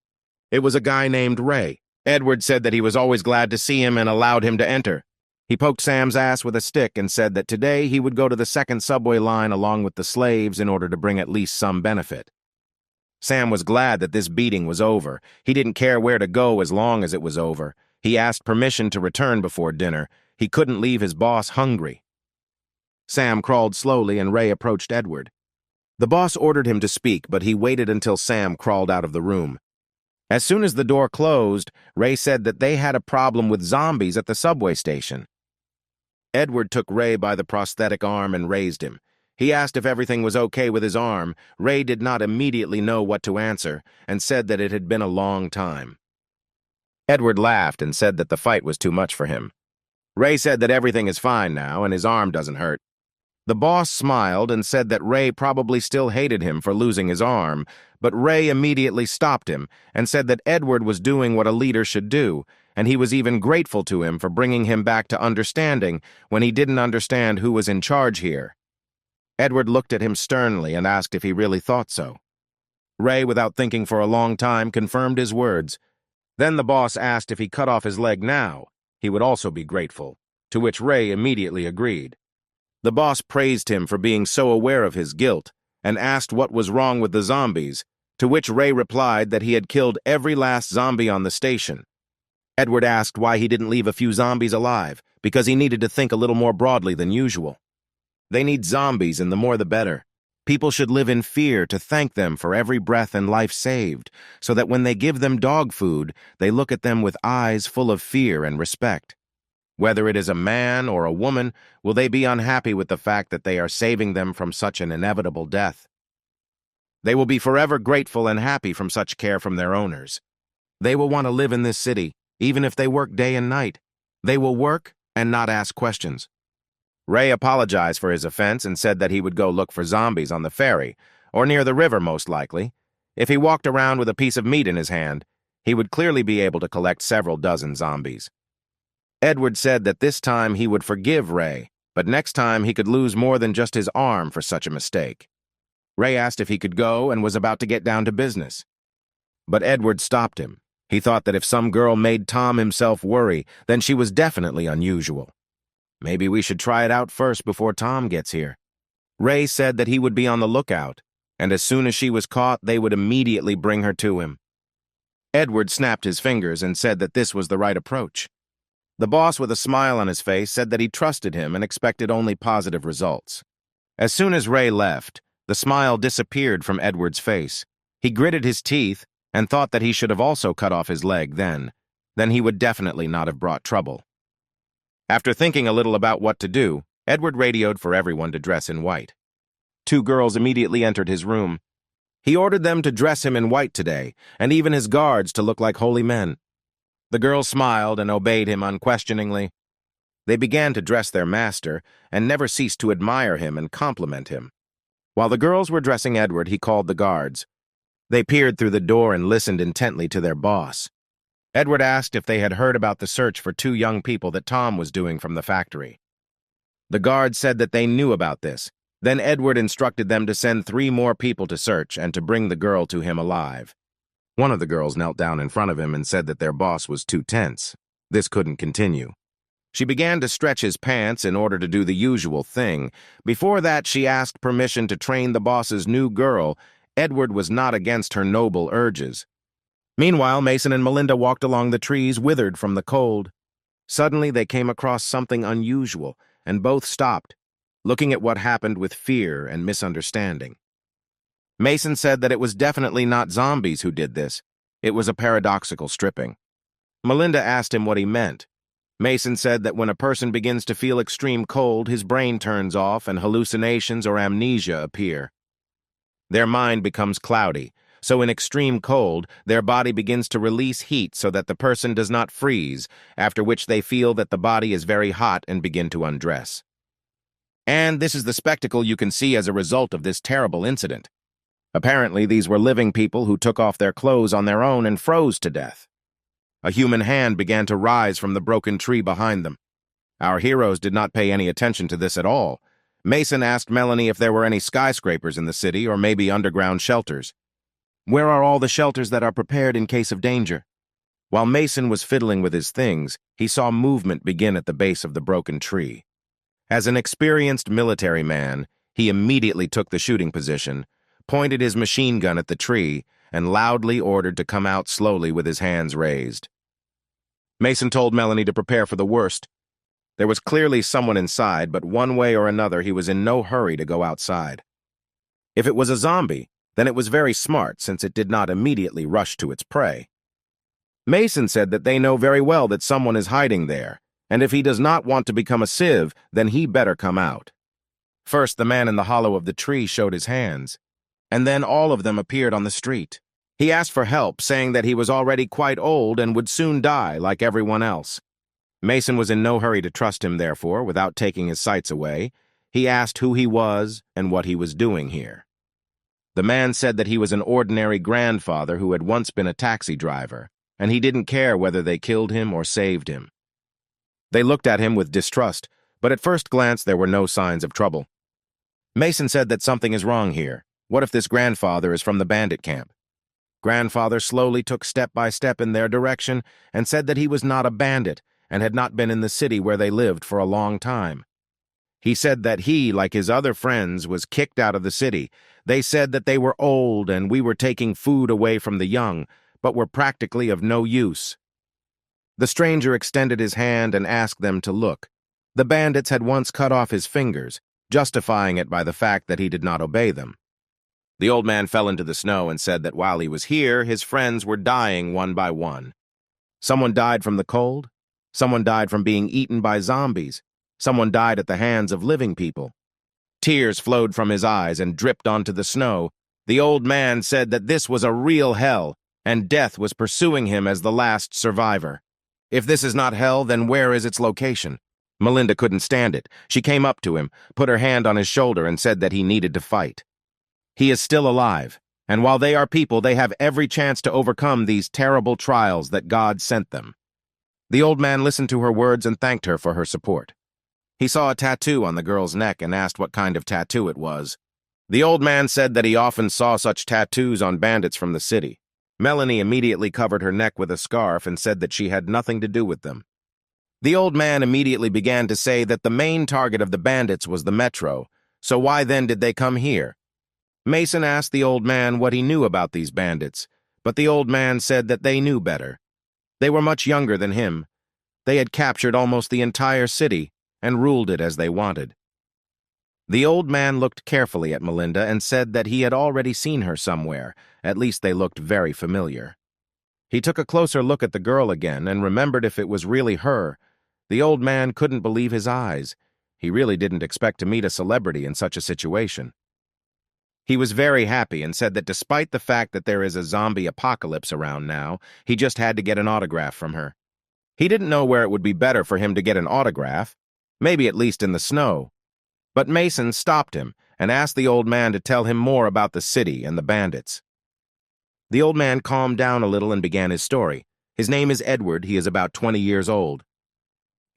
It was a guy named Ray. Edward said that he was always glad to see him and allowed him to enter. He poked Sam's ass with a stick and said that today he would go to the second subway line along with the slaves in order to bring at least some benefit. Sam was glad that this beating was over. He didn't care where to go as long as it was over. He asked permission to return before dinner. He couldn't leave his boss hungry. Sam crawled slowly and Ray approached Edward. The boss ordered him to speak, but he waited until Sam crawled out of the room. As soon as the door closed, Ray said that they had a problem with zombies at the subway station. Edward took Ray by the prosthetic arm and raised him. He asked if everything was okay with his arm. Ray did not immediately know what to answer and said that it had been a long time. Edward laughed and said that the fight was too much for him. Ray said that everything is fine now and his arm doesn't hurt. The boss smiled and said that Ray probably still hated him for losing his arm, but Ray immediately stopped him and said that Edward was doing what a leader should do, and he was even grateful to him for bringing him back to understanding when he didn't understand who was in charge here. Edward looked at him sternly and asked if he really thought so. Ray, without thinking for a long time, confirmed his words. Then the boss asked if he cut off his leg now, he would also be grateful, to which Ray immediately agreed. The boss praised him for being so aware of his guilt and asked what was wrong with the zombies, to which Ray replied that he had killed every last zombie on the station. Edward asked why he didn't leave a few zombies alive, because he needed to think a little more broadly than usual. They need zombies, and the more the better. People should live in fear to thank them for every breath and life saved, so that when they give them dog food, they look at them with eyes full of fear and respect. Whether it is a man or a woman, will they be unhappy with the fact that they are saving them from such an inevitable death? They will be forever grateful and happy from such care from their owners. They will want to live in this city, even if they work day and night. They will work and not ask questions. Ray apologized for his offense and said that he would go look for zombies on the ferry, or near the river most likely. If he walked around with a piece of meat in his hand, he would clearly be able to collect several dozen zombies. Edward said that this time he would forgive Ray, but next time he could lose more than just his arm for such a mistake. Ray asked if he could go and was about to get down to business. But Edward stopped him. He thought that if some girl made Tom himself worry, then she was definitely unusual. Maybe we should try it out first before Tom gets here. Ray said that he would be on the lookout, and as soon as she was caught, they would immediately bring her to him. Edward snapped his fingers and said that this was the right approach. The boss, with a smile on his face, said that he trusted him and expected only positive results. As soon as Ray left, the smile disappeared from Edward's face. He gritted his teeth and thought that he should have also cut off his leg then. Then he would definitely not have brought trouble. After thinking a little about what to do, Edward radioed for everyone to dress in white. 2 girls immediately entered his room. He ordered them to dress him in white today, and even his guards to look like holy men. The girls smiled and obeyed him unquestioningly. They began to dress their master and never ceased to admire him and compliment him. While the girls were dressing Edward, he called the guards. They peered through the door and listened intently to their boss. Edward asked if they had heard about the search for 2 young people that Tom was doing from the factory. The guards said that they knew about this. Then Edward instructed them to send 3 more people to search and to bring the girl to him alive. One of the girls knelt down in front of him and said that their boss was too tense. This couldn't continue. She began to stretch his pants in order to do the usual thing. Before that, she asked permission to train the boss's new girl. Edward was not against her noble urges. Meanwhile, Mason and Melinda walked along the trees, withered from the cold. Suddenly, they came across something unusual, and both stopped, looking at what happened with fear and misunderstanding. Mason said that it was definitely not zombies who did this. It was a paradoxical stripping. Melinda asked him what he meant. Mason said that when a person begins to feel extreme cold, his brain turns off and hallucinations or amnesia appear. Their mind becomes cloudy, so in extreme cold, their body begins to release heat so that the person does not freeze, after which they feel that the body is very hot and begin to undress. And this is the spectacle you can see as a result of this terrible incident. Apparently, these were living people who took off their clothes on their own and froze to death. A human hand began to rise from the broken tree behind them. Our heroes did not pay any attention to this at all. Mason asked Melanie if there were any skyscrapers in the city or maybe underground shelters. Where are all the shelters that are prepared in case of danger? While Mason was fiddling with his things, he saw movement begin at the base of the broken tree. As an experienced military man, he immediately took the shooting position, pointed his machine gun at the tree, and loudly ordered to come out slowly with his hands raised. Mason told Melanie to prepare for the worst. There was clearly someone inside, but one way or another he was in no hurry to go outside. If it was a zombie, then it was very smart since it did not immediately rush to its prey. Mason said that they know very well that someone is hiding there, and if he does not want to become a sieve, then he better come out. First, the man in the hollow of the tree showed his hands, and then all of them appeared on the street. He asked for help, saying that he was already quite old and would soon die like everyone else. Mason was in no hurry to trust him, therefore, without taking his sights away. He asked who he was and what he was doing here. The man said that he was an ordinary grandfather who had once been a taxi driver, and he didn't care whether they killed him or saved him. They looked at him with distrust, but at first glance there were no signs of trouble. Mason said that something is wrong here. What if this grandfather is from the bandit camp? Grandfather slowly took step by step in their direction and said that he was not a bandit and had not been in the city where they lived for a long time. He said that he, like his other friends, was kicked out of the city. They said that they were old and we were taking food away from the young, but were practically of no use. The stranger extended his hand and asked them to look. The bandits had once cut off his fingers, justifying it by the fact that he did not obey them. The old man fell into the snow and said that while he was here, his friends were dying one by one. Someone died from the cold. Someone died from being eaten by zombies. Someone died at the hands of living people. Tears flowed from his eyes and dripped onto the snow. The old man said that this was a real hell, and death was pursuing him as the last survivor. If this is not hell, then where is its location? Melinda couldn't stand it. She came up to him, put her hand on his shoulder, and said that he needed to fight. He is still alive, and while they are people, they have every chance to overcome these terrible trials that God sent them. The old man listened to her words and thanked her for her support. He saw a tattoo on the girl's neck and asked what kind of tattoo it was. The old man said that he often saw such tattoos on bandits from the city. Melanie immediately covered her neck with a scarf and said that she had nothing to do with them. The old man immediately began to say that the main target of the bandits was the metro, so why then did they come here? Mason asked the old man what he knew about these bandits, but the old man said that they knew better. They were much younger than him. They had captured almost the entire city and ruled it as they wanted. The old man looked carefully at Melinda and said that he had already seen her somewhere. At least they looked very familiar. He took a closer look at the girl again and remembered if it was really her. The old man couldn't believe his eyes. He really didn't expect to meet a celebrity in such a situation. He was very happy and said that despite the fact that there is a zombie apocalypse around now, he just had to get an autograph from her. He didn't know where it would be better for him to get an autograph, maybe at least in the snow. But Mason stopped him and asked the old man to tell him more about the city and the bandits. The old man calmed down a little and began his story. His name is Edward. He is about 20 years old.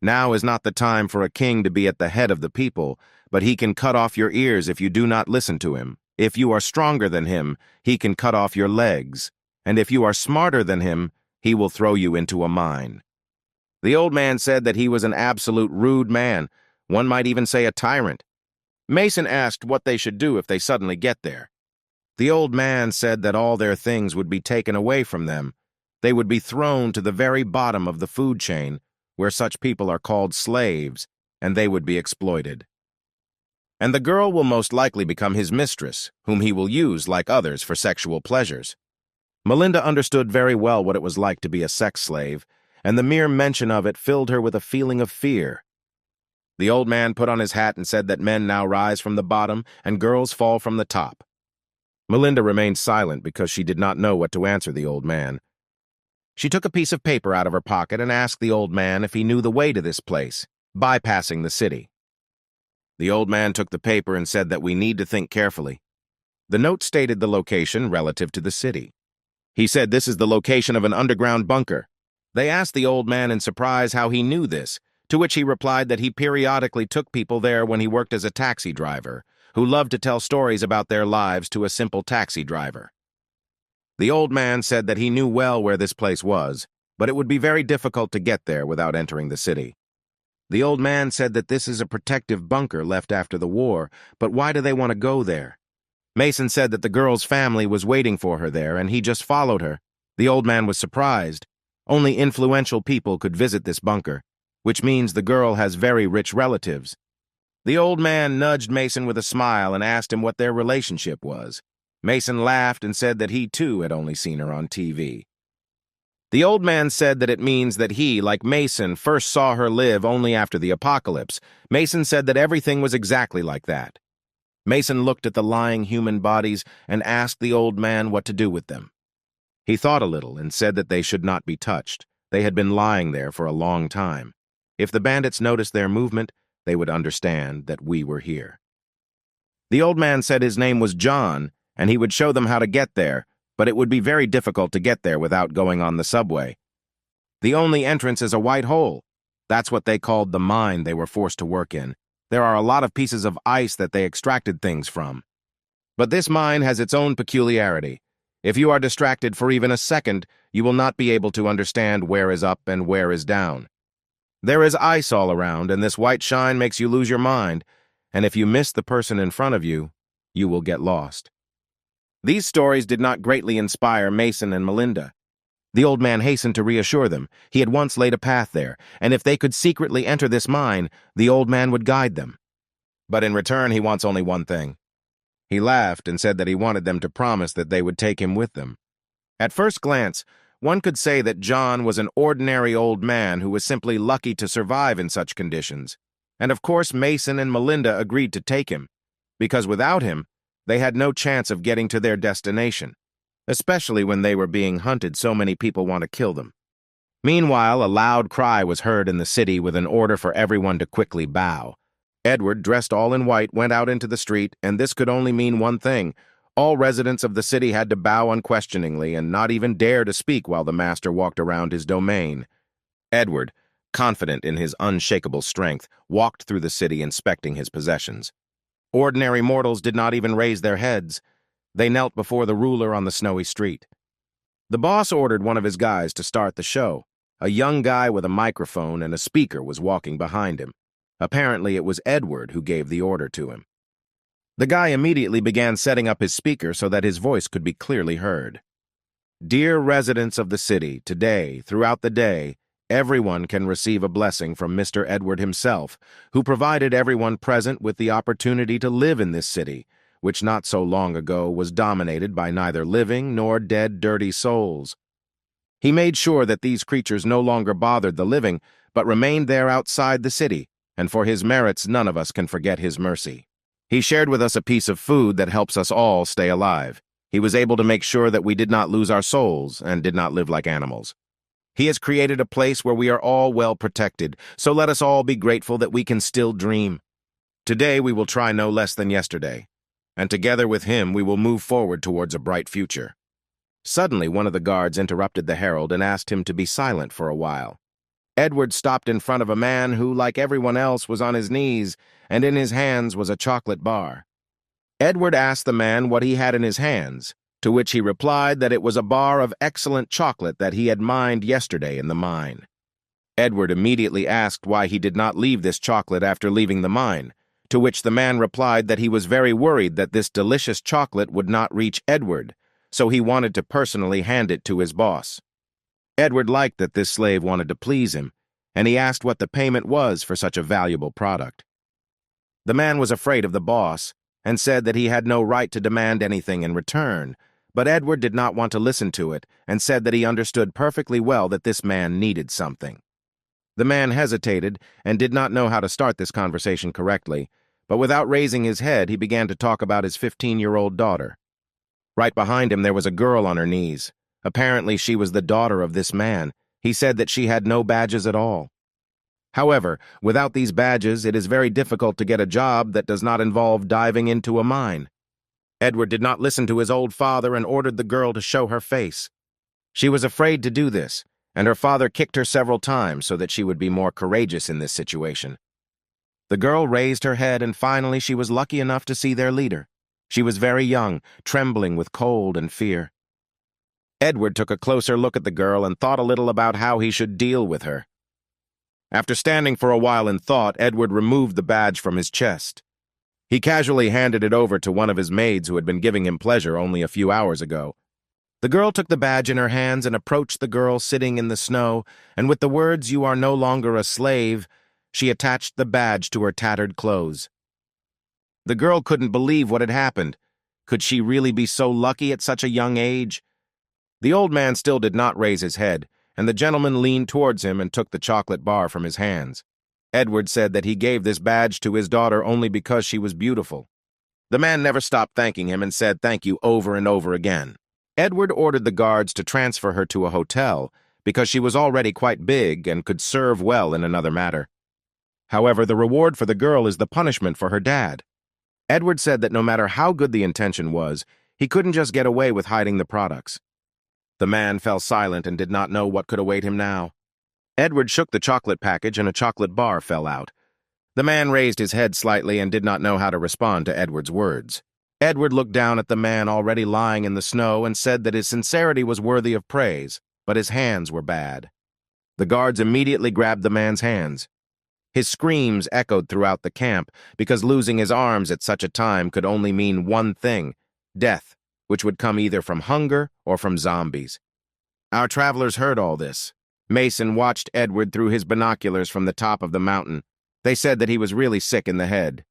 Now is not the time for a king to be at the head of the people, but he can cut off your ears if you do not listen to him. If you are stronger than him, he can cut off your legs. And if you are smarter than him, he will throw you into a mine. The old man said that he was an absolute rude man. One might even say a tyrant. Mason asked what they should do if they suddenly get there. The old man said that all their things would be taken away from them. They would be thrown to the very bottom of the food chain, where such people are called slaves, and they would be exploited. And the girl will most likely become his mistress, whom he will use, like others, for sexual pleasures. Melinda understood very well what it was like to be a sex slave, and the mere mention of it filled her with a feeling of fear. The old man put on his hat and said that men now rise from the bottom and girls fall from the top. Melinda remained silent because she did not know what to answer the old man. She took a piece of paper out of her pocket and asked the old man if he knew the way to this place, bypassing the city. The old man took the paper and said that we need to think carefully. The note stated the location relative to the city. He said this is the location of an underground bunker. They asked the old man in surprise how he knew this, to which he replied that he periodically took people there when he worked as a taxi driver, who loved to tell stories about their lives to a simple taxi driver. The old man said that he knew well where this place was, but it would be very difficult to get there without entering the city. The old man said that this is a protective bunker left after the war, but why do they want to go there? Mason said that the girl's family was waiting for her there, and he just followed her. The old man was surprised. Only influential people could visit this bunker, which means the girl has very rich relatives. The old man nudged Mason with a smile and asked him what their relationship was. Mason laughed and said that he too had only seen her on TV. The old man said that it means that he, like Mason, first saw her live only after the apocalypse. Mason said that everything was exactly like that. Mason looked at the lying human bodies and asked the old man what to do with them. He thought a little and said that they should not be touched. They had been lying there for a long time. If the bandits noticed their movement, they would understand that we were here. The old man said his name was John, and he would show them how to get there, but it would be very difficult to get there without going on the subway. The only entrance is a white hole. That's what they called the mine they were forced to work in. There are a lot of pieces of ice that they extracted things from. But this mine has its own peculiarity. If you are distracted for even a second, you will not be able to understand where is up and where is down. There is ice all around, and this white shine makes you lose your mind, and if you miss the person in front of you, you will get lost. These stories did not greatly inspire Mason and Melinda. The old man hastened to reassure them. He had once laid a path there, and if they could secretly enter this mine, the old man would guide them. But in return, he wants only one thing. He laughed and said that he wanted them to promise that they would take him with them. At first glance, one could say that John was an ordinary old man who was simply lucky to survive in such conditions. And of course, Mason and Melinda agreed to take him, because without him, they had no chance of getting to their destination, especially when they were being hunted. So many people want to kill them. Meanwhile, a loud cry was heard in the city with an order for everyone to quickly bow. Edward, dressed all in white, went out into the street, and this could only mean one thing. All residents of the city had to bow unquestioningly and not even dare to speak while the master walked around his domain. Edward, confident in his unshakable strength, walked through the city inspecting his possessions. Ordinary mortals did not even raise their heads. They knelt before the ruler on the snowy street. The boss ordered one of his guys to start the show. A young guy with a microphone and a speaker was walking behind him. Apparently, it was Edward who gave the order to him. The guy immediately began setting up his speaker so that his voice could be clearly heard. Dear residents of the city, today, throughout the day, everyone can receive a blessing from Mr. Edward himself, who provided everyone present with the opportunity to live in this city, which not so long ago was dominated by neither living nor dead dirty souls. He made sure that these creatures no longer bothered the living, but remained there outside the city, and for his merits none of us can forget his mercy. He shared with us a piece of food that helps us all stay alive. He was able to make sure that we did not lose our souls and did not live like animals. He has created a place where we are all well protected, so let us all be grateful that we can still dream. Today we will try no less than yesterday, and together with him we will move forward towards a bright future. Suddenly one of the guards interrupted the herald and asked him to be silent for a while. Edward stopped in front of a man who, like everyone else, was on his knees, and in his hands was a chocolate bar. Edward asked the man what he had in his hands, to which he replied that it was a bar of excellent chocolate that he had mined yesterday in the mine. Edward immediately asked why he did not leave this chocolate after leaving the mine, to which the man replied that he was very worried that this delicious chocolate would not reach Edward, so he wanted to personally hand it to his boss. Edward liked that this slave wanted to please him, and he asked what the payment was for such a valuable product. The man was afraid of the boss and said that he had no right to demand anything in return, but Edward did not want to listen to it and said that he understood perfectly well that this man needed something. The man hesitated and did not know how to start this conversation correctly, but without raising his head, he began to talk about his 15-year-old daughter. Right behind him there was a girl on her knees. Apparently she was the daughter of this man. He said that she had no badges at all. However, without these badges, it is very difficult to get a job that does not involve diving into a mine. Edward did not listen to his old father and ordered the girl to show her face. She was afraid to do this, and her father kicked her several times so that she would be more courageous in this situation. The girl raised her head, and finally she was lucky enough to see their leader. She was very young, trembling with cold and fear. Edward took a closer look at the girl and thought a little about how he should deal with her. After standing for a while in thought, Edward removed the badge from his chest. He casually handed it over to one of his maids who had been giving him pleasure only a few hours ago. The girl took the badge in her hands and approached the girl sitting in the snow, and with the words, "You are no longer a slave," she attached the badge to her tattered clothes. The girl couldn't believe what had happened. Could she really be so lucky at such a young age? The old man still did not raise his head, and the gentleman leaned towards him and took the chocolate bar from his hands. Edward said that he gave this badge to his daughter only because she was beautiful. The man never stopped thanking him and said thank you over and over again. Edward ordered the guards to transfer her to a hotel because she was already quite big and could serve well in another matter. However, the reward for the girl is the punishment for her dad. Edward said that no matter how good the intention was, he couldn't just get away with hiding the products. The man fell silent and did not know what could await him now. Edward shook the chocolate package and a chocolate bar fell out. The man raised his head slightly and did not know how to respond to Edward's words. Edward looked down at the man already lying in the snow and said that his sincerity was worthy of praise, but his hands were bad. The guards immediately grabbed the man's hands. His screams echoed throughout the camp because losing his arms at such a time could only mean one thing: death, which would come either from hunger or from zombies. Our travelers heard all this. Mason watched Edward through his binoculars from the top of the mountain. They said that he was really sick in the head.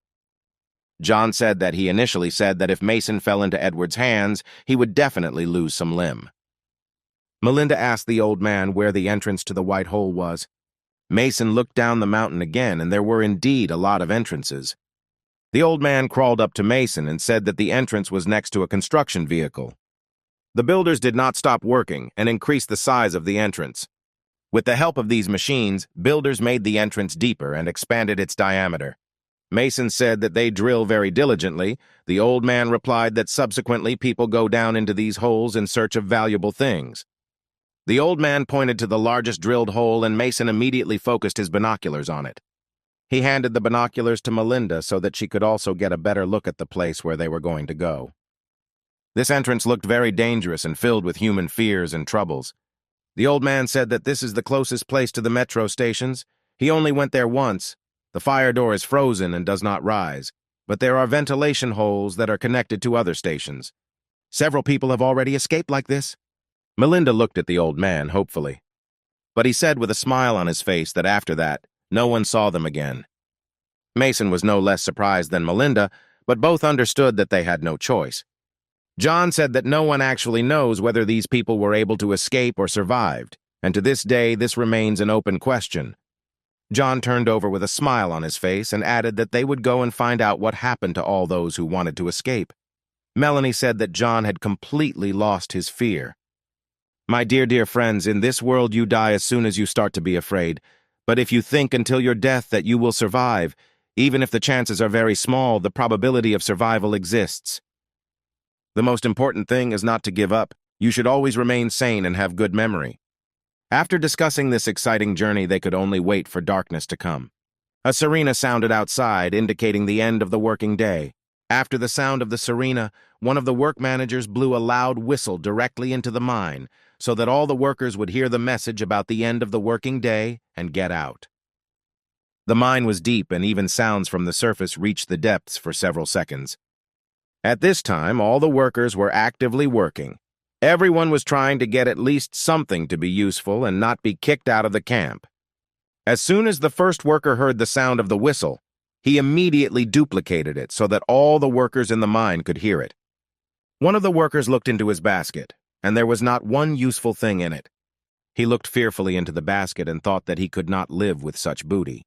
John said that he initially said that if Mason fell into Edward's hands, he would definitely lose some limb. Melinda asked the old man where the entrance to the White Hole was. Mason looked down the mountain again, and there were indeed a lot of entrances. The old man crawled up to Mason and said that the entrance was next to a construction vehicle. The builders did not stop working and increased the size of the entrance. With the help of these machines, builders made the entrance deeper and expanded its diameter. Mason said that they drill very diligently. The old man replied that subsequently people go down into these holes in search of valuable things. The old man pointed to the largest drilled hole, and Mason immediately focused his binoculars on it. He handed the binoculars to Melinda so that she could also get a better look at the place where they were going to go. This entrance looked very dangerous and filled with human fears and troubles. The old man said that this is the closest place to the metro stations. He only went there once. The fire door is frozen and does not rise, but there are ventilation holes that are connected to other stations. Several people have already escaped like this. Melinda looked at the old man hopefully, but he said with a smile on his face that after that, no one saw them again. Mason was no less surprised than Melinda, but both understood that they had no choice. John said that no one actually knows whether these people were able to escape or survived, and to this day this remains an open question. John turned over with a smile on his face and added that they would go and find out what happened to all those who wanted to escape. Melanie said that John had completely lost his fear. My dear friends, in this world you die as soon as you start to be afraid, but if you think until your death that you will survive, even if the chances are very small, the probability of survival exists. The most important thing is not to give up. You should always remain sane and have good memory. After discussing this exciting journey, they could only wait for darkness to come. A sirena sounded outside, indicating the end of the working day. After the sound of the sirena, one of the work managers blew a loud whistle directly into the mine, so that all the workers would hear the message about the end of the working day and get out. The mine was deep, and even sounds from the surface reached the depths for several seconds. At this time, all the workers were actively working. Everyone was trying to get at least something to be useful and not be kicked out of the camp. As soon as the first worker heard the sound of the whistle, he immediately duplicated it so that all the workers in the mine could hear it. One of the workers looked into his basket, and there was not one useful thing in it. He looked fearfully into the basket and thought that he could not live with such booty.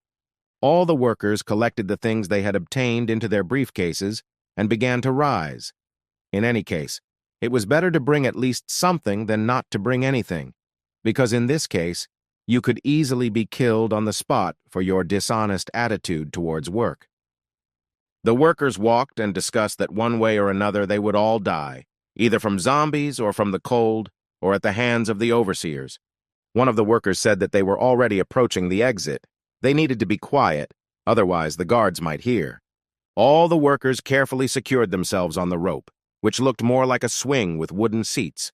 All the workers collected the things they had obtained into their briefcases and began to rise. In any case, it was better to bring at least something than not to bring anything, because in this case, you could easily be killed on the spot for your dishonest attitude towards work. The workers walked and discussed that one way or another they would all die, either from zombies or from the cold or at the hands of the overseers. One of the workers said that they were already approaching the exit. They needed to be quiet, otherwise the guards might hear. All the workers carefully secured themselves on the rope, which looked more like a swing with wooden seats.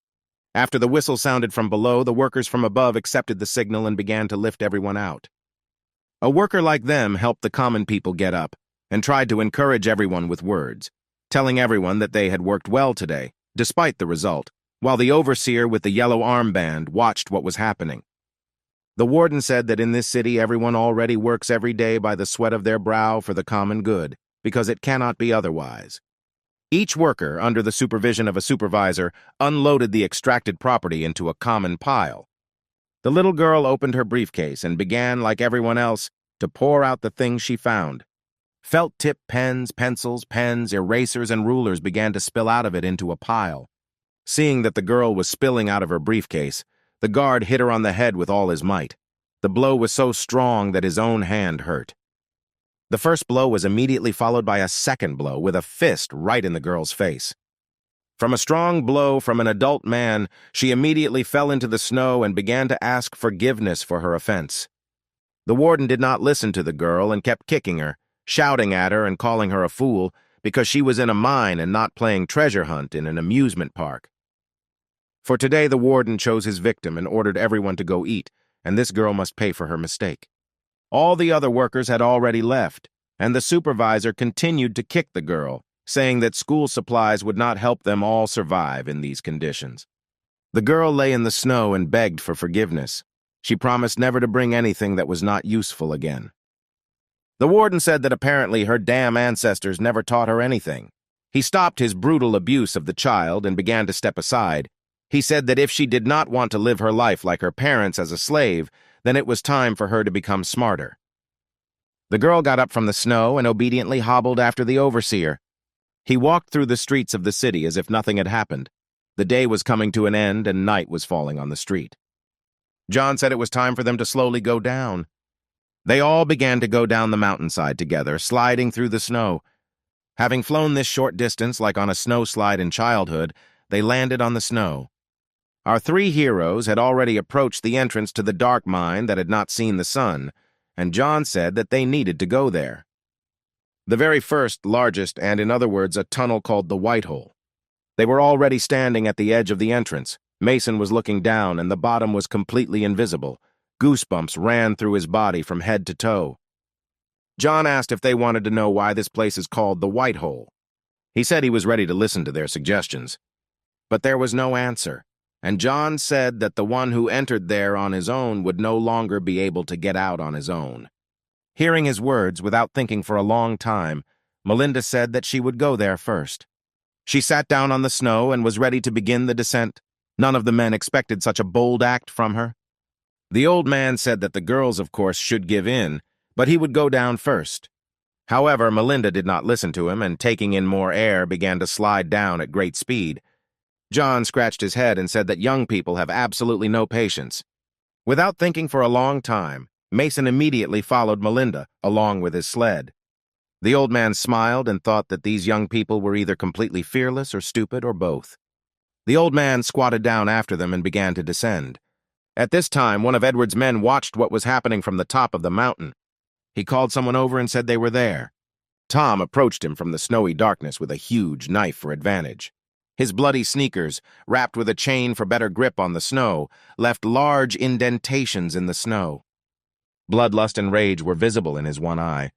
After the whistle sounded from below, the workers from above accepted the signal and began to lift everyone out. A worker like them helped the common people get up and tried to encourage everyone with words, telling everyone that they had worked well today, despite the result, while the overseer with the yellow armband watched what was happening. The warden said that in this city everyone already works every day by the sweat of their brow for the common good, because it cannot be otherwise. Each worker, under the supervision of a supervisor, unloaded the extracted property into a common pile. The little girl opened her briefcase and began, like everyone else, to pour out the things she found. Felt-tip pens, pencils, pens, erasers, and rulers began to spill out of it into a pile. Seeing that the girl was spilling out of her briefcase, the guard hit her on the head with all his might. The blow was so strong that his own hand hurt. The first blow was immediately followed by a second blow with a fist right in the girl's face. From a strong blow from an adult man, she immediately fell into the snow and began to ask forgiveness for her offense. The warden did not listen to the girl and kept kicking her, shouting at her and calling her a fool because she was in a mine and not playing treasure hunt in an amusement park. For today, the warden chose his victim and ordered everyone to go eat, and this girl must pay for her mistake. All the other workers had already left, and the supervisor continued to kick the girl, saying that school supplies would not help them all survive in these conditions. The girl lay in the snow and begged for forgiveness. She promised never to bring anything that was not useful again. The warden said that apparently her damn ancestors never taught her anything. He stopped his brutal abuse of the child and began to step aside. He said that if she did not want to live her life like her parents as a slave, then it was time for her to become smarter. The girl got up from the snow and obediently hobbled after the overseer. He walked through the streets of the city as if nothing had happened. The day was coming to an end and night was falling on the street. John said it was time for them to slowly go down. They all began to go down the mountainside together, sliding through the snow. Having flown this short distance like on a snow slide in childhood, they landed on the snow. Our three heroes had already approached the entrance to the dark mine that had not seen the sun, and John said that they needed to go there. The very first, largest, and in other words, a tunnel called the White Hole. They were already standing at the edge of the entrance. Mason was looking down, and the bottom was completely invisible. Goosebumps ran through his body from head to toe. John asked if they wanted to know why this place is called the White Hole. He said he was ready to listen to their suggestions. But there was no answer. And John said that the one who entered there on his own would no longer be able to get out on his own. Hearing his words without thinking for a long time, Melinda said that she would go there first. She sat down on the snow and was ready to begin the descent. None of the men expected such a bold act from her. The old man said that the girls, of course, should give in, but he would go down first. However, Melinda did not listen to him and, taking in more air, began to slide down at great speed. John scratched his head and said that young people have absolutely no patience. Without thinking for a long time, Mason immediately followed Melinda, along with his sled. The old man smiled and thought that these young people were either completely fearless or stupid or both. The old man squatted down after them and began to descend. At this time, one of Edward's men watched what was happening from the top of the mountain. He called someone over and said they were there. Tom approached him from the snowy darkness with a huge knife for advantage. His bloody sneakers, wrapped with a chain for better grip on the snow, left large indentations in the snow. Bloodlust and rage were visible in his one eye.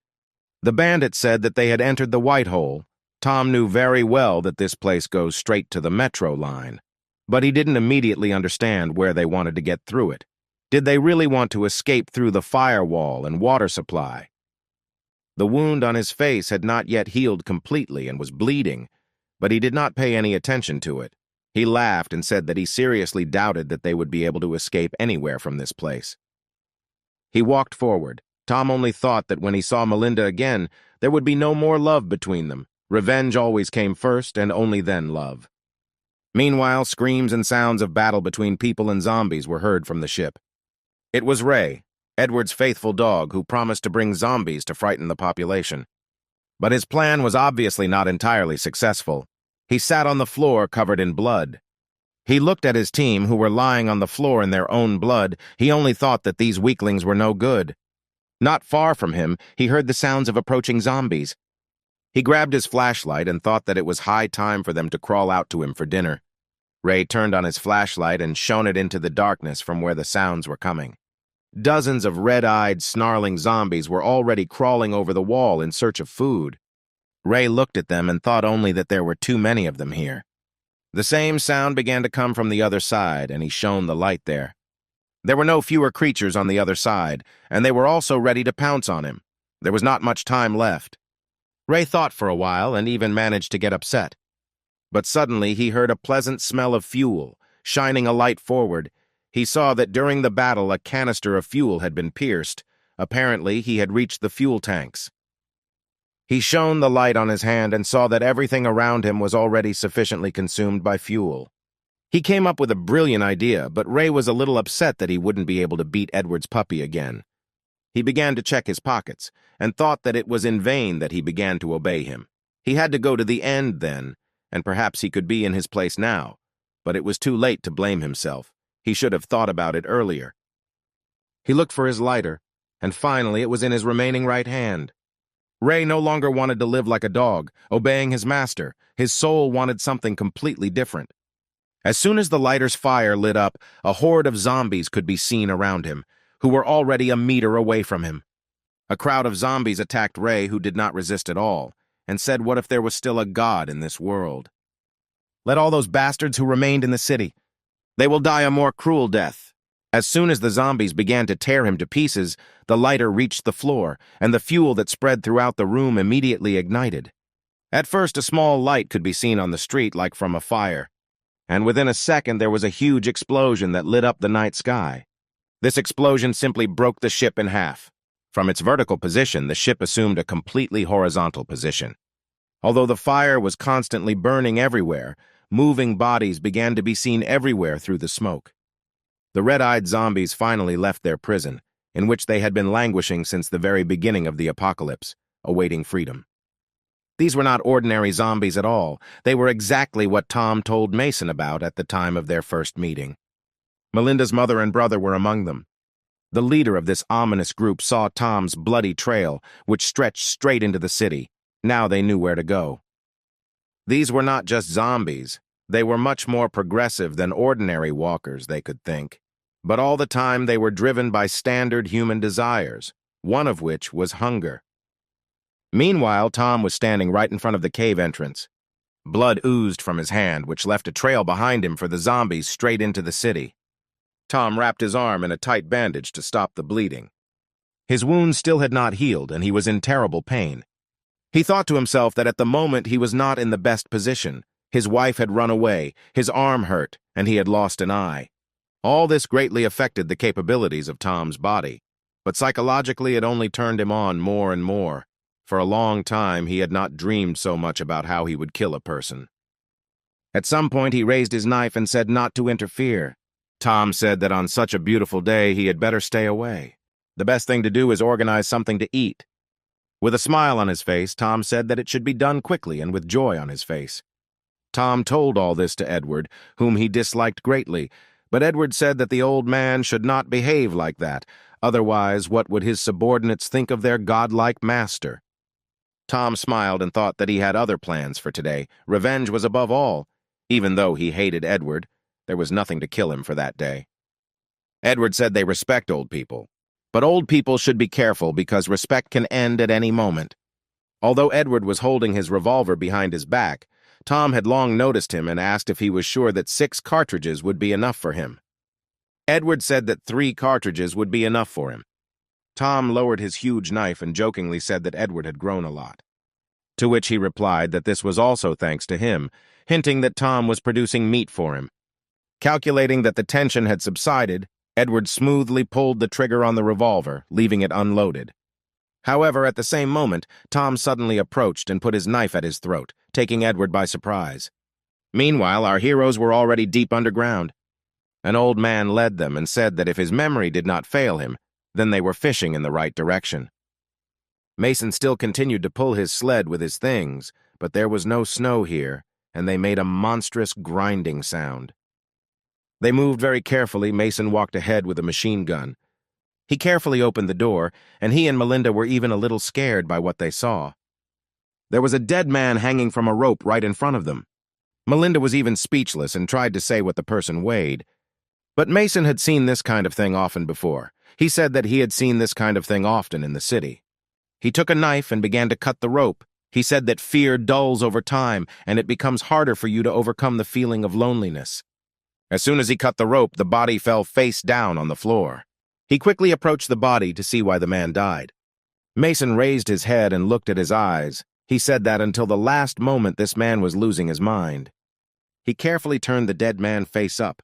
The bandit said that they had entered the White Hole. Tom knew very well that this place goes straight to the metro line, but he didn't immediately understand where they wanted to get through it. Did they really want to escape through the firewall and water supply? The wound on his face had not yet healed completely and was bleeding, but he did not pay any attention to it. He laughed and said that he seriously doubted that they would be able to escape anywhere from this place. He walked forward. Tom only thought that when he saw Melinda again, there would be no more love between them. Revenge always came first, and only then love. Meanwhile, screams and sounds of battle between people and zombies were heard from the ship. It was Ray, Edward's faithful dog, who promised to bring zombies to frighten the population. But his plan was obviously not entirely successful. He sat on the floor covered in blood. He looked at his team, who were lying on the floor in their own blood. He only thought that these weaklings were no good. Not far from him, he heard the sounds of approaching zombies. He grabbed his flashlight and thought that it was high time for them to crawl out to him for dinner. Ray turned on his flashlight and shone it into the darkness from where the sounds were coming. Dozens of red-eyed, snarling zombies were already crawling over the wall in search of food. Ray looked at them and thought only that there were too many of them here. The same sound began to come from the other side, and he shone the light there. There were no fewer creatures on the other side, and they were also ready to pounce on him. There was not much time left. Ray thought for a while and even managed to get upset. But suddenly he heard a pleasant smell of fuel. Shining a light forward, he saw that during the battle a canister of fuel had been pierced. Apparently, he had reached the fuel tanks. He shone the light on his hand and saw that everything around him was already sufficiently consumed by fuel. He came up with a brilliant idea, but Ray was a little upset that he wouldn't be able to beat Edward's puppy again. He began to check his pockets, and thought that it was in vain that he began to obey him. He had to go to the end then, and perhaps he could be in his place now, but it was too late to blame himself. He should have thought about it earlier. He looked for his lighter, and finally it was in his remaining right hand. Ray no longer wanted to live like a dog, obeying his master. His soul wanted something completely different. As soon as the lighter's fire lit up, a horde of zombies could be seen around him, who were already a meter away from him. A crowd of zombies attacked Ray, who did not resist at all, and said, what if there was still a god in this world? Let all those bastards who remained in the city. They will die a more cruel death. As soon as the zombies began to tear him to pieces, the lighter reached the floor, and the fuel that spread throughout the room immediately ignited. At first, a small light could be seen on the street like from a fire, and within a second there was a huge explosion that lit up the night sky. This explosion simply broke the ship in half. From its vertical position, the ship assumed a completely horizontal position. Although the fire was constantly burning everywhere, moving bodies began to be seen everywhere through the smoke. The red-eyed zombies finally left their prison, in which they had been languishing since the very beginning of the apocalypse, awaiting freedom. These were not ordinary zombies at all. They were exactly what Tom told Mason about at the time of their first meeting. Melinda's mother and brother were among them. The leader of this ominous group saw Tom's bloody trail, which stretched straight into the city. Now they knew where to go. These were not just zombies. They were much more progressive than ordinary walkers, they could think. But all the time they were driven by standard human desires, one of which was hunger. Meanwhile, Tom was standing right in front of the cave entrance. Blood oozed from his hand, which left a trail behind him for the zombies straight into the city. Tom wrapped his arm in a tight bandage to stop the bleeding. His wound still had not healed, and he was in terrible pain. He thought to himself that at the moment he was not in the best position. His wife had run away, his arm hurt, and he had lost an eye. All this greatly affected the capabilities of Tom's body, but psychologically it only turned him on more and more. For a long time he had not dreamed so much about how he would kill a person. At some point he raised his knife and said not to interfere. Tom said that on such a beautiful day he had better stay away. The best thing to do is organize something to eat. With a smile on his face, Tom said that it should be done quickly and with joy on his face. Tom told all this to Edward, whom he disliked greatly, But Edward said that the old man should not behave like that, otherwise what would his subordinates think of their godlike master? Tom smiled and thought that he had other plans for today. Revenge was above all. Even though he hated Edward, there was nothing to kill him for that day. Edward said they respect old people. But old people should be careful because respect can end at any moment. Although Edward was holding his revolver behind his back, Tom had long noticed him and asked if he was sure that 6 cartridges would be enough for him. Edward said that 3 cartridges would be enough for him. Tom lowered his huge knife and jokingly said that Edward had grown a lot. To which he replied that this was also thanks to him, hinting that Tom was producing meat for him. Calculating that the tension had subsided, Edward smoothly pulled the trigger on the revolver, leaving it unloaded. However, at the same moment, Tom suddenly approached and put his knife at his throat, taking Edward by surprise. Meanwhile, our heroes were already deep underground. An old man led them and said that if his memory did not fail him, then they were fishing in the right direction. Mason still continued to pull his sled with his things, but there was no snow here, and they made a monstrous grinding sound. They moved very carefully. Mason walked ahead with a machine gun. He carefully opened the door, and he and Melinda were even a little scared by what they saw. There was a dead man hanging from a rope right in front of them. Melinda was even speechless and tried to say what the person weighed. But Mason had seen this kind of thing often before. He said that he had seen this kind of thing often in the city. He took a knife and began to cut the rope. He said that fear dulls over time, and it becomes harder for you to overcome the feeling of loneliness. As soon as he cut the rope, the body fell face down on the floor. He quickly approached the body to see why the man died. Mason raised his head and looked at his eyes. He said that until the last moment this man was losing his mind. He carefully turned the dead man face up.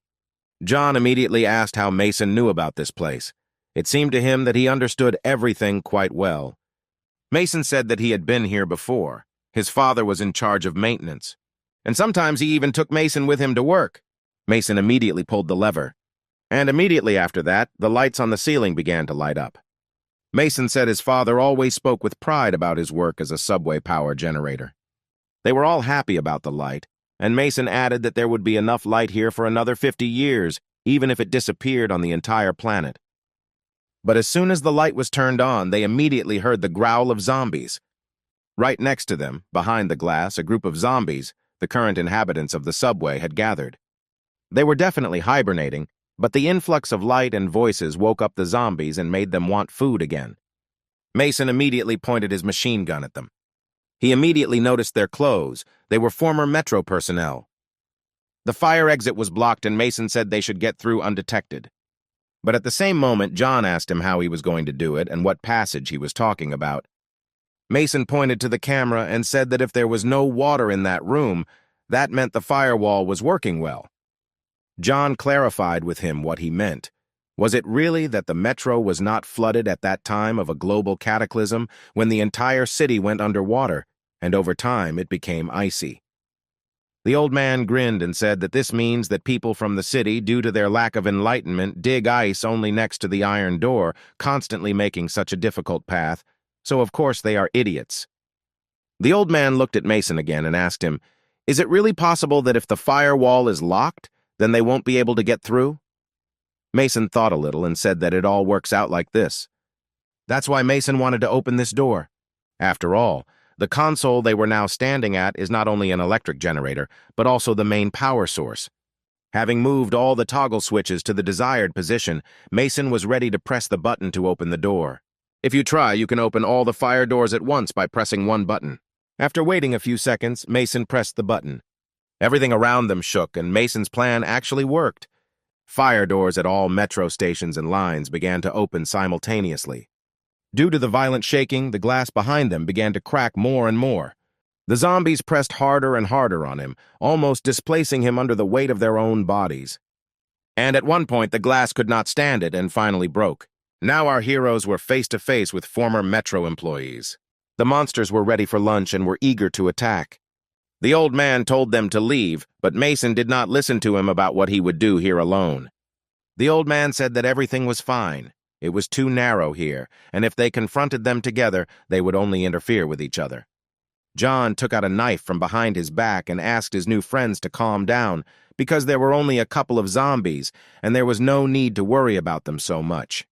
John immediately asked how Mason knew about this place. It seemed to him that he understood everything quite well. Mason said that he had been here before. His father was in charge of maintenance. And sometimes he even took Mason with him to work. Mason immediately pulled the lever. And immediately after that, the lights on the ceiling began to light up. Mason said his father always spoke with pride about his work as a subway power generator. They were all happy about the light, and Mason added that there would be enough light here for another 50 years, even if it disappeared on the entire planet. But as soon as the light was turned on, they immediately heard the growl of zombies. Right next to them, behind the glass, a group of zombies, the current inhabitants of the subway, had gathered. They were definitely hibernating, but the influx of light and voices woke up the zombies and made them want food again. Mason immediately pointed his machine gun at them. He immediately noticed their clothes. They were former Metro personnel. The fire exit was blocked, and Mason said they should get through undetected. But at the same moment, John asked him how he was going to do it and what passage he was talking about. Mason pointed to the camera and said that if there was no water in that room, that meant the firewall was working well. John clarified with him what he meant. Was it really that the Metro was not flooded at that time of a global cataclysm when the entire city went underwater, and over time it became icy? The old man grinned and said that this means that people from the city, due to their lack of enlightenment, dig ice only next to the iron door, constantly making such a difficult path, so of course they are idiots. The old man looked at Mason again and asked him, "Is it really possible that if the firewall is locked, then they won't be able to get through?" Mason thought a little and said that it all works out like this. That's why Mason wanted to open this door. After all, the console they were now standing at is not only an electric generator, but also the main power source. Having moved all the toggle switches to the desired position, Mason was ready to press the button to open the door. If you try, you can open all the fire doors at once by pressing one button. After waiting a few seconds, Mason pressed the button. Everything around them shook, and Mason's plan actually worked. Fire doors at all metro stations and lines began to open simultaneously. Due to the violent shaking, the glass behind them began to crack more and more. The zombies pressed harder and harder on him, almost displacing him under the weight of their own bodies. And at one point, the glass could not stand it and finally broke. Now our heroes were face to face with former Metro employees. The monsters were ready for lunch and were eager to attack. The old man told them to leave, but Mason did not listen to him about what he would do here alone. The old man said that everything was fine. It was too narrow here, and if they confronted them together, they would only interfere with each other. John took out a knife from behind his back and asked his new friends to calm down because there were only a couple of zombies and there was no need to worry about them so much.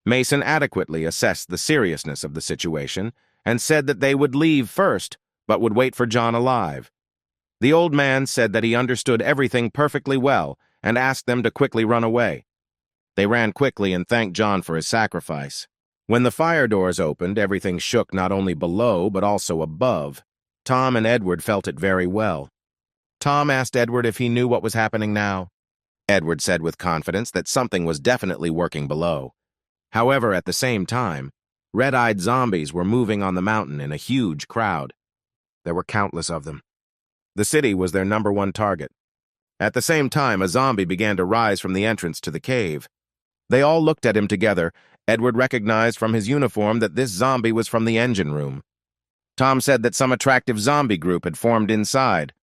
Mason adequately assessed the seriousness of the situation and said that they would leave first, but would wait for John alive. The old man said that he understood everything perfectly well and asked them to quickly run away. They ran quickly and thanked John for his sacrifice. When the fire doors opened, everything shook not only below but also above. Tom and Edward felt it very well. Tom asked Edward if he knew what was happening now. Edward said with confidence that something was definitely working below. However, at the same time, red-eyed zombies were moving on the mountain in a huge crowd. There were countless of them. The city was their #1 target. At the same time, a zombie began to rise from the entrance to the cave. They all looked at him together. Edward recognized from his uniform that this zombie was from the engine room. Tom said that some attractive zombie group had formed inside.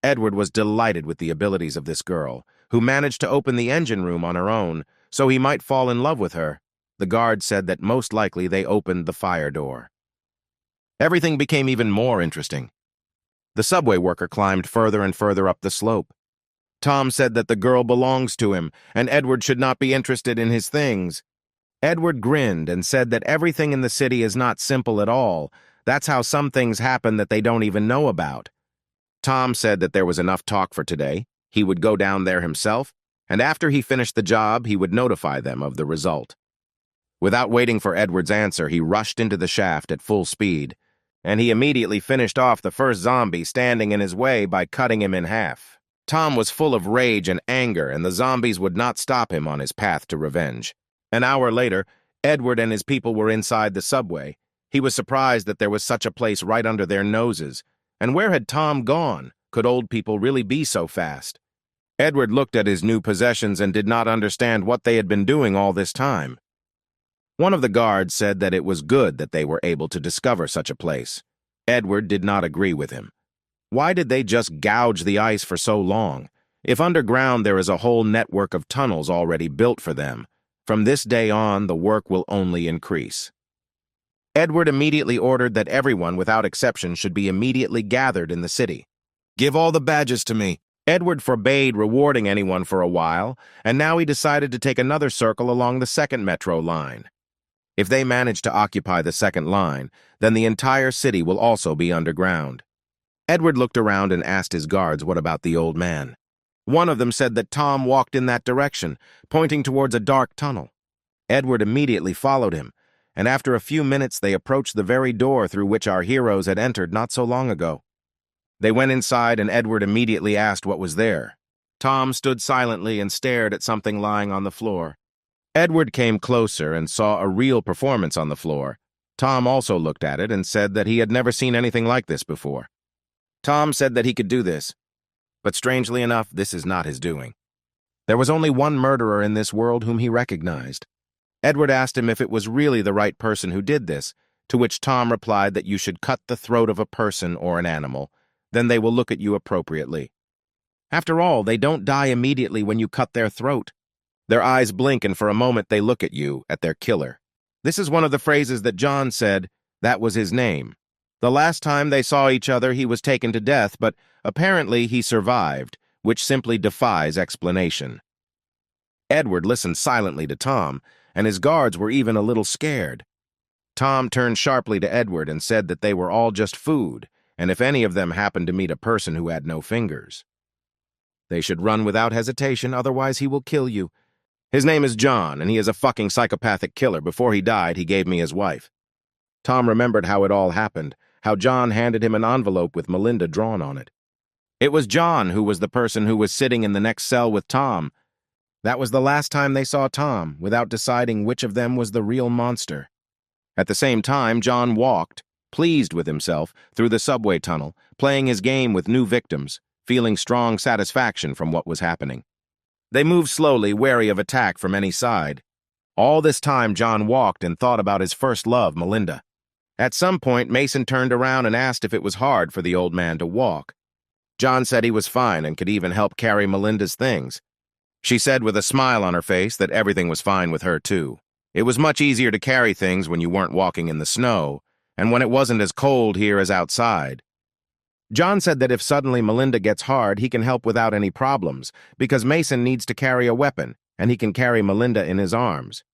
Edward was delighted with the abilities of this girl, who managed to open the engine room on her own, so he might fall in love with her. The guard said that most likely they opened the fire door. Everything became even more interesting. The subway worker climbed further and further up the slope. Tom said that the girl belongs to him, and Edward should not be interested in his things. Edward grinned and said that everything in the city is not simple at all. That's how some things happen that they don't even know about. Tom said that there was enough talk for today. He would go down there himself, and after he finished the job, he would notify them of the result. Without waiting for Edward's answer, he rushed into the shaft at full speed, and he immediately finished off the first zombie standing in his way by cutting him in half. Tom was full of rage and anger, and the zombies would not stop him on his path to revenge. An hour later, Edward and his people were inside the subway. He was surprised that there was such a place right under their noses. And where had Tom gone? Could old people really be so fast? Edward looked at his new possessions and did not understand what they had been doing all this time. One of the guards said that it was good that they were able to discover such a place. Edward did not agree with him. Why did they just gouge the ice for so long? If underground there is a whole network of tunnels already built for them, from this day on the work will only increase. Edward immediately ordered that everyone without exception should be immediately gathered in the city. "Give all the badges to me." Edward forbade rewarding anyone for a while, and now he decided to take another circle along the second metro line. If they manage to occupy the second line, then the entire city will also be underground. Edward looked around and asked his guards what about the old man. One of them said that Tom walked in that direction, pointing towards a dark tunnel. Edward immediately followed him, and after a few minutes they approached the very door through which our heroes had entered not so long ago. They went inside and Edward immediately asked what was there. Tom stood silently and stared at something lying on the floor. Edward came closer and saw a real performance on the floor. Tom also looked at it and said that he had never seen anything like this before. Tom said that he could do this, but strangely enough, this is not his doing. There was only one murderer in this world whom he recognized. Edward asked him if it was really the right person who did this, to which Tom replied that you should cut the throat of a person or an animal, then they will look at you appropriately. After all, they don't die immediately when you cut their throat. Their eyes blink and for a moment they look at you, at their killer. This is one of the phrases that John said, that was his name. The last time they saw each other, he was taken to death, but apparently he survived, which simply defies explanation. Edward listened silently to Tom, and his guards were even a little scared. Tom turned sharply to Edward and said that they were all just food, and if any of them happened to meet a person who had no fingers, they should run without hesitation, otherwise he will kill you. His name is John, and he is a fucking psychopathic killer. Before he died, he gave me his wife. Tom remembered how it all happened, how John handed him an envelope with Melinda drawn on it. It was John who was the person who was sitting in the next cell with Tom. That was the last time they saw Tom, without deciding which of them was the real monster. At the same time, John walked, pleased with himself, through the subway tunnel, playing his game with new victims, feeling strong satisfaction from what was happening. They moved slowly, wary of attack from any side. All this time, John walked and thought about his first love, Melinda. At some point, Mason turned around and asked if it was hard for the old man to walk. John said he was fine and could even help carry Melinda's things. She said with a smile on her face that everything was fine with her, too. It was much easier to carry things when you weren't walking in the snow, and when it wasn't as cold here as outside. John said that if suddenly Melinda gets hard, he can help without any problems, because Mason needs to carry a weapon, and he can carry Melinda in his arms.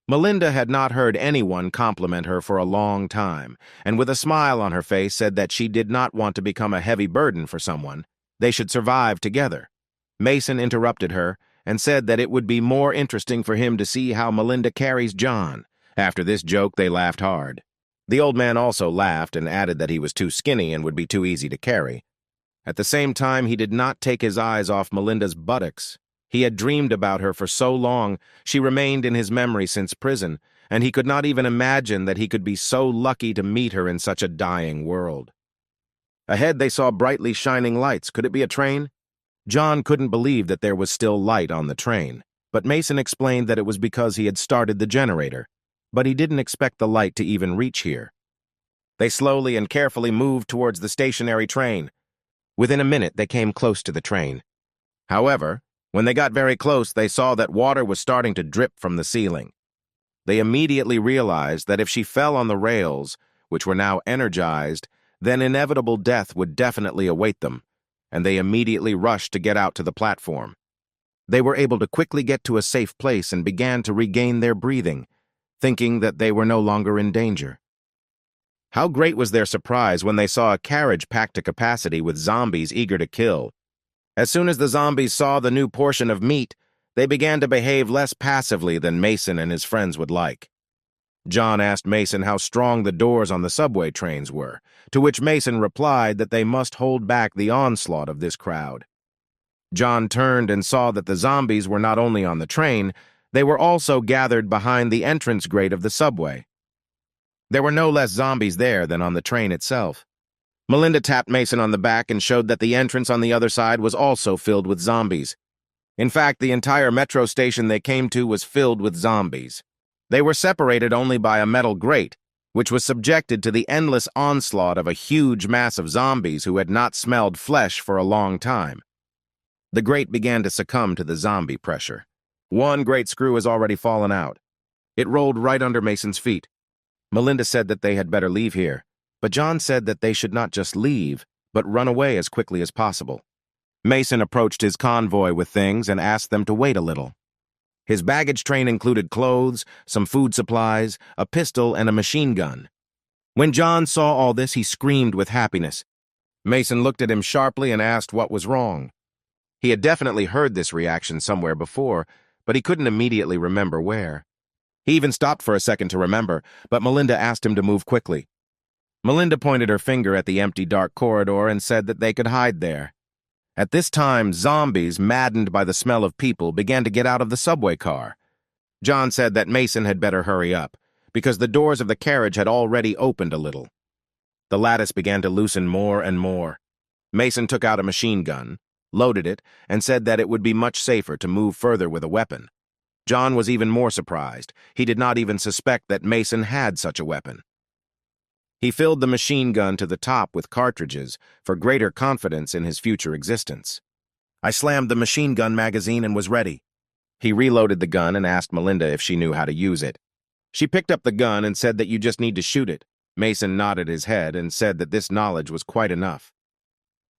Melinda had not heard anyone compliment her for a long time, and with a smile on her face said that she did not want to become a heavy burden for someone. They should survive together. Mason interrupted her and said that it would be more interesting for him to see how Melinda carries John. After this joke, they laughed hard. The old man also laughed and added that he was too skinny and would be too easy to carry. At the same time, he did not take his eyes off Melinda's buttocks. He had dreamed about her for so long, she remained in his memory since prison, and he could not even imagine that he could be so lucky to meet her in such a dying world. Ahead, they saw brightly shining lights. Could it be a train? John couldn't believe that there was still light on the train, but Mason explained that it was because he had started the generator. But he didn't expect the light to even reach here. They slowly and carefully moved towards the stationary train. Within a minute, they came close to the train. However, when they got very close, they saw that water was starting to drip from the ceiling. They immediately realized that if she fell on the rails, which were now energized, then inevitable death would definitely await them, and they immediately rushed to get out to the platform. They were able to quickly get to a safe place and began to regain their breathing, thinking that they were no longer in danger. How great was their surprise when they saw a carriage packed to capacity with zombies eager to kill. As soon as the zombies saw the new portion of meat, they began to behave less passively than Mason and his friends would like. John asked Mason how strong the doors on the subway trains were, to which Mason replied that they must hold back the onslaught of this crowd. John turned and saw that the zombies were not only on the train, they were also gathered behind the entrance grate of the subway. There were no less zombies there than on the train itself. Melinda tapped Mason on the back and showed that the entrance on the other side was also filled with zombies. In fact, the entire metro station they came to was filled with zombies. They were separated only by a metal grate, which was subjected to the endless onslaught of a huge mass of zombies who had not smelled flesh for a long time. The grate began to succumb to the zombie pressure. One great screw has already fallen out. It rolled right under Mason's feet. Melinda said that they had better leave here, but John said that they should not just leave, but run away as quickly as possible. Mason approached his convoy with things and asked them to wait a little. His baggage train included clothes, some food supplies, a pistol, and a machine gun. When John saw all this, he screamed with happiness. Mason looked at him sharply and asked what was wrong. He had definitely heard this reaction somewhere before, but he couldn't immediately remember where. He even stopped for a second to remember, but Melinda asked him to move quickly. Melinda pointed her finger at the empty dark corridor and said that they could hide there. At this time, zombies, maddened by the smell of people, began to get out of the subway car. John said that Mason had better hurry up, because the doors of the carriage had already opened a little. The lattice began to loosen more and more. Mason took out a machine gun, loaded it, and said that it would be much safer to move further with a weapon. John was even more surprised. He did not even suspect that Mason had such a weapon. He filled the machine gun to the top with cartridges for greater confidence in his future existence. I slammed the machine gun magazine and was ready. He reloaded the gun and asked Melinda if she knew how to use it. She picked up the gun and said that you just need to shoot it. Mason nodded his head and said that this knowledge was quite enough.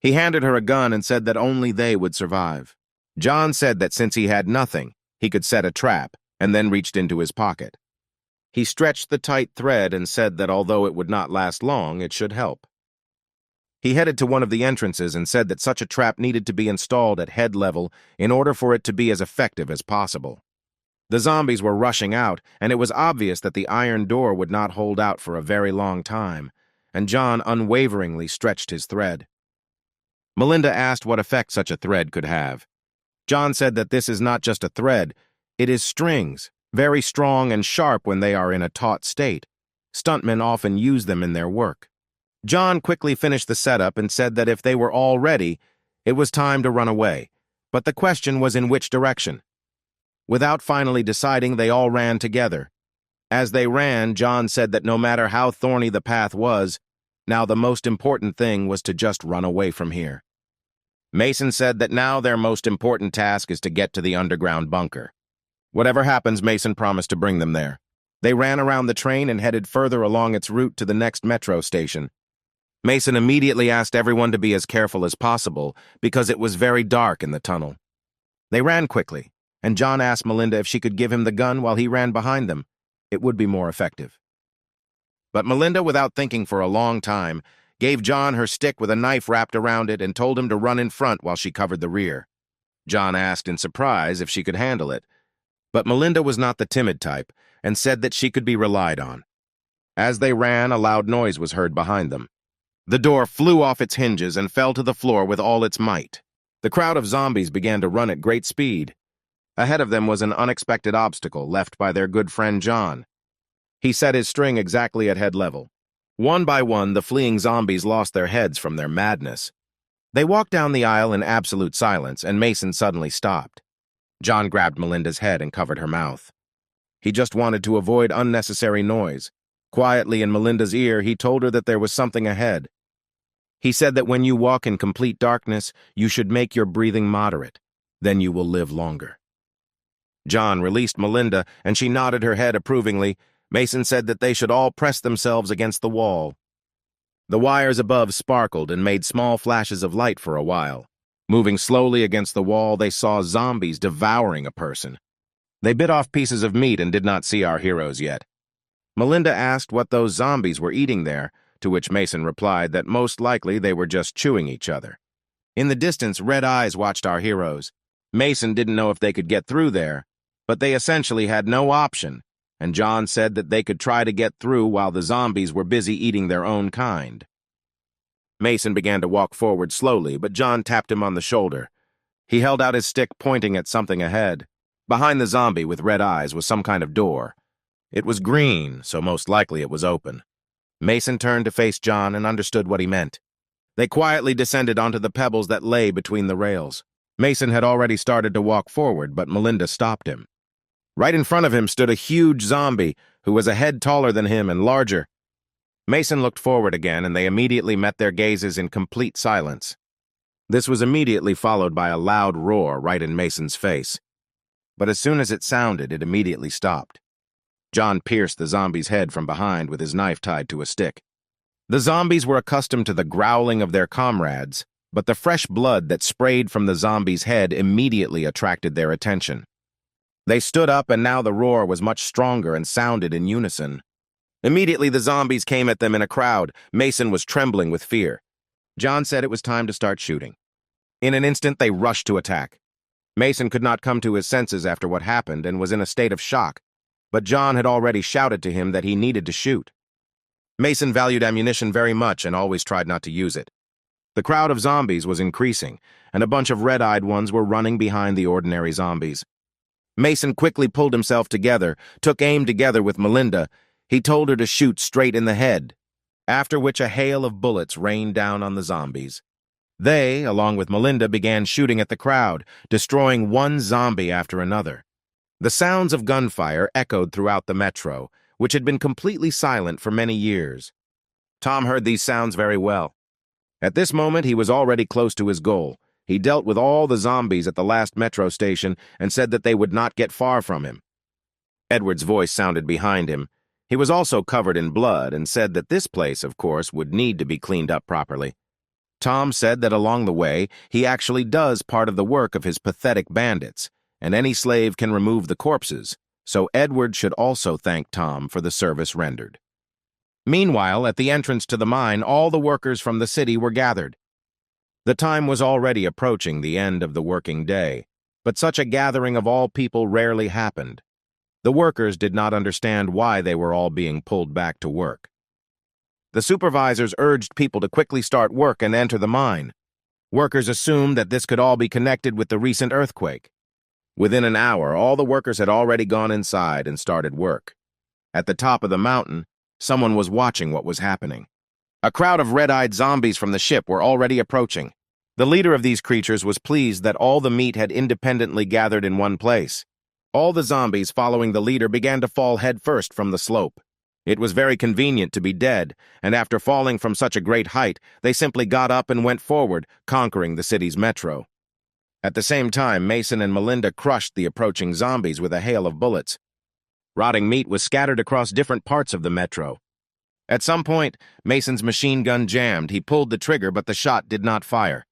He handed her a gun and said that only they would survive. John said that since he had nothing, he could set a trap, and then reached into his pocket. He stretched the tight thread and said that although it would not last long, it should help. He headed to one of the entrances and said that such a trap needed to be installed at head level in order for it to be as effective as possible. The zombies were rushing out, and it was obvious that the iron door would not hold out for a very long time, and John unwaveringly stretched his thread. Melinda asked what effect such a thread could have. John said that this is not just a thread, it is strings, very strong and sharp when they are in a taut state. Stuntmen often use them in their work. John quickly finished the setup and said that if they were all ready, it was time to run away, but the question was in which direction. Without finally deciding, they all ran together. As they ran, John said that no matter how thorny the path was, now the most important thing was to just run away from here. Mason said that now their most important task is to get to the underground bunker. Whatever happens, Mason promised to bring them there. They ran around the train and headed further along its route to the next metro station. Mason immediately asked everyone to be as careful as possible because it was very dark in the tunnel. They ran quickly, and John asked Melinda if she could give him the gun while he ran behind them. It would be more effective. But Melinda, without thinking for a long time, gave John her stick with a knife wrapped around it and told him to run in front while she covered the rear. John asked in surprise if she could handle it, but Melinda was not the timid type and said that she could be relied on. As they ran, a loud noise was heard behind them. The door flew off its hinges and fell to the floor with all its might. The crowd of zombies began to run at great speed. Ahead of them was an unexpected obstacle left by their good friend John. He set his string exactly at head level. One by one, the fleeing zombies lost their heads from their madness. They walked down the aisle in absolute silence, and Mason suddenly stopped. John grabbed Melinda's head and covered her mouth. He just wanted to avoid unnecessary noise. Quietly in Melinda's ear, he told her that there was something ahead. He said that when you walk in complete darkness, you should make your breathing moderate. Then you will live longer. John released Melinda, and she nodded her head approvingly. Mason said that they should all press themselves against the wall. The wires above sparkled and made small flashes of light for a while. Moving slowly against the wall, they saw zombies devouring a person. They bit off pieces of meat and did not see our heroes yet. Melinda asked what those zombies were eating there, to which Mason replied that most likely they were just chewing each other. In the distance, red eyes watched our heroes. Mason didn't know if they could get through there, but they essentially had no option, and John said that they could try to get through while the zombies were busy eating their own kind. Mason began to walk forward slowly, but John tapped him on the shoulder. He held out his stick, pointing at something ahead. Behind the zombie with red eyes was some kind of door. It was green, so most likely it was open. Mason turned to face John and understood what he meant. They quietly descended onto the pebbles that lay between the rails. Mason had already started to walk forward, but Melinda stopped him. Right in front of him stood a huge zombie who was a head taller than him and larger. Mason looked forward again, and they immediately met their gazes in complete silence. This was immediately followed by a loud roar right in Mason's face. But as soon as it sounded, it immediately stopped. John pierced the zombie's head from behind with his knife tied to a stick. The zombies were accustomed to the growling of their comrades, but the fresh blood that sprayed from the zombie's head immediately attracted their attention. They stood up, and now the roar was much stronger and sounded in unison. Immediately, the zombies came at them in a crowd. Mason was trembling with fear. John said it was time to start shooting. In an instant, they rushed to attack. Mason could not come to his senses after what happened and was in a state of shock, but John had already shouted to him that he needed to shoot. Mason valued ammunition very much and always tried not to use it. The crowd of zombies was increasing, and a bunch of red-eyed ones were running behind the ordinary zombies. Mason quickly pulled himself together, took aim together with Melinda. He told her to shoot straight in the head, after which a hail of bullets rained down on the zombies. They, along with Melinda, began shooting at the crowd, destroying one zombie after another. The sounds of gunfire echoed throughout the metro, which had been completely silent for many years. Tom heard these sounds very well. At this moment, he was already close to his goal. He dealt with all the zombies at the last metro station and said that they would not get far from him. Edward's voice sounded behind him. He was also covered in blood and said that this place, of course, would need to be cleaned up properly. Tom said that along the way, he actually does part of the work of his pathetic bandits, and any slave can remove the corpses, so Edward should also thank Tom for the service rendered. Meanwhile, at the entrance to the mine, all the workers from the city were gathered. The time was already approaching the end of the working day, but such a gathering of all people rarely happened. The workers did not understand why they were all being pulled back to work. The supervisors urged people to quickly start work and enter the mine. Workers assumed that this could all be connected with the recent earthquake. Within an hour, all the workers had already gone inside and started work. At the top of the mountain, someone was watching what was happening. A crowd of red-eyed zombies from the ship were already approaching. The leader of these creatures was pleased that all the meat had independently gathered in one place. All the zombies following the leader began to fall headfirst from the slope. It was very convenient to be dead, and after falling from such a great height, they simply got up and went forward, conquering the city's metro. At the same time, Mason and Melinda crushed the approaching zombies with a hail of bullets. Rotting meat was scattered across different parts of the metro. At some point, Mason's machine gun jammed. He pulled the trigger, but the shot did not fire.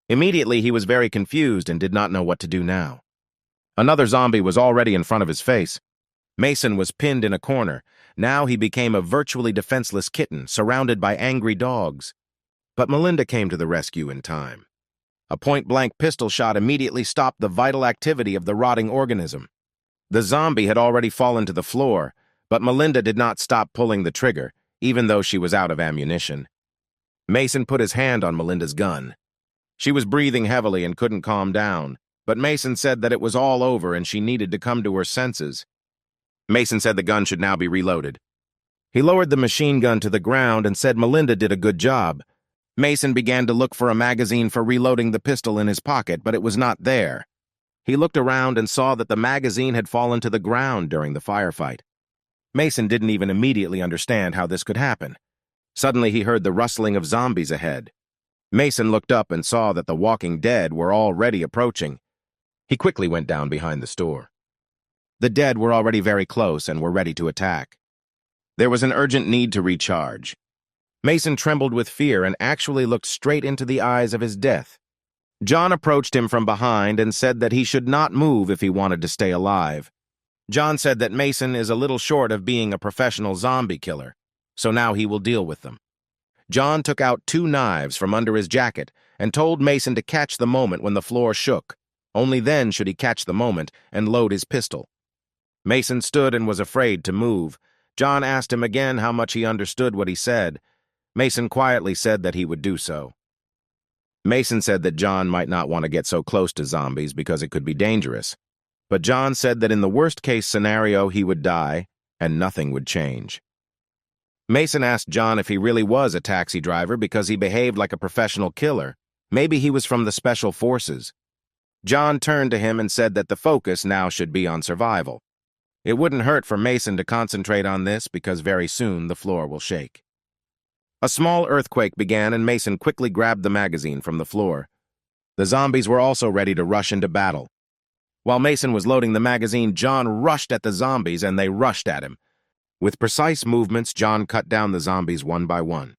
Immediately, he was very confused and did not know what to do now. Another zombie was already in front of his face. Mason was pinned in a corner. Now he became a virtually defenseless kitten, surrounded by angry dogs. But Melinda came to the rescue in time. A point-blank pistol shot immediately stopped the vital activity of the rotting organism. The zombie had already fallen to the floor, but Melinda did not stop pulling the trigger, even though she was out of ammunition. Mason put his hand on Melinda's gun. She was breathing heavily and couldn't calm down, but Mason said that it was all over and she needed to come to her senses. Mason said the gun should now be reloaded. He lowered the machine gun to the ground and said Melinda did a good job. Mason began to look for a magazine for reloading the pistol in his pocket, but it was not there. He looked around and saw that the magazine had fallen to the ground during the firefight. Mason didn't even immediately understand how this could happen. Suddenly he heard the rustling of zombies ahead. Mason looked up and saw that the walking dead were already approaching. He quickly went down behind the store. The dead were already very close and were ready to attack. There was an urgent need to recharge. Mason trembled with fear and actually looked straight into the eyes of his death. John approached him from behind and said that he should not move if he wanted to stay alive. John said that Mason is a little short of being a professional zombie killer, so now he will deal with them. John took out 2 knives from under his jacket and told Mason to catch the moment when the floor shook. Only then should he catch the moment and load his pistol. Mason stood and was afraid to move. John asked him again how much he understood what he said. Mason quietly said that he would do so. Mason said that John might not want to get so close to zombies because it could be dangerous. But John said that in the worst-case scenario he would die and nothing would change. Mason asked John if he really was a taxi driver because he behaved like a professional killer. Maybe he was from the Special Forces. John turned to him and said that the focus now should be on survival. It wouldn't hurt for Mason to concentrate on this because very soon the floor will shake. A small earthquake began and Mason quickly grabbed the magazine from the floor. The zombies were also ready to rush into battle. While Mason was loading the magazine, John rushed at the zombies and they rushed at him. With precise movements, John cut down the zombies one by one.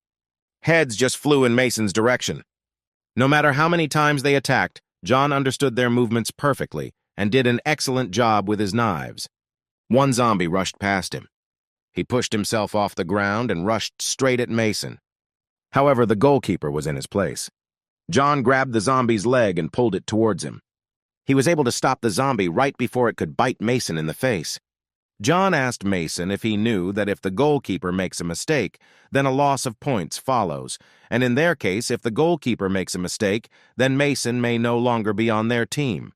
Heads just flew in Mason's direction. No matter how many times they attacked, John understood their movements perfectly and did an excellent job with his knives. One zombie rushed past him. He pushed himself off the ground and rushed straight at Mason. However, the goalkeeper was in his place. John grabbed the zombie's leg and pulled it towards him. He was able to stop the zombie right before it could bite Mason in the face. John asked Mason if he knew that if the goalkeeper makes a mistake, then a loss of points follows, and in their case, if the goalkeeper makes a mistake, then Mason may no longer be on their team.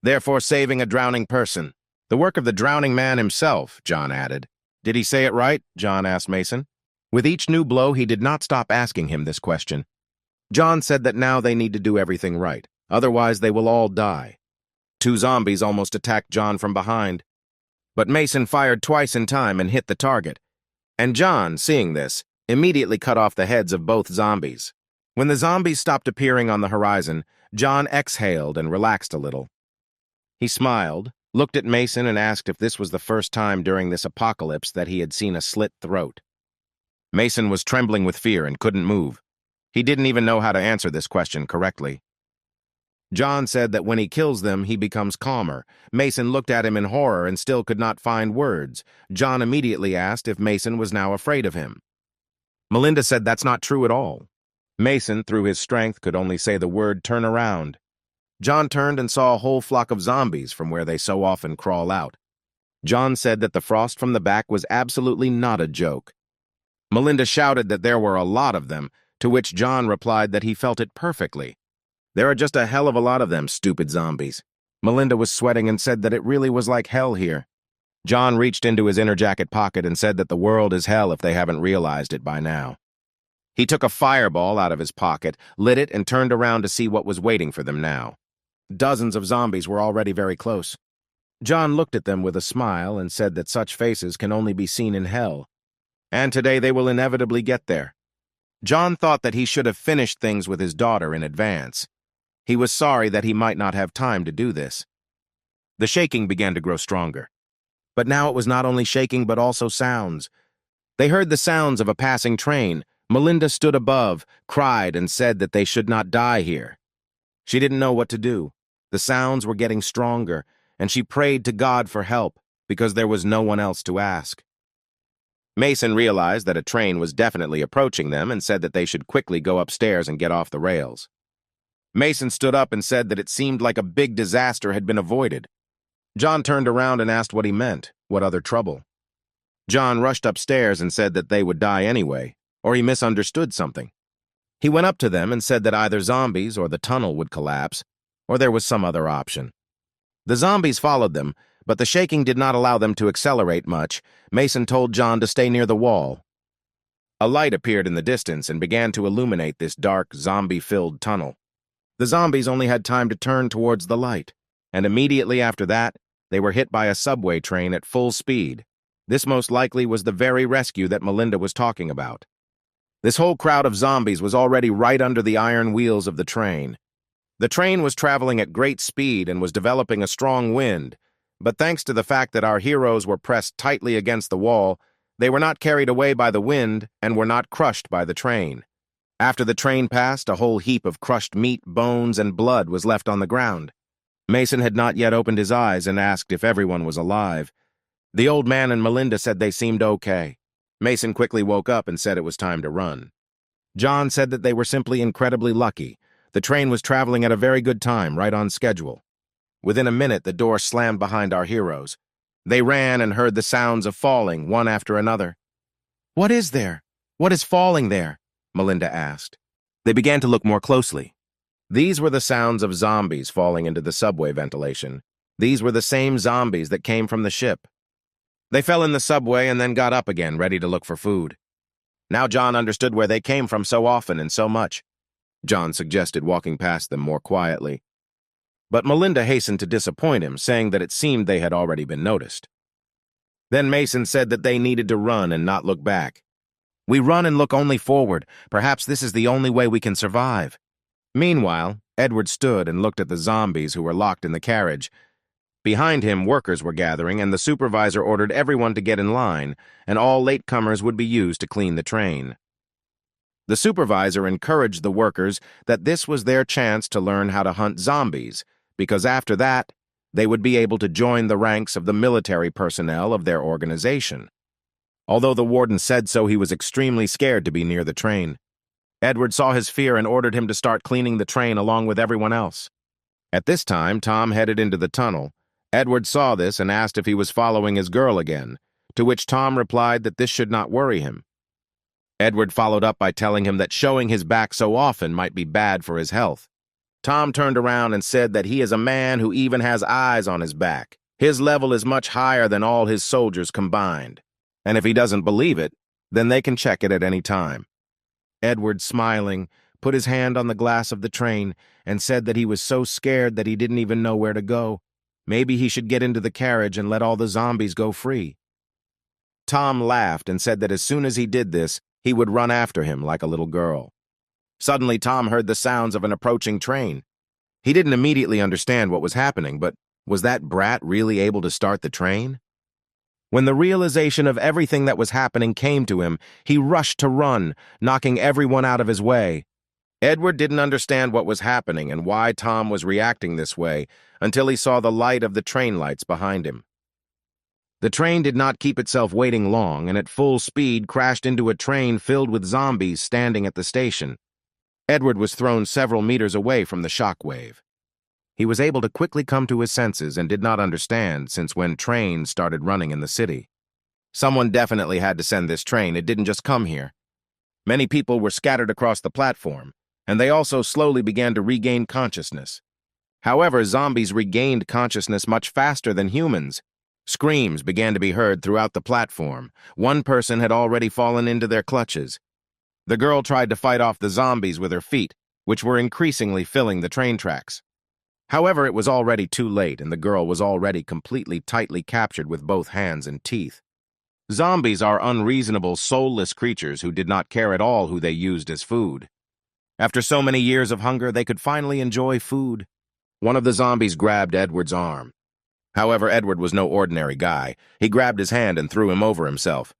Therefore, saving a drowning person. The work of the drowning man himself, John added. Did he say it right? John asked Mason. With each new blow, he did not stop asking him this question. John said that now they need to do everything right, otherwise they will all die. 2 zombies almost attacked John from behind. But Mason fired twice in time and hit the target. And John, seeing this, immediately cut off the heads of both zombies. When the zombies stopped appearing on the horizon, John exhaled and relaxed a little. He smiled, looked at Mason and asked if this was the first time during this apocalypse that he had seen a slit throat. Mason was trembling with fear and couldn't move. He didn't even know how to answer this question correctly. John said that when he kills them, he becomes calmer. Mason looked at him in horror and still could not find words. John immediately asked if Mason was now afraid of him. Melinda said that's not true at all. Mason, through his strength, could only say the word turn around. John turned and saw a whole flock of zombies from where they so often crawl out. John said that the frost from the back was absolutely not a joke. Melinda shouted that there were a lot of them, to which John replied that he felt it perfectly. There are just a hell of a lot of them, stupid zombies. Melinda was sweating and said that it really was like hell here. John reached into his inner jacket pocket and said that the world is hell if they haven't realized it by now. He took a fireball out of his pocket, lit it, and turned around to see what was waiting for them now. Dozens of zombies were already very close. John looked at them with a smile and said that such faces can only be seen in hell. And today they will inevitably get there. John thought that he should have finished things with his daughter in advance. He was sorry that he might not have time to do this. The shaking began to grow stronger. But now it was not only shaking but also sounds. They heard the sounds of a passing train. Melinda stood above, cried, and said that they should not die here. She didn't know what to do. The sounds were getting stronger, and she prayed to God for help because there was no one else to ask. Mason realized that a train was definitely approaching them and said that they should quickly go upstairs and get off the rails. Mason stood up and said that it seemed like a big disaster had been avoided. John turned around and asked what he meant, what other trouble. John rushed upstairs and said that they would die anyway, or he misunderstood something. He went up to them and said that either zombies or the tunnel would collapse, or there was some other option. The zombies followed them, but the shaking did not allow them to accelerate much. Mason told John to stay near the wall. A light appeared in the distance and began to illuminate this dark, zombie-filled tunnel. The zombies only had time to turn towards the light, and immediately after that, they were hit by a subway train at full speed. This most likely was the very rescue that Melinda was talking about. This whole crowd of zombies was already right under the iron wheels of the train. The train was traveling at great speed and was developing a strong wind, but thanks to the fact that our heroes were pressed tightly against the wall, they were not carried away by the wind and were not crushed by the train. After the train passed, a whole heap of crushed meat, bones, and blood was left on the ground. Mason had not yet opened his eyes and asked if everyone was alive. The old man and Melinda said they seemed okay. Mason quickly woke up and said it was time to run. John said that they were simply incredibly lucky. The train was traveling at a very good time, right on schedule. Within a minute, the door slammed behind our heroes. They ran and heard the sounds of falling, one after another. "What is there? What is falling there?" Melinda asked. They began to look more closely. These were the sounds of zombies falling into the subway ventilation. These were the same zombies that came from the ship. They fell in the subway and then got up again, ready to look for food. Now John understood where they came from so often and so much. John suggested walking past them more quietly. But Melinda hastened to disappoint him, saying that it seemed they had already been noticed. Then Mason said that they needed to run and not look back. "We run and look only forward. Perhaps this is the only way we can survive." Meanwhile, Edward stood and looked at the zombies who were locked in the carriage. Behind him, workers were gathering, and the supervisor ordered everyone to get in line, and all latecomers would be used to clean the train. The supervisor encouraged the workers that this was their chance to learn how to hunt zombies, because after that, they would be able to join the ranks of the military personnel of their organization. Although the warden said so, he was extremely scared to be near the train. Edward saw his fear and ordered him to start cleaning the train along with everyone else. At this time, Tom headed into the tunnel. Edward saw this and asked if he was following his girl again, to which Tom replied that this should not worry him. Edward followed up by telling him that showing his back so often might be bad for his health. Tom turned around and said that he is a man who even has eyes on his back. His level is much higher than all his soldiers combined. And if he doesn't believe it, then they can check it at any time. Edward, smiling, put his hand on the glass of the train and said that he was so scared that he didn't even know where to go. Maybe he should get into the carriage and let all the zombies go free. Tom laughed and said that as soon as he did this, he would run after him like a little girl. Suddenly, Tom heard the sounds of an approaching train. He didn't immediately understand what was happening, but was that brat really able to start the train? When the realization of everything that was happening came to him, he rushed to run, knocking everyone out of his way. Edward didn't understand what was happening and why Tom was reacting this way until he saw the light of the train lights behind him. The train did not keep itself waiting long and at full speed crashed into a train filled with zombies standing at the station. Edward was thrown several meters away from the shockwave. He was able to quickly come to his senses and did not understand since when trains started running in the city. Someone definitely had to send this train. It didn't just come here. Many people were scattered across the platform, and they also slowly began to regain consciousness. However, zombies regained consciousness much faster than humans. Screams began to be heard throughout the platform. One person had already fallen into their clutches. The girl tried to fight off the zombies with her feet, which were increasingly filling the train tracks. However, it was already too late, and the girl was already completely tightly captured with both hands and teeth. Zombies are unreasonable, soulless creatures who did not care at all who they used as food. After so many years of hunger, they could finally enjoy food. One of the zombies grabbed Edward's arm. However, Edward was no ordinary guy. He grabbed his hand and threw him over himself.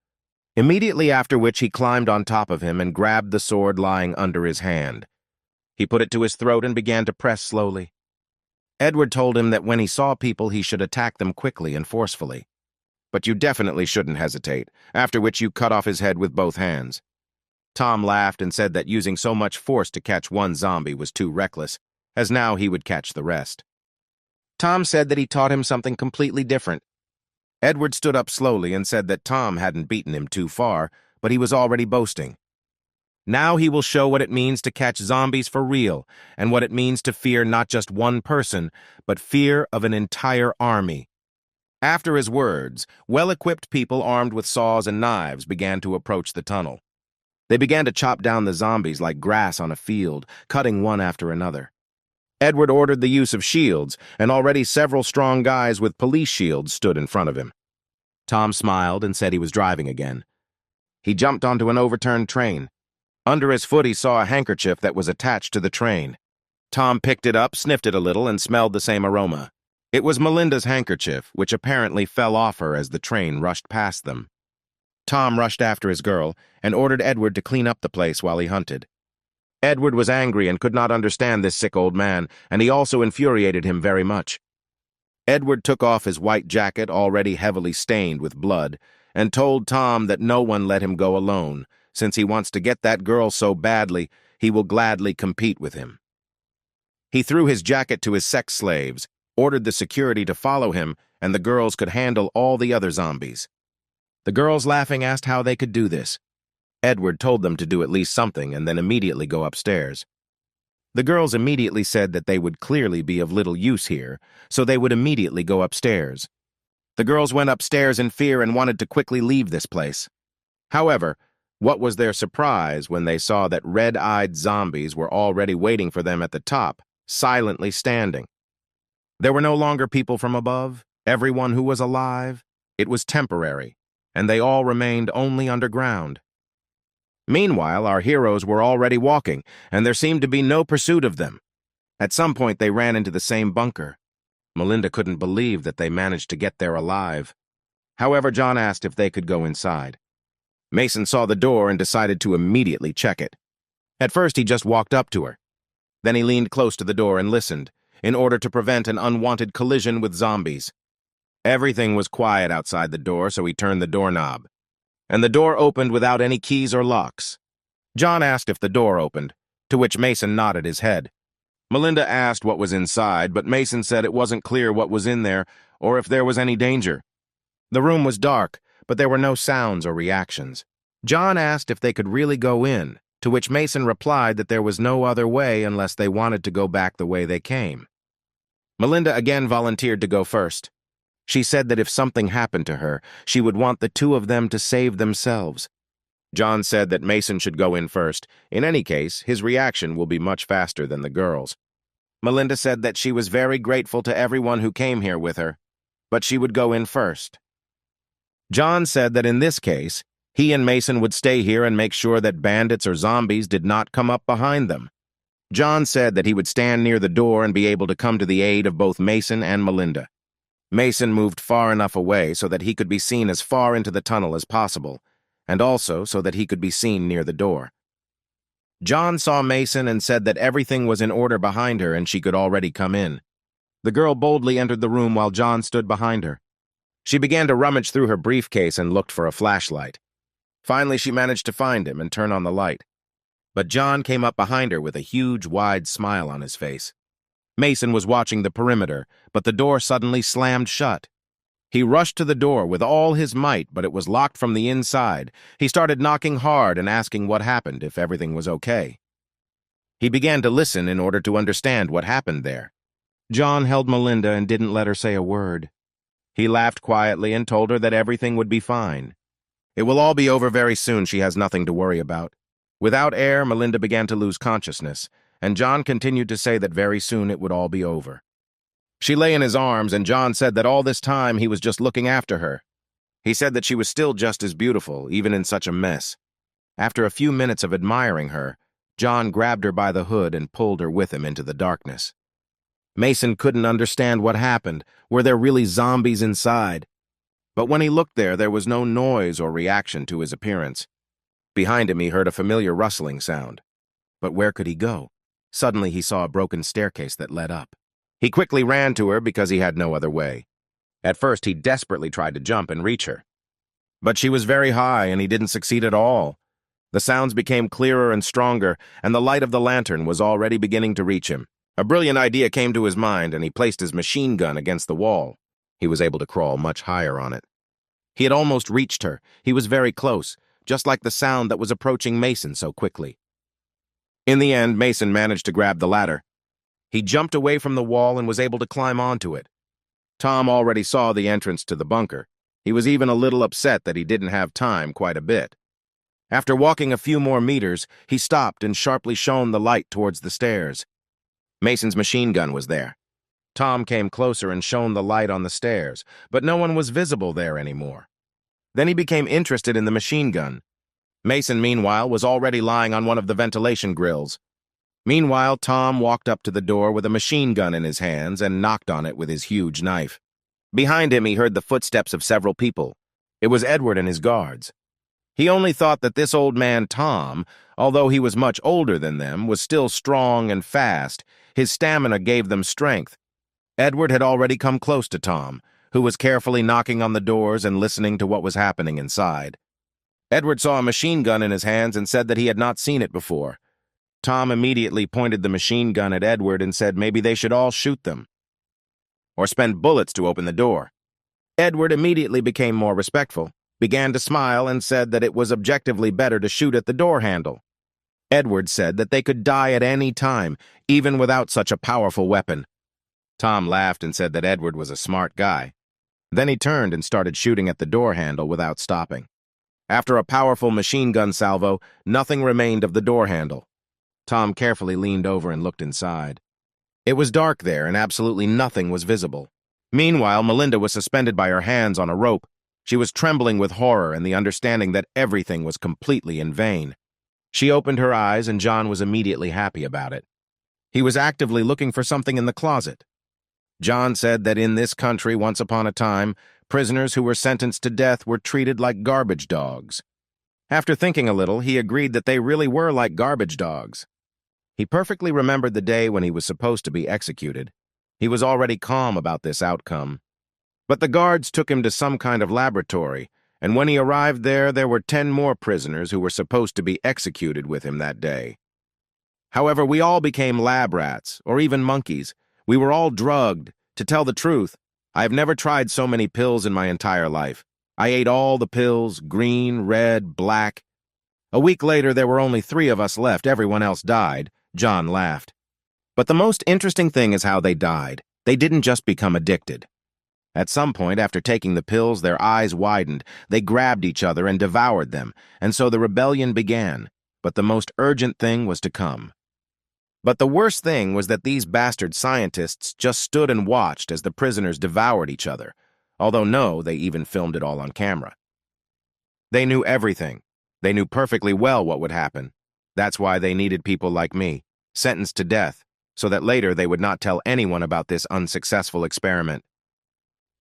Immediately after which he climbed on top of him and grabbed the sword lying under his hand. He put it to his throat and began to press slowly. Edward told him that when he saw people he should attack them quickly and forcefully. But you definitely shouldn't hesitate, after which you cut off his head with both hands. Tom laughed and said that using so much force to catch one zombie was too reckless, as now he would catch the rest. Tom said that he taught him something completely different. Edward stood up slowly and said that Tom hadn't beaten him too far, but he was already boasting. Now he will show what it means to catch zombies for real, and what it means to fear not just one person, but fear of an entire army. After his words, well-equipped people armed with saws and knives began to approach the tunnel. They began to chop down the zombies like grass on a field, cutting one after another. Edward ordered the use of shields, and already several strong guys with police shields stood in front of him. Tom smiled and said he was driving again. He jumped onto an overturned train. Under his foot he saw a handkerchief that was attached to the train. Tom picked it up, sniffed it a little, and smelled the same aroma. It was Melinda's handkerchief, which apparently fell off her as the train rushed past them. Tom rushed after his girl and ordered Edward to clean up the place while he hunted. Edward was angry and could not understand this sick old man, and he also infuriated him very much. Edward took off his white jacket, already heavily stained with blood, and told Tom that no one let him go alone. Since he wants to get that girl so badly, he will gladly compete with him. He threw his jacket to his sex slaves, ordered the security to follow him, and the girls could handle all the other zombies. The girls, laughing, asked how they could do this. Edward told them to do at least something and then immediately go upstairs. The girls immediately said that they would clearly be of little use here, so they would immediately go upstairs. The girls went upstairs in fear and wanted to quickly leave this place. However, what was their surprise when they saw that red-eyed zombies were already waiting for them at the top, silently standing. There were no longer people from above, everyone who was alive. It was temporary, and they all remained only underground. Meanwhile, our heroes were already walking, and there seemed to be no pursuit of them. At some point, they ran into the same bunker. Melinda couldn't believe that they managed to get there alive. However, John asked if they could go inside. Mason saw the door and decided to immediately check it. At first, he just walked up to her. Then he leaned close to the door and listened, in order to prevent an unwanted collision with zombies. Everything was quiet outside the door, so he turned the doorknob. And the door opened without any keys or locks. John asked if the door opened, to which Mason nodded his head. Melinda asked what was inside, but Mason said it wasn't clear what was in there or if there was any danger. The room was dark, but there were no sounds or reactions. John asked if they could really go in, to which Mason replied that there was no other way unless they wanted to go back the way they came. Melinda again volunteered to go first. She said that if something happened to her, she would want the two of them to save themselves. John said that Mason should go in first. In any case, his reaction will be much faster than the girls. Melinda said that she was very grateful to everyone who came here with her, but she would go in first. John said that in this case, he and Mason would stay here and make sure that bandits or zombies did not come up behind them. John said that he would stand near the door and be able to come to the aid of both Mason and Melinda. Mason moved far enough away so that he could be seen as far into the tunnel as possible, and also so that he could be seen near the door. John saw Mason and said that everything was in order behind her and she could already come in. The girl boldly entered the room while John stood behind her. She began to rummage through her briefcase and looked for a flashlight. Finally, she managed to find him and turn on the light. But John came up behind her with a huge, wide smile on his face. Mason was watching the perimeter, but the door suddenly slammed shut. He rushed to the door with all his might, but it was locked from the inside. He started knocking hard and asking what happened, if everything was okay. He began to listen in order to understand what happened there. John held Melinda and didn't let her say a word. He laughed quietly and told her that everything would be fine. It will all be over very soon. She has nothing to worry about. Without air, Melinda began to lose consciousness, and John continued to say that very soon it would all be over. She lay in his arms, and John said that all this time he was just looking after her. He said that she was still just as beautiful, even in such a mess. After a few minutes of admiring her, John grabbed her by the hood and pulled her with him into the darkness. Mason couldn't understand what happened. Were there really zombies inside? But when he looked there was no noise or reaction to his appearance. Behind him, he heard a familiar rustling sound. But where could he go? Suddenly, he saw a broken staircase that led up. He quickly ran to her because he had no other way. At first, he desperately tried to jump and reach her. But she was very high, and he didn't succeed at all. The sounds became clearer and stronger, and the light of the lantern was already beginning to reach him. A brilliant idea came to his mind, and he placed his machine gun against the wall. He was able to crawl much higher on it. He had almost reached her. He was very close, just like the sound that was approaching Mason so quickly. In the end, Mason managed to grab the ladder. He jumped away from the wall and was able to climb onto it. Tom already saw the entrance to the bunker. He was even a little upset that he didn't have time quite a bit. After walking a few more meters, he stopped and sharply shone the light towards the stairs. Mason's machine gun was there. Tom came closer and shone the light on the stairs, but no one was visible there anymore. Then he became interested in the machine gun. Mason, meanwhile, was already lying on one of the ventilation grills. Meanwhile, Tom walked up to the door with a machine gun in his hands and knocked on it with his huge knife. Behind him, he heard the footsteps of several people. It was Edward and his guards. He only thought that this old man, Tom, although he was much older than them, was still strong and fast. His stamina gave them strength. Edward had already come close to Tom, who was carefully knocking on the doors and listening to what was happening inside. Edward saw a machine gun in his hands and said that he had not seen it before. Tom immediately pointed the machine gun at Edward and said maybe they should all shoot them, or spend bullets to open the door. Edward immediately became more respectful, began to smile, and said that it was objectively better to shoot at the door handle. Edward said that they could die at any time, even without such a powerful weapon. Tom laughed and said that Edward was a smart guy. Then he turned and started shooting at the door handle without stopping. After a powerful machine gun salvo, nothing remained of the door handle. Tom carefully leaned over and looked inside. It was dark there, and absolutely nothing was visible. Meanwhile, Melinda was suspended by her hands on a rope. She was trembling with horror and the understanding that everything was completely in vain. She opened her eyes, and John was immediately happy about it. He was actively looking for something in the closet. John said that in this country, once upon a time, prisoners who were sentenced to death were treated like garbage dogs. After thinking a little, he agreed that they really were like garbage dogs. He perfectly remembered the day when he was supposed to be executed. He was already calm about this outcome. But the guards took him to some kind of laboratory, and when he arrived there were 10 more prisoners who were supposed to be executed with him that day. However, we all became lab rats, or even monkeys. We were all drugged. To tell the truth, I have never tried so many pills in my entire life. I ate all the pills, green, red, black. A week later, there were only 3 of us left. Everyone else died. John laughed. But the most interesting thing is how they died. They didn't just become addicted. At some point, after taking the pills, their eyes widened. They grabbed each other and devoured them, and so the rebellion began. But the most urgent thing was to come. But the worst thing was that these bastard scientists just stood and watched as the prisoners devoured each other, although no, they even filmed it all on camera. They knew everything. They knew perfectly well what would happen. That's why they needed people like me, sentenced to death, so that later they would not tell anyone about this unsuccessful experiment.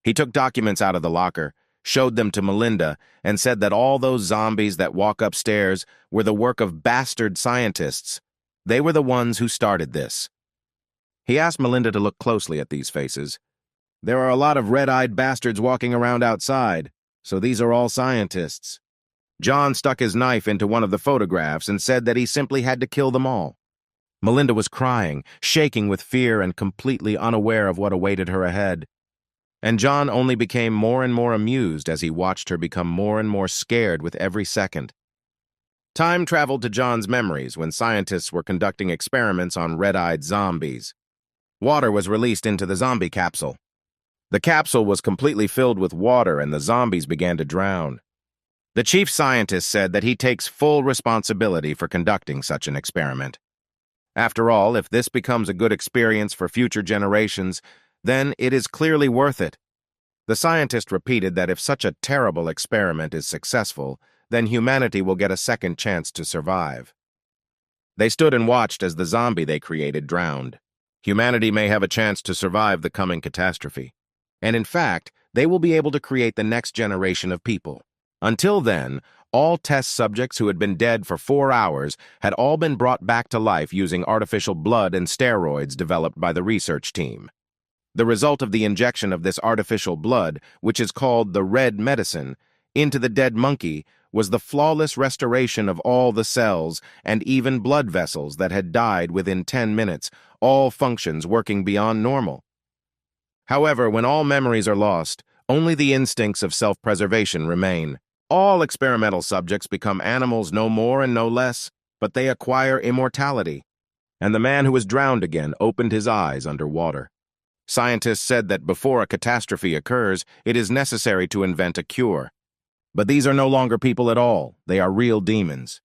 He took documents out of the locker, showed them to Melinda, and said that all those zombies that walk upstairs were the work of bastard scientists. They were the ones who started this. He asked Melinda to look closely at these faces. There are a lot of red-eyed bastards walking around outside, so these are all scientists. John stuck his knife into one of the photographs and said that he simply had to kill them all. Melinda was crying, shaking with fear and completely unaware of what awaited her ahead. And John only became more and more amused as he watched her become more and more scared with every second. Time traveled to John's memories when scientists were conducting experiments on red-eyed zombies. Water was released into the zombie capsule. The capsule was completely filled with water and the zombies began to drown. The chief scientist said that he takes full responsibility for conducting such an experiment. After all, if this becomes a good experience for future generations, then it is clearly worth it. The scientist repeated that if such a terrible experiment is successful, then humanity will get a second chance to survive. They stood and watched as the zombie they created drowned. Humanity may have a chance to survive the coming catastrophe. And in fact, they will be able to create the next generation of people. Until then, all test subjects who had been dead for 4 hours had all been brought back to life using artificial blood and steroids developed by the research team. The result of the injection of this artificial blood, which is called the red medicine, into the dead monkey was the flawless restoration of all the cells and even blood vessels that had died within 10 minutes, all functions working beyond normal. However, when all memories are lost, only the instincts of self-preservation remain. All experimental subjects become animals no more and no less, but they acquire immortality. And the man who was drowned again opened his eyes underwater. Scientists said that before a catastrophe occurs, it is necessary to invent a cure. But these are no longer people at all. They are real demons.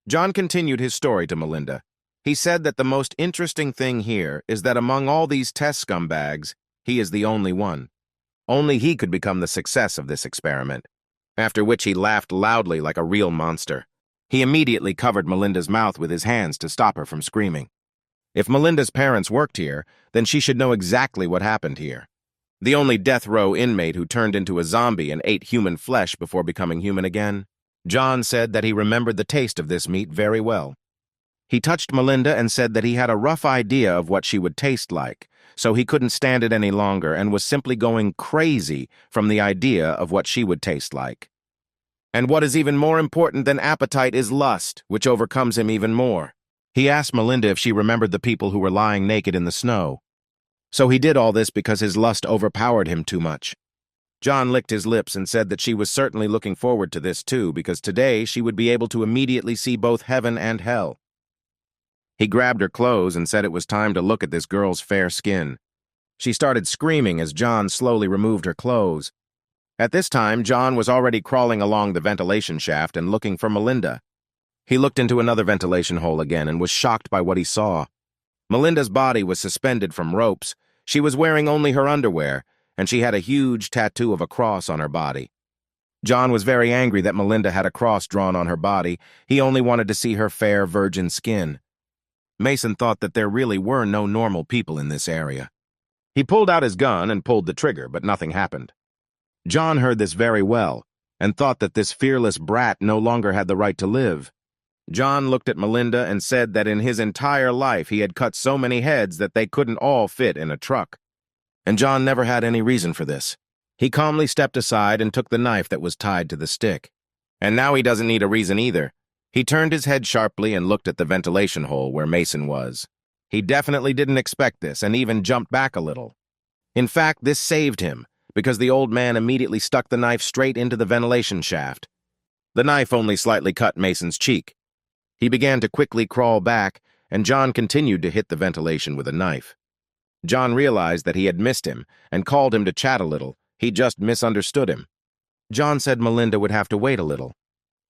John continued his story to Melinda. He said that the most interesting thing here is that among all these test scumbags, he is the only one. Only he could become the success of this experiment. After which he laughed loudly like a real monster. He immediately covered Melinda's mouth with his hands to stop her from screaming. If Melinda's parents worked here, then she should know exactly what happened here. The only death row inmate who turned into a zombie and ate human flesh before becoming human again. John said that he remembered the taste of this meat very well. He touched Melinda and said that he had a rough idea of what she would taste like, so he couldn't stand it any longer and was simply going crazy from the idea of what she would taste like. And what is even more important than appetite is lust, which overcomes him even more. He asked Melinda if she remembered the people who were lying naked in the snow. So he did all this because his lust overpowered him too much. John licked his lips and said that she was certainly looking forward to this too, because today she would be able to immediately see both heaven and hell. He grabbed her clothes and said it was time to look at this girl's fair skin. She started screaming as John slowly removed her clothes. At this time, John was already crawling along the ventilation shaft and looking for Melinda. He looked into another ventilation hole again and was shocked by what he saw. Melinda's body was suspended from ropes. She was wearing only her underwear, and she had a huge tattoo of a cross on her body. John was very angry that Melinda had a cross drawn on her body. He only wanted to see her fair virgin skin. Mason thought that there really were no normal people in this area. He pulled out his gun and pulled the trigger, but nothing happened. John heard this very well, and thought that this fearless brat no longer had the right to live. John looked at Melinda and said that in his entire life he had cut so many heads that they couldn't all fit in a truck. And John never had any reason for this. He calmly stepped aside and took the knife that was tied to the stick. And now he doesn't need a reason either. He turned his head sharply and looked at the ventilation hole where Mason was. He definitely didn't expect this and even jumped back a little. In fact, this saved him, because the old man immediately stuck the knife straight into the ventilation shaft. The knife only slightly cut Mason's cheek. He began to quickly crawl back, and John continued to hit the ventilation with a knife. John realized that he had missed him and called him to chat a little. He just misunderstood him. John said Melinda would have to wait a little.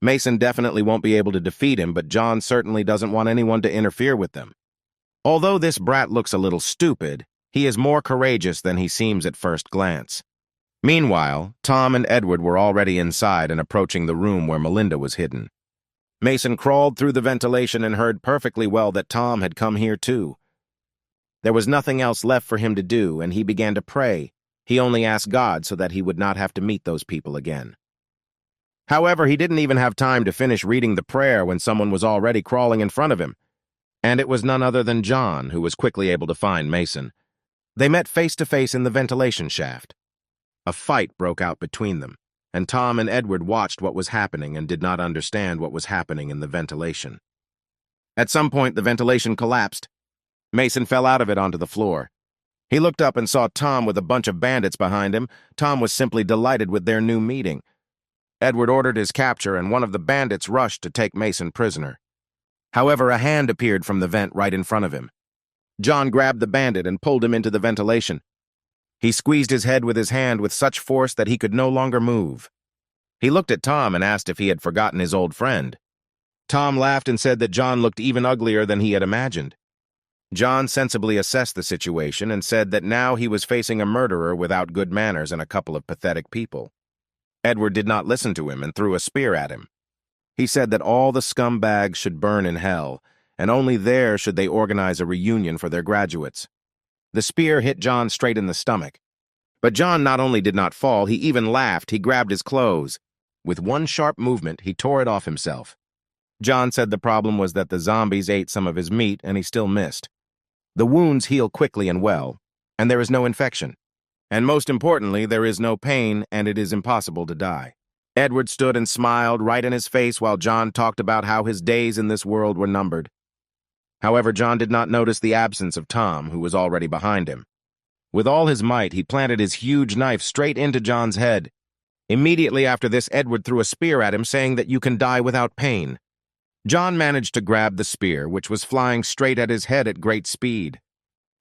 Mason definitely won't be able to defeat him, but John certainly doesn't want anyone to interfere with them. Although this brat looks a little stupid, he is more courageous than he seems at first glance. Meanwhile, Tom and Edward were already inside and approaching the room where Melinda was hidden. Mason crawled through the ventilation and heard perfectly well that Tom had come here too. There was nothing else left for him to do, and he began to pray. He only asked God so that he would not have to meet those people again. However, he didn't even have time to finish reading the prayer when someone was already crawling in front of him. And it was none other than John, who was quickly able to find Mason. They met face to face in the ventilation shaft. A fight broke out between them, and Tom and Edward watched what was happening and did not understand what was happening in the ventilation. At some point, the ventilation collapsed. Mason fell out of it onto the floor. He looked up and saw Tom with a bunch of bandits behind him. Tom was simply delighted with their new meeting. Edward ordered his capture, and one of the bandits rushed to take Mason prisoner. However, a hand appeared from the vent right in front of him. John grabbed the bandit and pulled him into the ventilation. He squeezed his head with his hand with such force that he could no longer move. He looked at Tom and asked if he had forgotten his old friend. Tom laughed and said that John looked even uglier than he had imagined. John sensibly assessed the situation and said that now he was facing a murderer without good manners and a couple of pathetic people. Edward did not listen to him and threw a spear at him. He said that all the scumbags should burn in hell, and only there should they organize a reunion for their graduates. The spear hit John straight in the stomach. But John not only did not fall, he even laughed. He grabbed his clothes. With one sharp movement, he tore it off himself. John said the problem was that the zombies ate some of his meat, and he still missed. The wounds heal quickly and well, and there is no infection. And most importantly, there is no pain, and it is impossible to die. Edward stood and smiled right in his face while John talked about how his days in this world were numbered. However, John did not notice the absence of Tom, who was already behind him. With all his might, he planted his huge knife straight into John's head. Immediately after this, Edward threw a spear at him, saying that you can die without pain. John managed to grab the spear, which was flying straight at his head at great speed.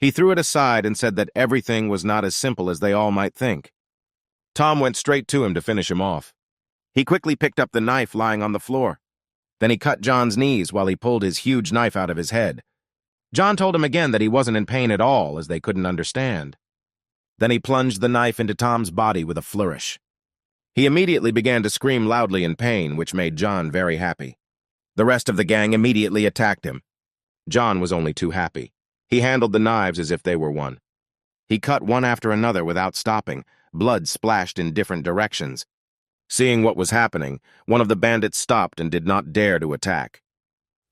He threw it aside and said that everything was not as simple as they all might think. Tom went straight to him to finish him off. He quickly picked up the knife lying on the floor. Then he cut John's knees while he pulled his huge knife out of his head. John told him again that he wasn't in pain at all, as they couldn't understand. Then he plunged the knife into Tom's body with a flourish. He immediately began to scream loudly in pain, which made John very happy. The rest of the gang immediately attacked him. John was only too happy. He handled the knives as if they were one. He cut one after another without stopping. Blood splashed in different directions. Seeing what was happening, one of the bandits stopped and did not dare to attack.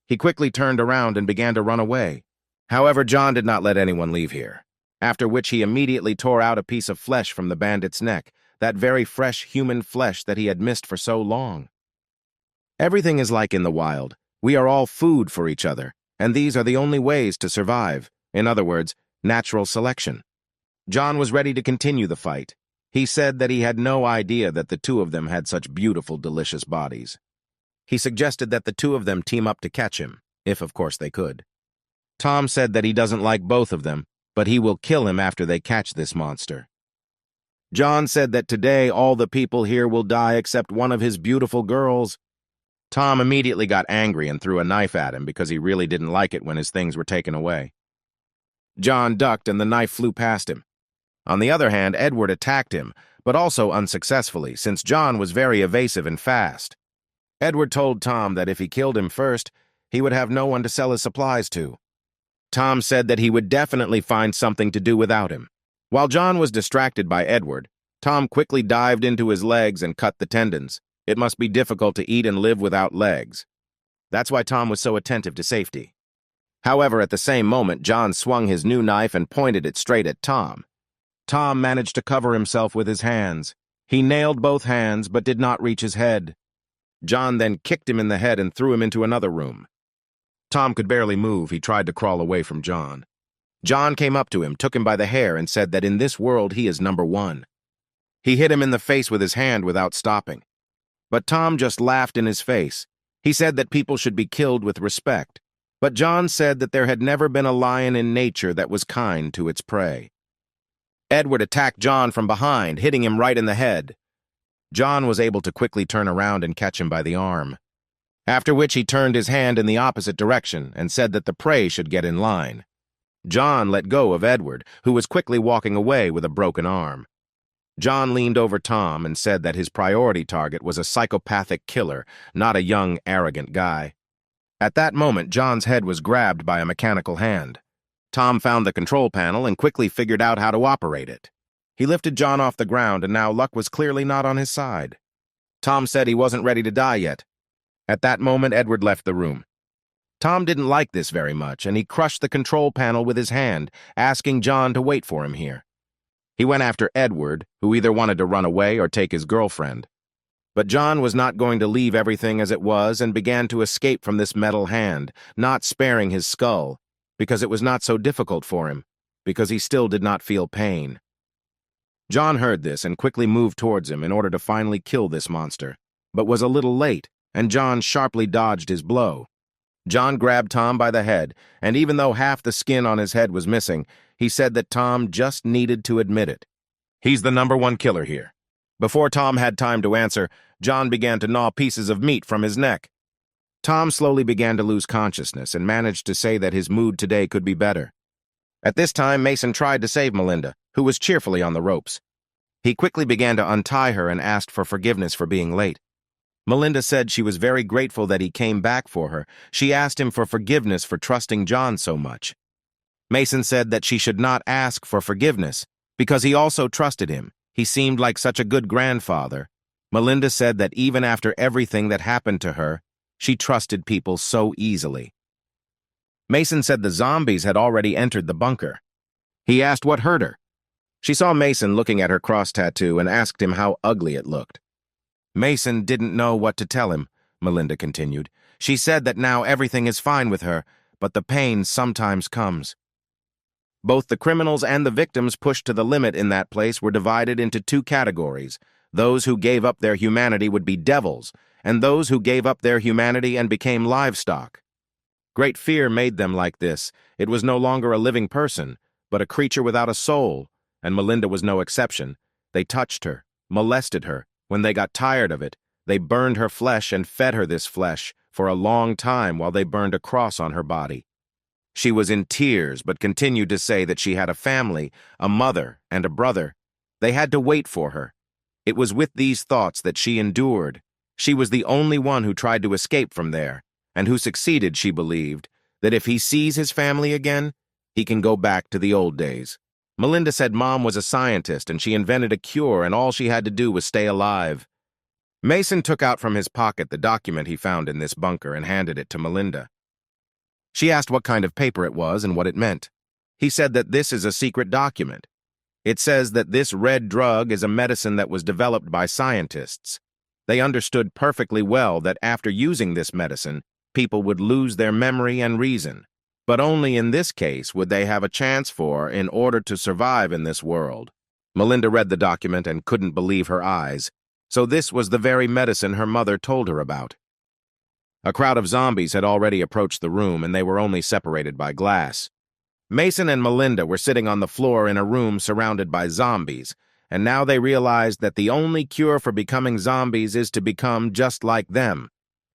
He quickly turned around and began to run away. However, John did not let anyone leave here, after which he immediately tore out a piece of flesh from the bandit's neck, that very fresh human flesh that he had missed for so long. Everything is like in the wild. We are all food for each other, and these are the only ways to survive. In other words, natural selection. John was ready to continue the fight. He said that he had no idea that the two of them had such beautiful, delicious bodies. He suggested that the two of them team up to catch him, if of course they could. Tom said that he doesn't like both of them, but he will kill him after they catch this monster. John said that today all the people here will die except one of his beautiful girls. Tom immediately got angry and threw a knife at him because he really didn't like it when his things were taken away. John ducked and the knife flew past him. On the other hand, Edward attacked him, but also unsuccessfully, since John was very evasive and fast. Edward told Tom that if he killed him first, he would have no one to sell his supplies to. Tom said that he would definitely find something to do without him. While John was distracted by Edward, Tom quickly dived into his legs and cut the tendons. It must be difficult to eat and live without legs. That's why Tom was so attentive to safety. However, at the same moment, John swung his new knife and pointed it straight at Tom. Tom managed to cover himself with his hands. He nailed both hands, but did not reach his head. John then kicked him in the head and threw him into another room. Tom could barely move. He tried to crawl away from John. John came up to him, took him by the hair, and said that in this world he is number one. He hit him in the face with his hand without stopping. But Tom just laughed in his face. He said that people should be killed with respect. But John said that there had never been a lion in nature that was kind to its prey. Edward attacked John from behind, hitting him right in the head. John was able to quickly turn around and catch him by the arm. After which he turned his hand in the opposite direction and said that the prey should get in line. John let go of Edward, who was quickly walking away with a broken arm. John leaned over Tom and said that his priority target was a psychopathic killer, not a young, arrogant guy. At that moment, John's head was grabbed by a mechanical hand. Tom found the control panel and quickly figured out how to operate it. He lifted John off the ground, and now luck was clearly not on his side. Tom said he wasn't ready to die yet. At that moment, Edward left the room. Tom didn't like this very much, and he crushed the control panel with his hand, asking John to wait for him here. He went after Edward, who either wanted to run away or take his girlfriend. But John was not going to leave everything as it was and began to escape from this metal hand, not sparing his skull, because it was not so difficult for him, because he still did not feel pain. John heard this and quickly moved towards him in order to finally kill this monster, but was a little late, and John sharply dodged his blow. John grabbed Tom by the head, and even though half the skin on his head was missing, he said that Tom just needed to admit it. He's the number one killer here. Before Tom had time to answer, John began to gnaw pieces of meat from his neck. Tom slowly began to lose consciousness and managed to say that his mood today could be better. At this time, Mason tried to save Melinda, who was cheerfully on the ropes. He quickly began to untie her and asked for forgiveness for being late. Melinda said she was very grateful that he came back for her. She asked him for forgiveness for trusting John so much. Mason said that she should not ask for forgiveness, because he also trusted him. He seemed like such a good grandfather. Melinda said that even after everything that happened to her, she trusted people so easily. Mason said the zombies had already entered the bunker. He asked what hurt her. She saw Mason looking at her cross tattoo and asked him how ugly it looked. Mason didn't know what to tell him, Melinda continued. She said that now everything is fine with her, but the pain sometimes comes. Both the criminals and the victims pushed to the limit in that place were divided into two categories. Those who gave up their humanity would be devils, and those who gave up their humanity and became livestock. Great fear made them like this. It was no longer a living person, but a creature without a soul, and Melinda was no exception. They touched her, molested her. When they got tired of it, they burned her flesh and fed her this flesh for a long time while they burned a cross on her body. She was in tears, but continued to say that she had a family, a mother, and a brother. They had to wait for her. It was with these thoughts that she endured. She was the only one who tried to escape from there, and who succeeded, she believed, that if he sees his family again, he can go back to the old days. Melinda said Mom was a scientist and she invented a cure and all she had to do was stay alive. Mason took out from his pocket the document he found in this bunker and handed it to Melinda. She asked what kind of paper it was and what it meant. He said that this is a secret document. It says that this red drug is a medicine that was developed by scientists. They understood perfectly well that after using this medicine, people would lose their memory and reason. But only in this case would they have a chance in order to survive in this world. Melinda read the document and couldn't believe her eyes. So this was the very medicine her mother told her about. A crowd of zombies had already approached the room and they were only separated by glass. Mason and Melinda were sitting on the floor in a room surrounded by zombies, and now they realized that the only cure for becoming zombies is to become just like them.